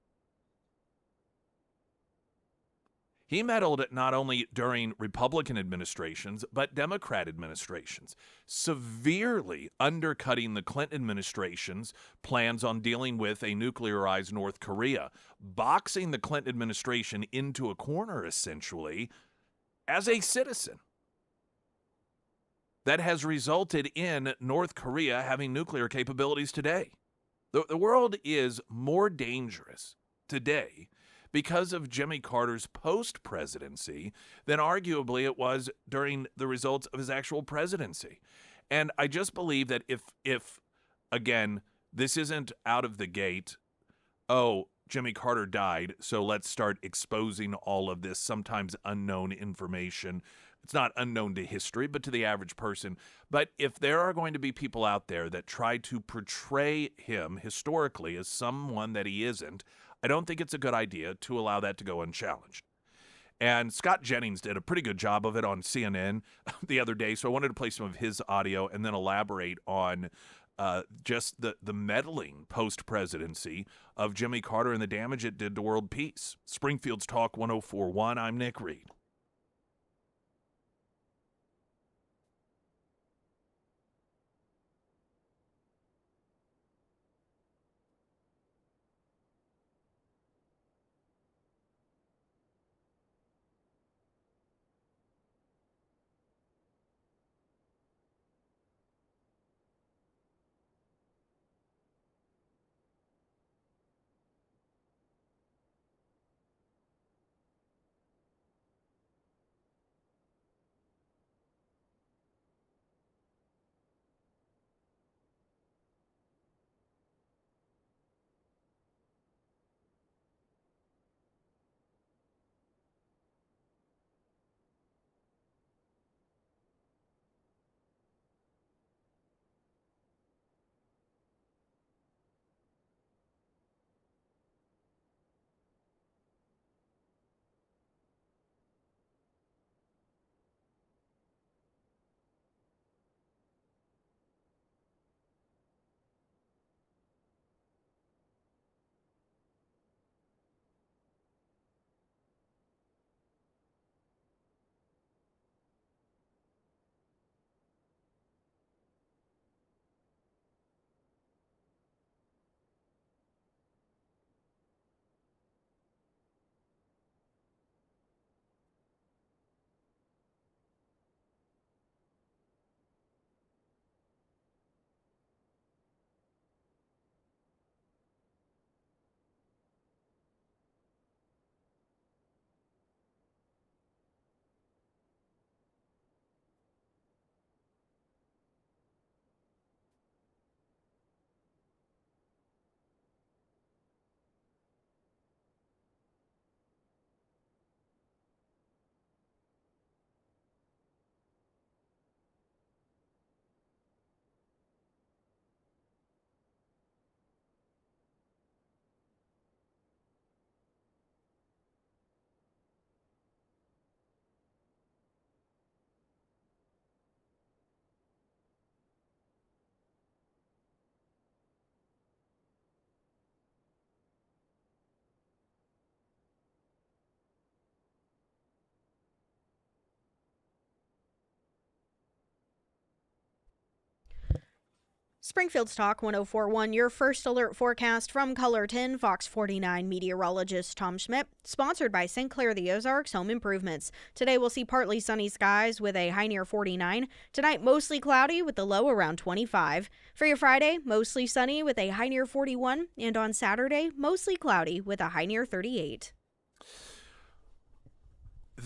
S1: He meddled not only during Republican administrations, but Democrat administrations, severely undercutting the Clinton administration's plans on dealing with a nuclearized North Korea, boxing the Clinton administration into a corner, essentially, as a citizen. That has resulted in North Korea having nuclear capabilities today. The world is more dangerous today because of Jimmy Carter's post-presidency than arguably it was during the results of his actual presidency. And I just believe that if again, This isn't out of the gate, oh, Jimmy Carter died, so let's start exposing all of this sometimes unknown information. It's not unknown to history, but to the average person. But if there are going to be people out there that try to portray him historically as someone that he isn't, I don't think it's a good idea to allow that to go unchallenged. And Scott Jennings did a pretty good job of it on CNN the other day, so I wanted to play some of his audio and then elaborate on just the meddling post-presidency of Jimmy Carter and the damage it did to world peace. Springfield's Talk 104.1, I'm Nick Reed.
S2: Springfield's Talk 1041, your first alert forecast from Color 10, Fox 49 meteorologist Tom Schmidt, sponsored by St. Clair the Ozarks Home Improvements. Today we'll see partly sunny skies with a high near 49. Tonight, mostly cloudy with the low around 25. For your Friday, mostly sunny with a high near 41. And on Saturday, mostly cloudy with a high near 38.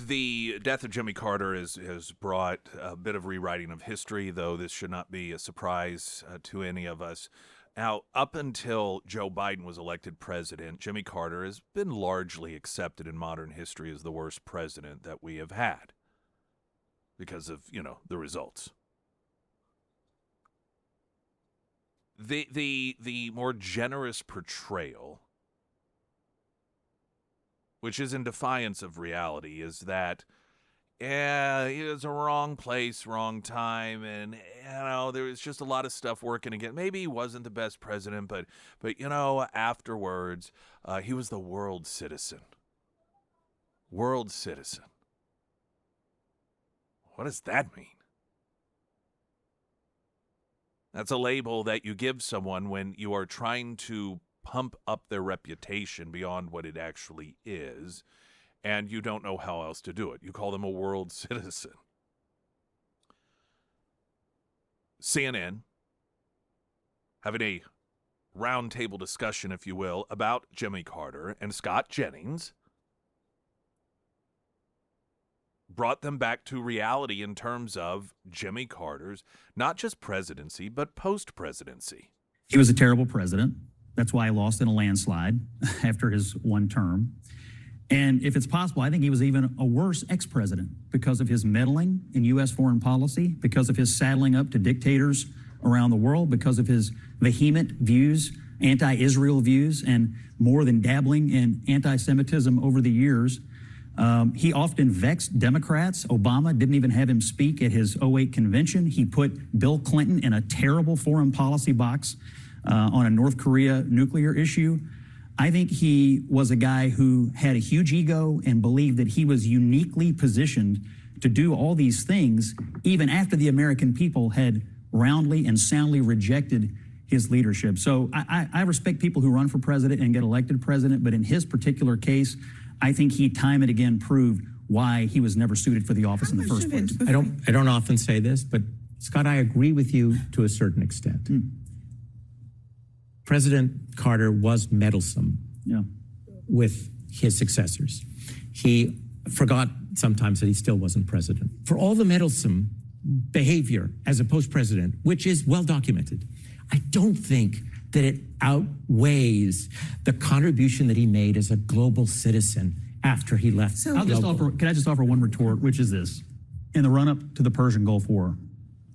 S1: The death of Jimmy Carter has brought a bit of rewriting of history, though this should not be a surprise to any of us. Now, up until Joe Biden was elected president, Jimmy Carter has been largely accepted in modern history as the worst president that we have had because of, the results. The more generous portrayal, which is in defiance of reality, is that, it was a wrong place, wrong time, and, there was just a lot of stuff working again. Maybe he wasn't the best president, but afterwards, he was the world citizen. World citizen. What does that mean? That's a label that you give someone when you are trying to pump up their reputation beyond what it actually is, and you don't know how else to do it. You call them a world citizen. CNN having a roundtable discussion, if you will, about Jimmy Carter, and Scott Jennings brought them back to reality in terms of Jimmy Carter's not just presidency, but post-presidency.
S6: He was a terrible president. That's why he lost in a landslide after his one term. And if it's possible, I think he was even a worse ex-president because of his meddling in U.S. foreign policy, because of his saddling up to dictators around the world, because of his vehement views, anti-Israel views, and more than dabbling in anti-Semitism over the years. He often vexed Democrats. Obama didn't even have him speak at his '08 convention. He put Bill Clinton in a terrible foreign policy box on a North Korea nuclear issue. I think he was a guy who had a huge ego and believed that he was uniquely positioned to do all these things, even after the American people had roundly and soundly rejected his leadership. So I respect people who run for president and get elected president, but in his particular case, I think he time and again proved why he was never suited for the office in the first place.
S7: I don't often say this, but Scott, I agree with you to a certain extent. President Carter was meddlesome with his successors. He forgot sometimes that he still wasn't president. For all the meddlesome behavior as a post-president, which is well documented, I don't think that it outweighs the contribution that he made as a global citizen after he left.
S6: Can I just offer one retort, which is this. In the run-up to the Persian Gulf War,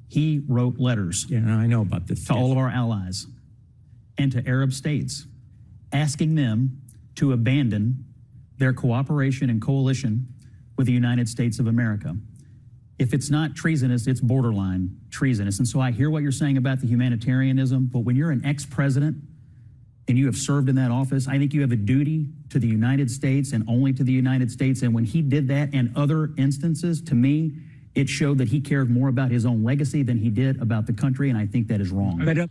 S6: he wrote letters
S7: I know about this.
S6: to all of our allies and to Arab states, asking them to abandon their cooperation and coalition with the United States of America. If it's not treasonous, it's borderline treasonous. And so I hear what you're saying about the humanitarianism, but when you're an ex-president and you have served in that office, I think you have a duty to the United States and only to the United States. And when he did that and other instances, to me, it showed that he cared more about his own legacy than he did about the country, and I think that is wrong.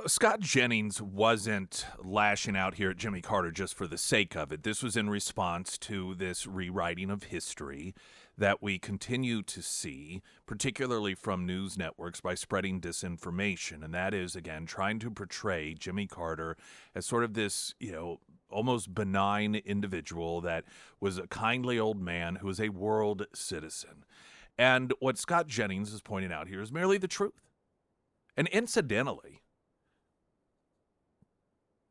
S1: Scott Jennings wasn't lashing out here at Jimmy Carter just for the sake of it. This was in response to this rewriting of history that we continue to see, particularly from news networks, by spreading disinformation. And that is, again, trying to portray Jimmy Carter as sort of this, almost benign individual that was a kindly old man who was a world citizen. And what Scott Jennings is pointing out here is merely the truth. And incidentally,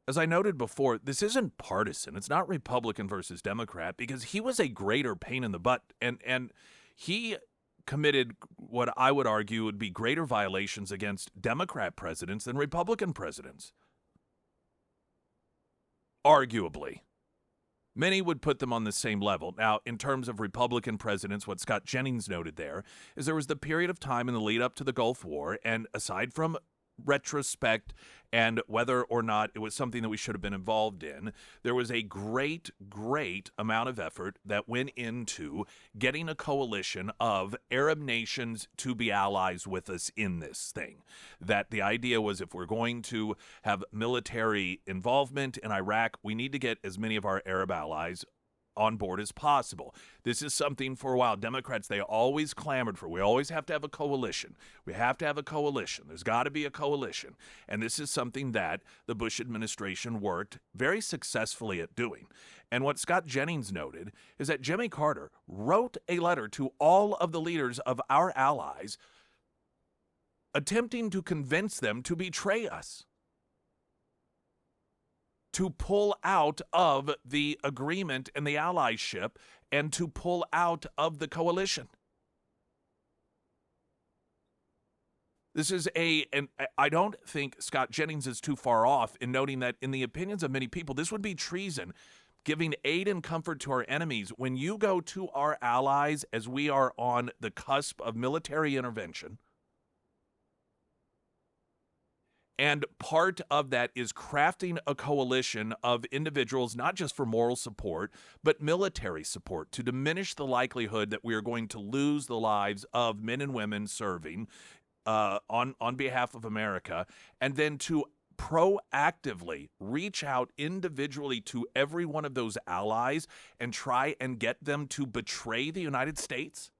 S1: as I noted before, this isn't partisan. It's not Republican versus Democrat, because he was a greater pain in the butt. And he committed what I would argue would be greater violations against Democrat presidents than Republican presidents. Arguably. Many would put them on the same level. Now, in terms of Republican presidents, what Scott Jennings noted there is there was the period of time in the lead up to the Gulf War, and aside from retrospect and whether or not it was something that we should have been involved in, there was a great amount of effort that went into getting a coalition of Arab nations to be allies with us in this thing. That the idea was, if we're going to have military involvement in Iraq, we need to get as many of our Arab allies on board as possible. This is something for a while Democrats, they always clamored for. We always have to have a coalition. We have to have a coalition. There's got to be a coalition. And this is something that the Bush administration worked very successfully at doing. And what Scott Jennings noted is that Jimmy Carter wrote a letter to all of the leaders of our allies attempting to convince them to betray us, to pull out of the agreement and the allyship, and to pull out of the coalition. This is and I don't think Scott Jennings is too far off in noting that in the opinions of many people, this would be treason, giving aid and comfort to our enemies. When you go to our allies as we are on the cusp of military intervention, and part of that is crafting a coalition of individuals, not just for moral support, but military support, to diminish the likelihood that we are going to lose the lives of men and women serving on behalf of America, and then to proactively reach out individually to every one of those allies and try and get them to betray the United States?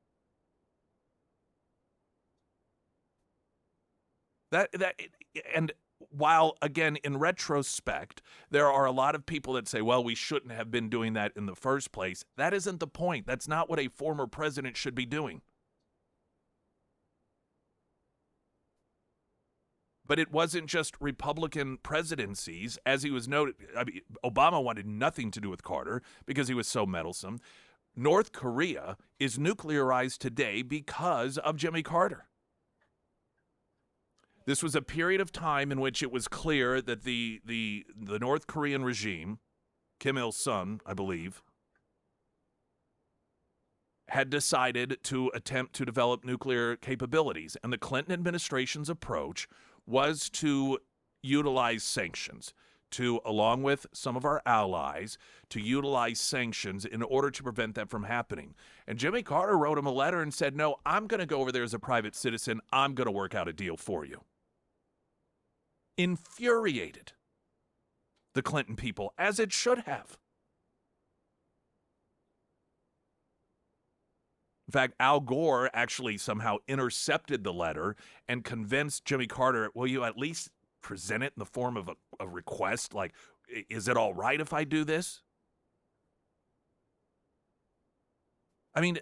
S1: And while, again, in retrospect, there are a lot of people that say, well, we shouldn't have been doing that in the first place. That isn't the point. That's not what a former president should be doing. But it wasn't just Republican presidencies, as he was noted. I mean, Obama wanted nothing to do with Carter because he was so meddlesome. North Korea is nuclearized today because of Jimmy Carter. This was a period of time in which it was clear that the North Korean regime, Kim Il-sung, I believe, had decided to attempt to develop nuclear capabilities. And the Clinton administration's approach was to utilize sanctions, to, along with some of our allies, to utilize sanctions in order to prevent that from happening. And Jimmy Carter wrote him a letter and said, no, I'm going to go over there as a private citizen. I'm going to work out a deal for you. Infuriated the Clinton people, as it should have. In fact, Al Gore actually somehow intercepted the letter and convinced Jimmy Carter, will you at least present it in the form of a request? Like, is it all right if I do this? I mean,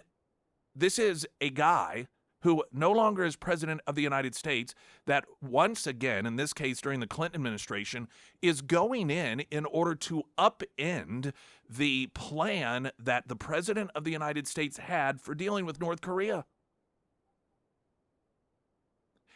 S1: this is a guy who no longer is president of the United States that once again, in this case during the Clinton administration, is going in order to upend the plan that the president of the United States had for dealing with North Korea.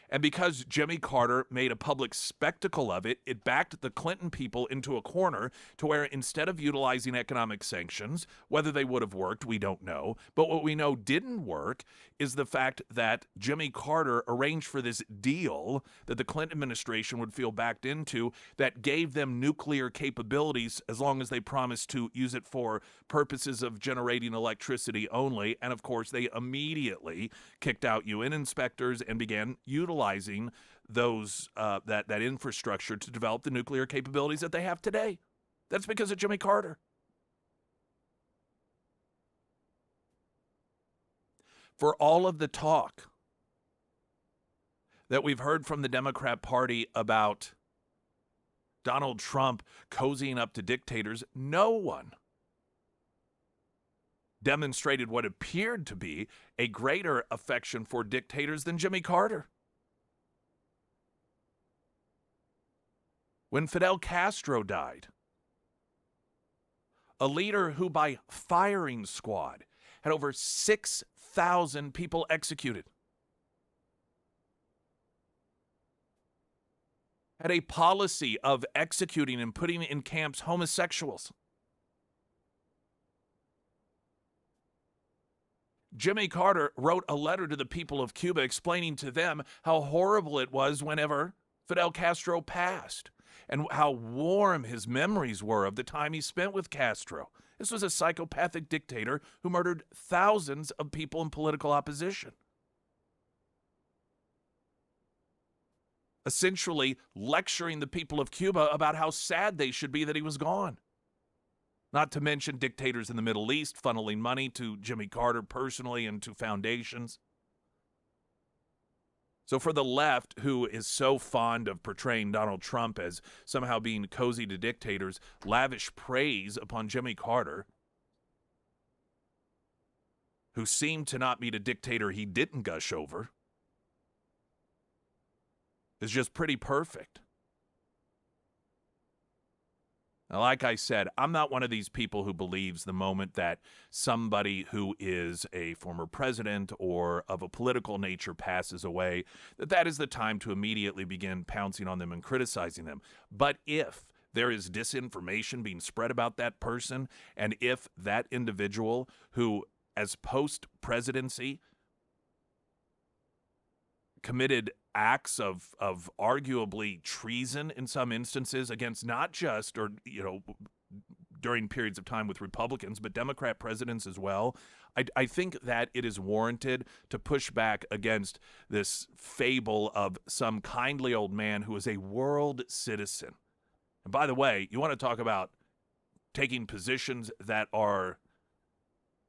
S1: And because Jimmy Carter made a public spectacle of it, it backed the Clinton people into a corner to where instead of utilizing economic sanctions, whether they would have worked, we don't know. But what we know didn't work is the fact that Jimmy Carter arranged for this deal that the Clinton administration would feel backed into that gave them nuclear capabilities as long as they promised to use it for purposes of generating electricity only. And of course, they immediately kicked out UN inspectors and began utilizing those that infrastructure to develop the nuclear capabilities that they have today. That's because of Jimmy Carter. For all of the talk that we've heard from the Democrat Party about Donald Trump cozying up to dictators, no one demonstrated what appeared to be a greater affection for dictators than Jimmy Carter. When Fidel Castro died, a leader who by firing squad had over 6,000 people executed, had a policy of executing and putting in camps homosexuals. Jimmy Carter wrote a letter to the people of Cuba explaining to them how horrible it was whenever Fidel Castro passed and how warm his memories were of the time he spent with Castro. This was a psychopathic dictator who murdered thousands of people in political opposition. Essentially lecturing the people of Cuba about how sad they should be that he was gone. Not to mention dictators in the Middle East funneling money to Jimmy Carter personally and to foundations. So for the left, who is so fond of portraying Donald Trump as somehow being cozy to dictators, lavish praise upon Jimmy Carter, who seemed to not meet a dictator he didn't gush over, is just pretty perfect. Now, like I said, I'm not one of these people who believes the moment that somebody who is a former president or of a political nature passes away, that is the time to immediately begin pouncing on them and criticizing them. But if there is disinformation being spread about that person, and if that individual who, as post-presidency, committed acts of arguably treason in some instances against not just, or, during periods of time with Republicans, but Democrat presidents as well, I think that it is warranted to push back against this fable of some kindly old man who is a world citizen. And by the way, you want to talk about taking positions that are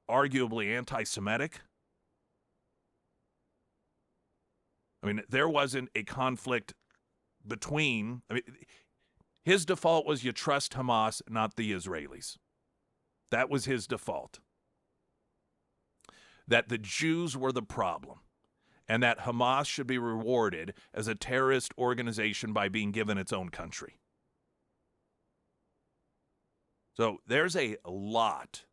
S1: arguably anti-Semitic? I mean, there wasn't a conflict between, his default was you trust Hamas, not the Israelis. That was his default. That the Jews were the problem. and that Hamas should be rewarded as a terrorist organization by being given its own country. So there's a lot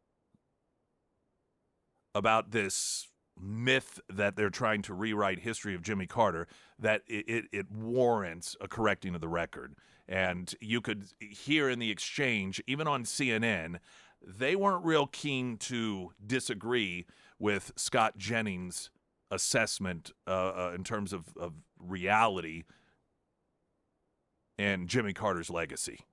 S1: about this myth that they're trying to rewrite history of Jimmy Carter that it warrants a correcting of the record. And you could hear in the exchange, even on CNN, they weren't real keen to disagree with Scott Jennings' assessment in terms of reality and Jimmy Carter's legacy.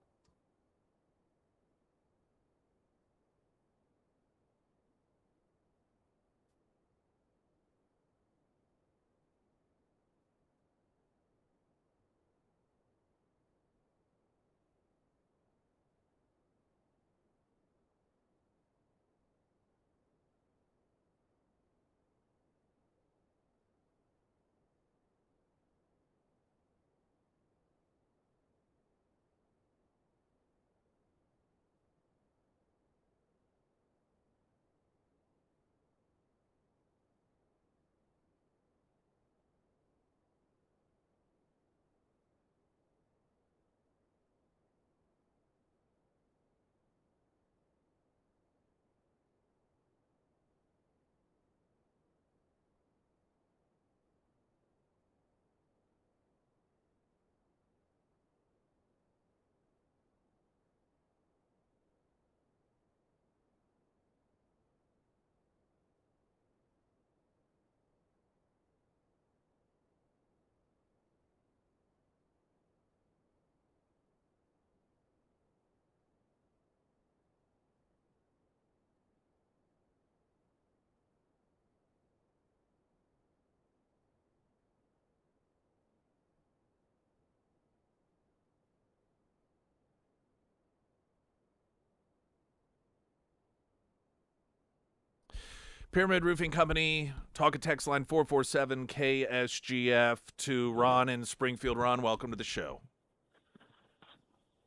S1: Pyramid Roofing Company, talk and text line 447 KSGF to Ron in Springfield. Ron, welcome to the show.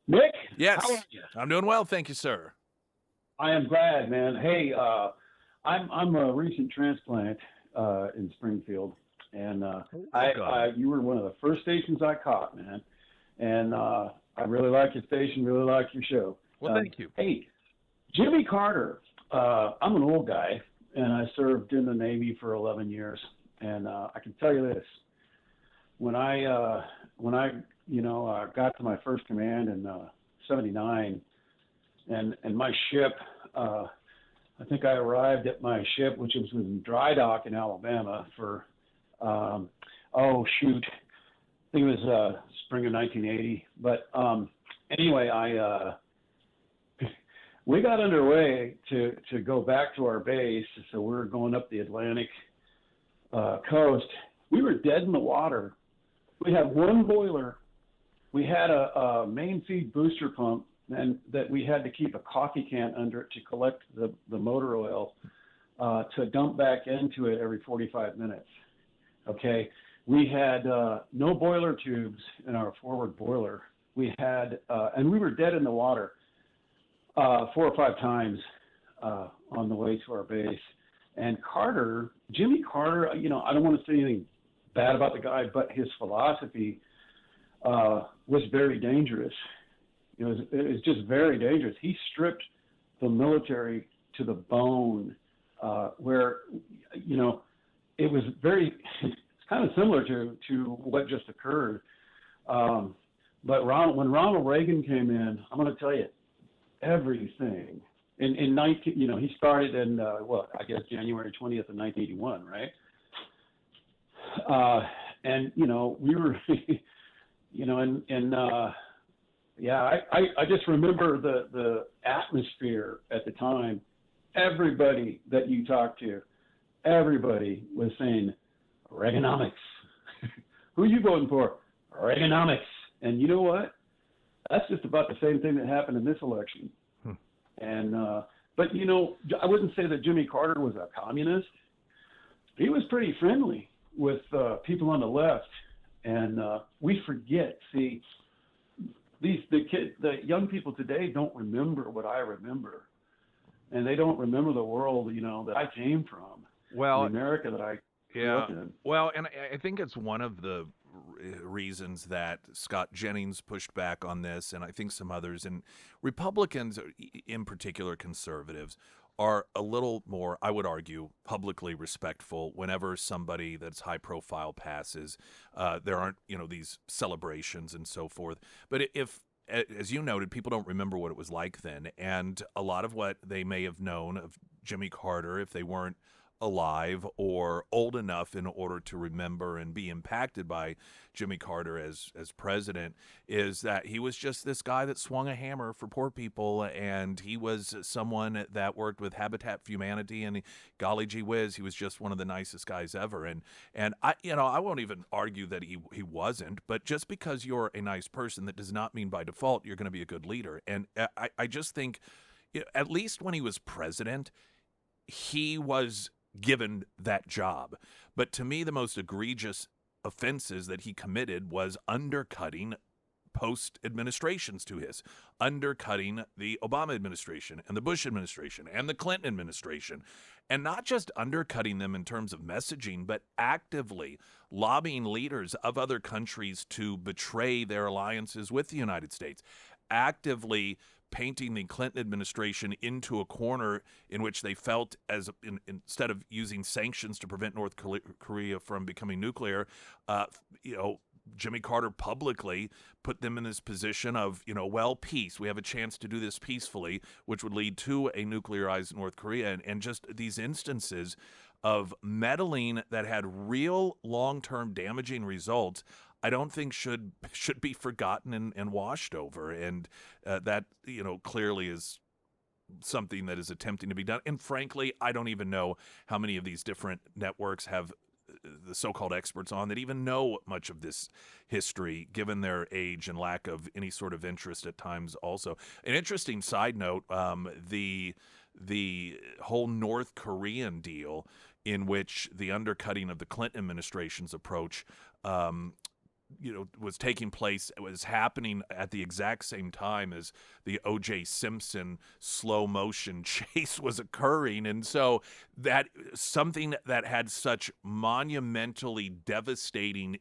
S8: Nick?
S1: Yes.
S8: How are you?
S1: I'm doing well, thank you, sir.
S8: I am glad, man. Hey, I'm a recent transplant in Springfield, and you were one of the first stations I caught, man. And I really like your station, really like your show.
S1: Well, thank you.
S8: Hey, Jimmy Carter. I'm an old guy, and I served in the Navy for 11 years. And I can tell you this: when I got to my first command in '79, and my ship, I think I arrived at my ship, which was in dry dock in Alabama for, I think it was spring of 1980. But anyway, we got underway to go back to our base. So we were going up the Atlantic coast. We were dead in the water. We had one boiler. We had a main feed booster pump, and that we had to keep a coffee can under it to collect the motor oil to dump back into it every 45 minutes. Okay. We had no boiler tubes in our forward boiler. We had, and we were dead in the water 4 or 5 times on the way to our base. And Jimmy Carter, I don't want to say anything bad about the guy, but his philosophy was very dangerous. It was just very dangerous. He stripped the military to the bone, where, it was it's kind of similar to what just occurred. But when Ronald Reagan came in, I'm going to tell you everything. In 19, he started in, January 20th of 1981, right? And, we were, I just remember the atmosphere at the time. Everybody that you talked to, everybody was saying Reaganomics. Who are you voting for? Reaganomics. And you know what? That's just about the same thing that happened in this election. And but I wouldn't say that Jimmy Carter was a communist. He was pretty friendly with people on the left, and we forget. See, the young people today don't remember what I remember, and they don't remember the world that I came from.
S1: Well,
S8: the America that I
S1: Yeah.
S8: looking at.
S1: Well, and I think it's one of the reasons that Scott Jennings pushed back on this, and I think some others, and Republicans, in particular conservatives, are a little more, I would argue, publicly respectful whenever somebody that's high profile passes. There aren't, these celebrations and so forth. But if, as you noted, people don't remember what it was like then, and a lot of what they may have known of Jimmy Carter, if they weren't alive or old enough in order to remember and be impacted by Jimmy Carter as president, is that he was just this guy that swung a hammer for poor people, and he was someone that worked with Habitat for Humanity, and golly gee whiz, he was just one of the nicest guys ever. And I won't even argue that he wasn't, but just because you're a nice person, that does not mean by default you're going to be a good leader. And I just think, at least when he was president, he was given that job. But to me, the most egregious offenses that he committed was undercutting post administrations to his, undercutting the Obama administration and the Bush administration and the Clinton administration, and not just undercutting them in terms of messaging, but actively lobbying leaders of other countries to betray their alliances with the United States, actively painting the Clinton administration into a corner in which they felt, instead of using sanctions to prevent North Korea from becoming nuclear, Jimmy Carter publicly put them in this position of, peace. We have a chance to do this peacefully, which would lead to a nuclearized North Korea. And just these instances of meddling that had real long-term damaging results, I don't think should be forgotten and washed over. And that, clearly is something that is attempting to be done. And frankly, I don't even know how many of these different networks have the so-called experts on that even know much of this history, given their age and lack of any sort of interest at times also. An interesting side note, the whole North Korean deal, in which the undercutting of the Clinton administration's approach was taking place. It was happening at the exact same time as the O.J. Simpson slow motion chase was occurring. And so that something that had such monumentally devastating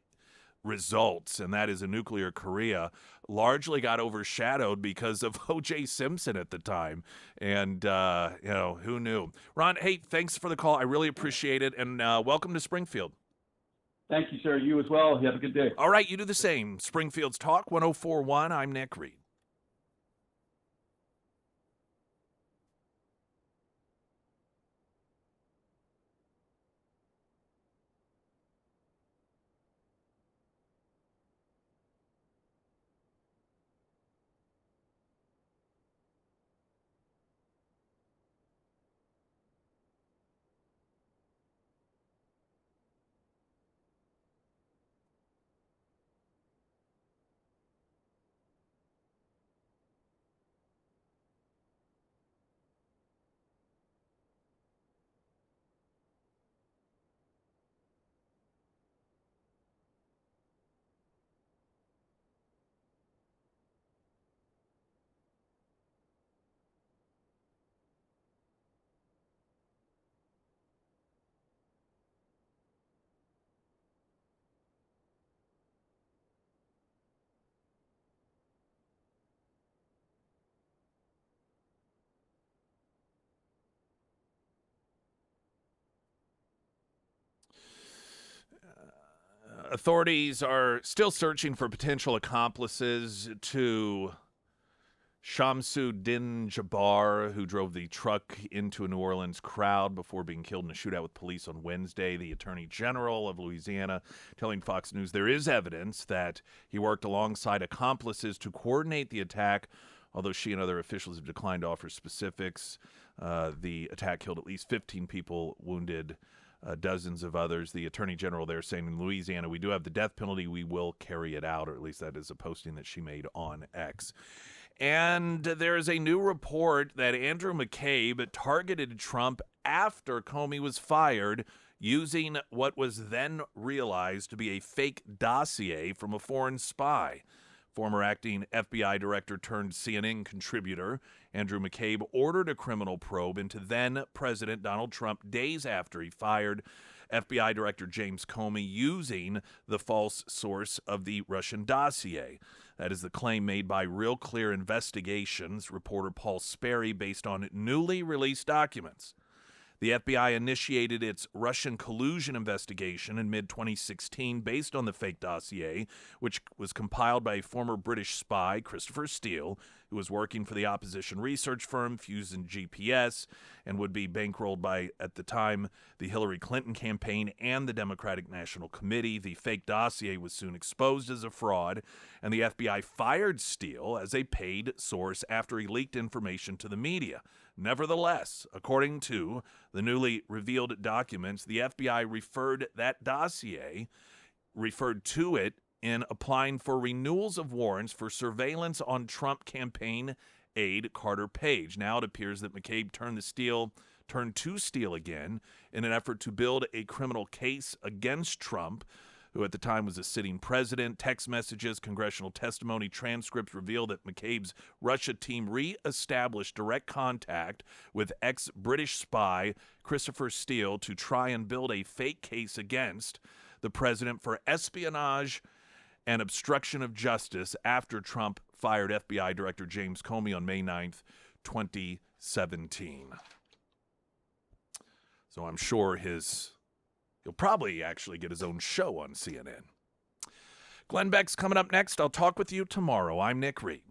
S1: results, and that is a nuclear Korea, largely got overshadowed because of O.J. Simpson at the time. And, who knew? Ron, hey, thanks for the call. I really appreciate it. And welcome to Springfield.
S8: Thank you, sir. You as well. You have a good day.
S1: All right, you do the same. Springfield's Talk 1041. I'm Nick Reed. Authorities are still searching for potential accomplices to Shamsuddin Jabbar, who drove the truck into a New Orleans crowd before being killed in a shootout with police on Wednesday. The Attorney General of Louisiana telling Fox News there is evidence that he worked alongside accomplices to coordinate the attack, although she and other officials have declined to offer specifics. The attack killed at least 15 people, wounded dozens of others. The Attorney General there saying, in Louisiana, we do have the death penalty. We will carry it out, or at least that is a posting that she made on X. And there is a new report that Andrew McCabe targeted Trump after Comey was fired using what was then realized to be a fake dossier from a foreign spy. Former acting FBI director turned CNN contributor Andrew McCabe ordered a criminal probe into then-President Donald Trump days after he fired FBI Director James Comey using the false source of the Russian dossier. That is the claim made by Real Clear Investigations reporter Paul Sperry based on newly released documents. The FBI initiated its Russian collusion investigation in mid-2016 based on the fake dossier, which was compiled by a former British spy, Christopher Steele, who was working for the opposition research firm Fusion GPS and would be bankrolled by, at the time, the Hillary Clinton campaign and the Democratic National Committee. The fake dossier was soon exposed as a fraud, and the FBI fired Steele as a paid source after he leaked information to the media. Nevertheless, according to the newly revealed documents, the FBI referred to it in applying for renewals of warrants for surveillance on Trump campaign aide Carter Page. Now it appears that McCabe turned to Steele again in an effort to build a criminal case against Trump, who at the time was a sitting president. Text messages, congressional testimony, transcripts reveal that McCabe's Russia team re-established direct contact with ex-British spy Christopher Steele to try and build a fake case against the president for espionage and obstruction of justice after Trump fired FBI Director James Comey on May 9th, 2017. So I'm sure he'll probably actually get his own show on CNN. Glenn Beck's coming up next. I'll talk with you tomorrow. I'm Nick Reed.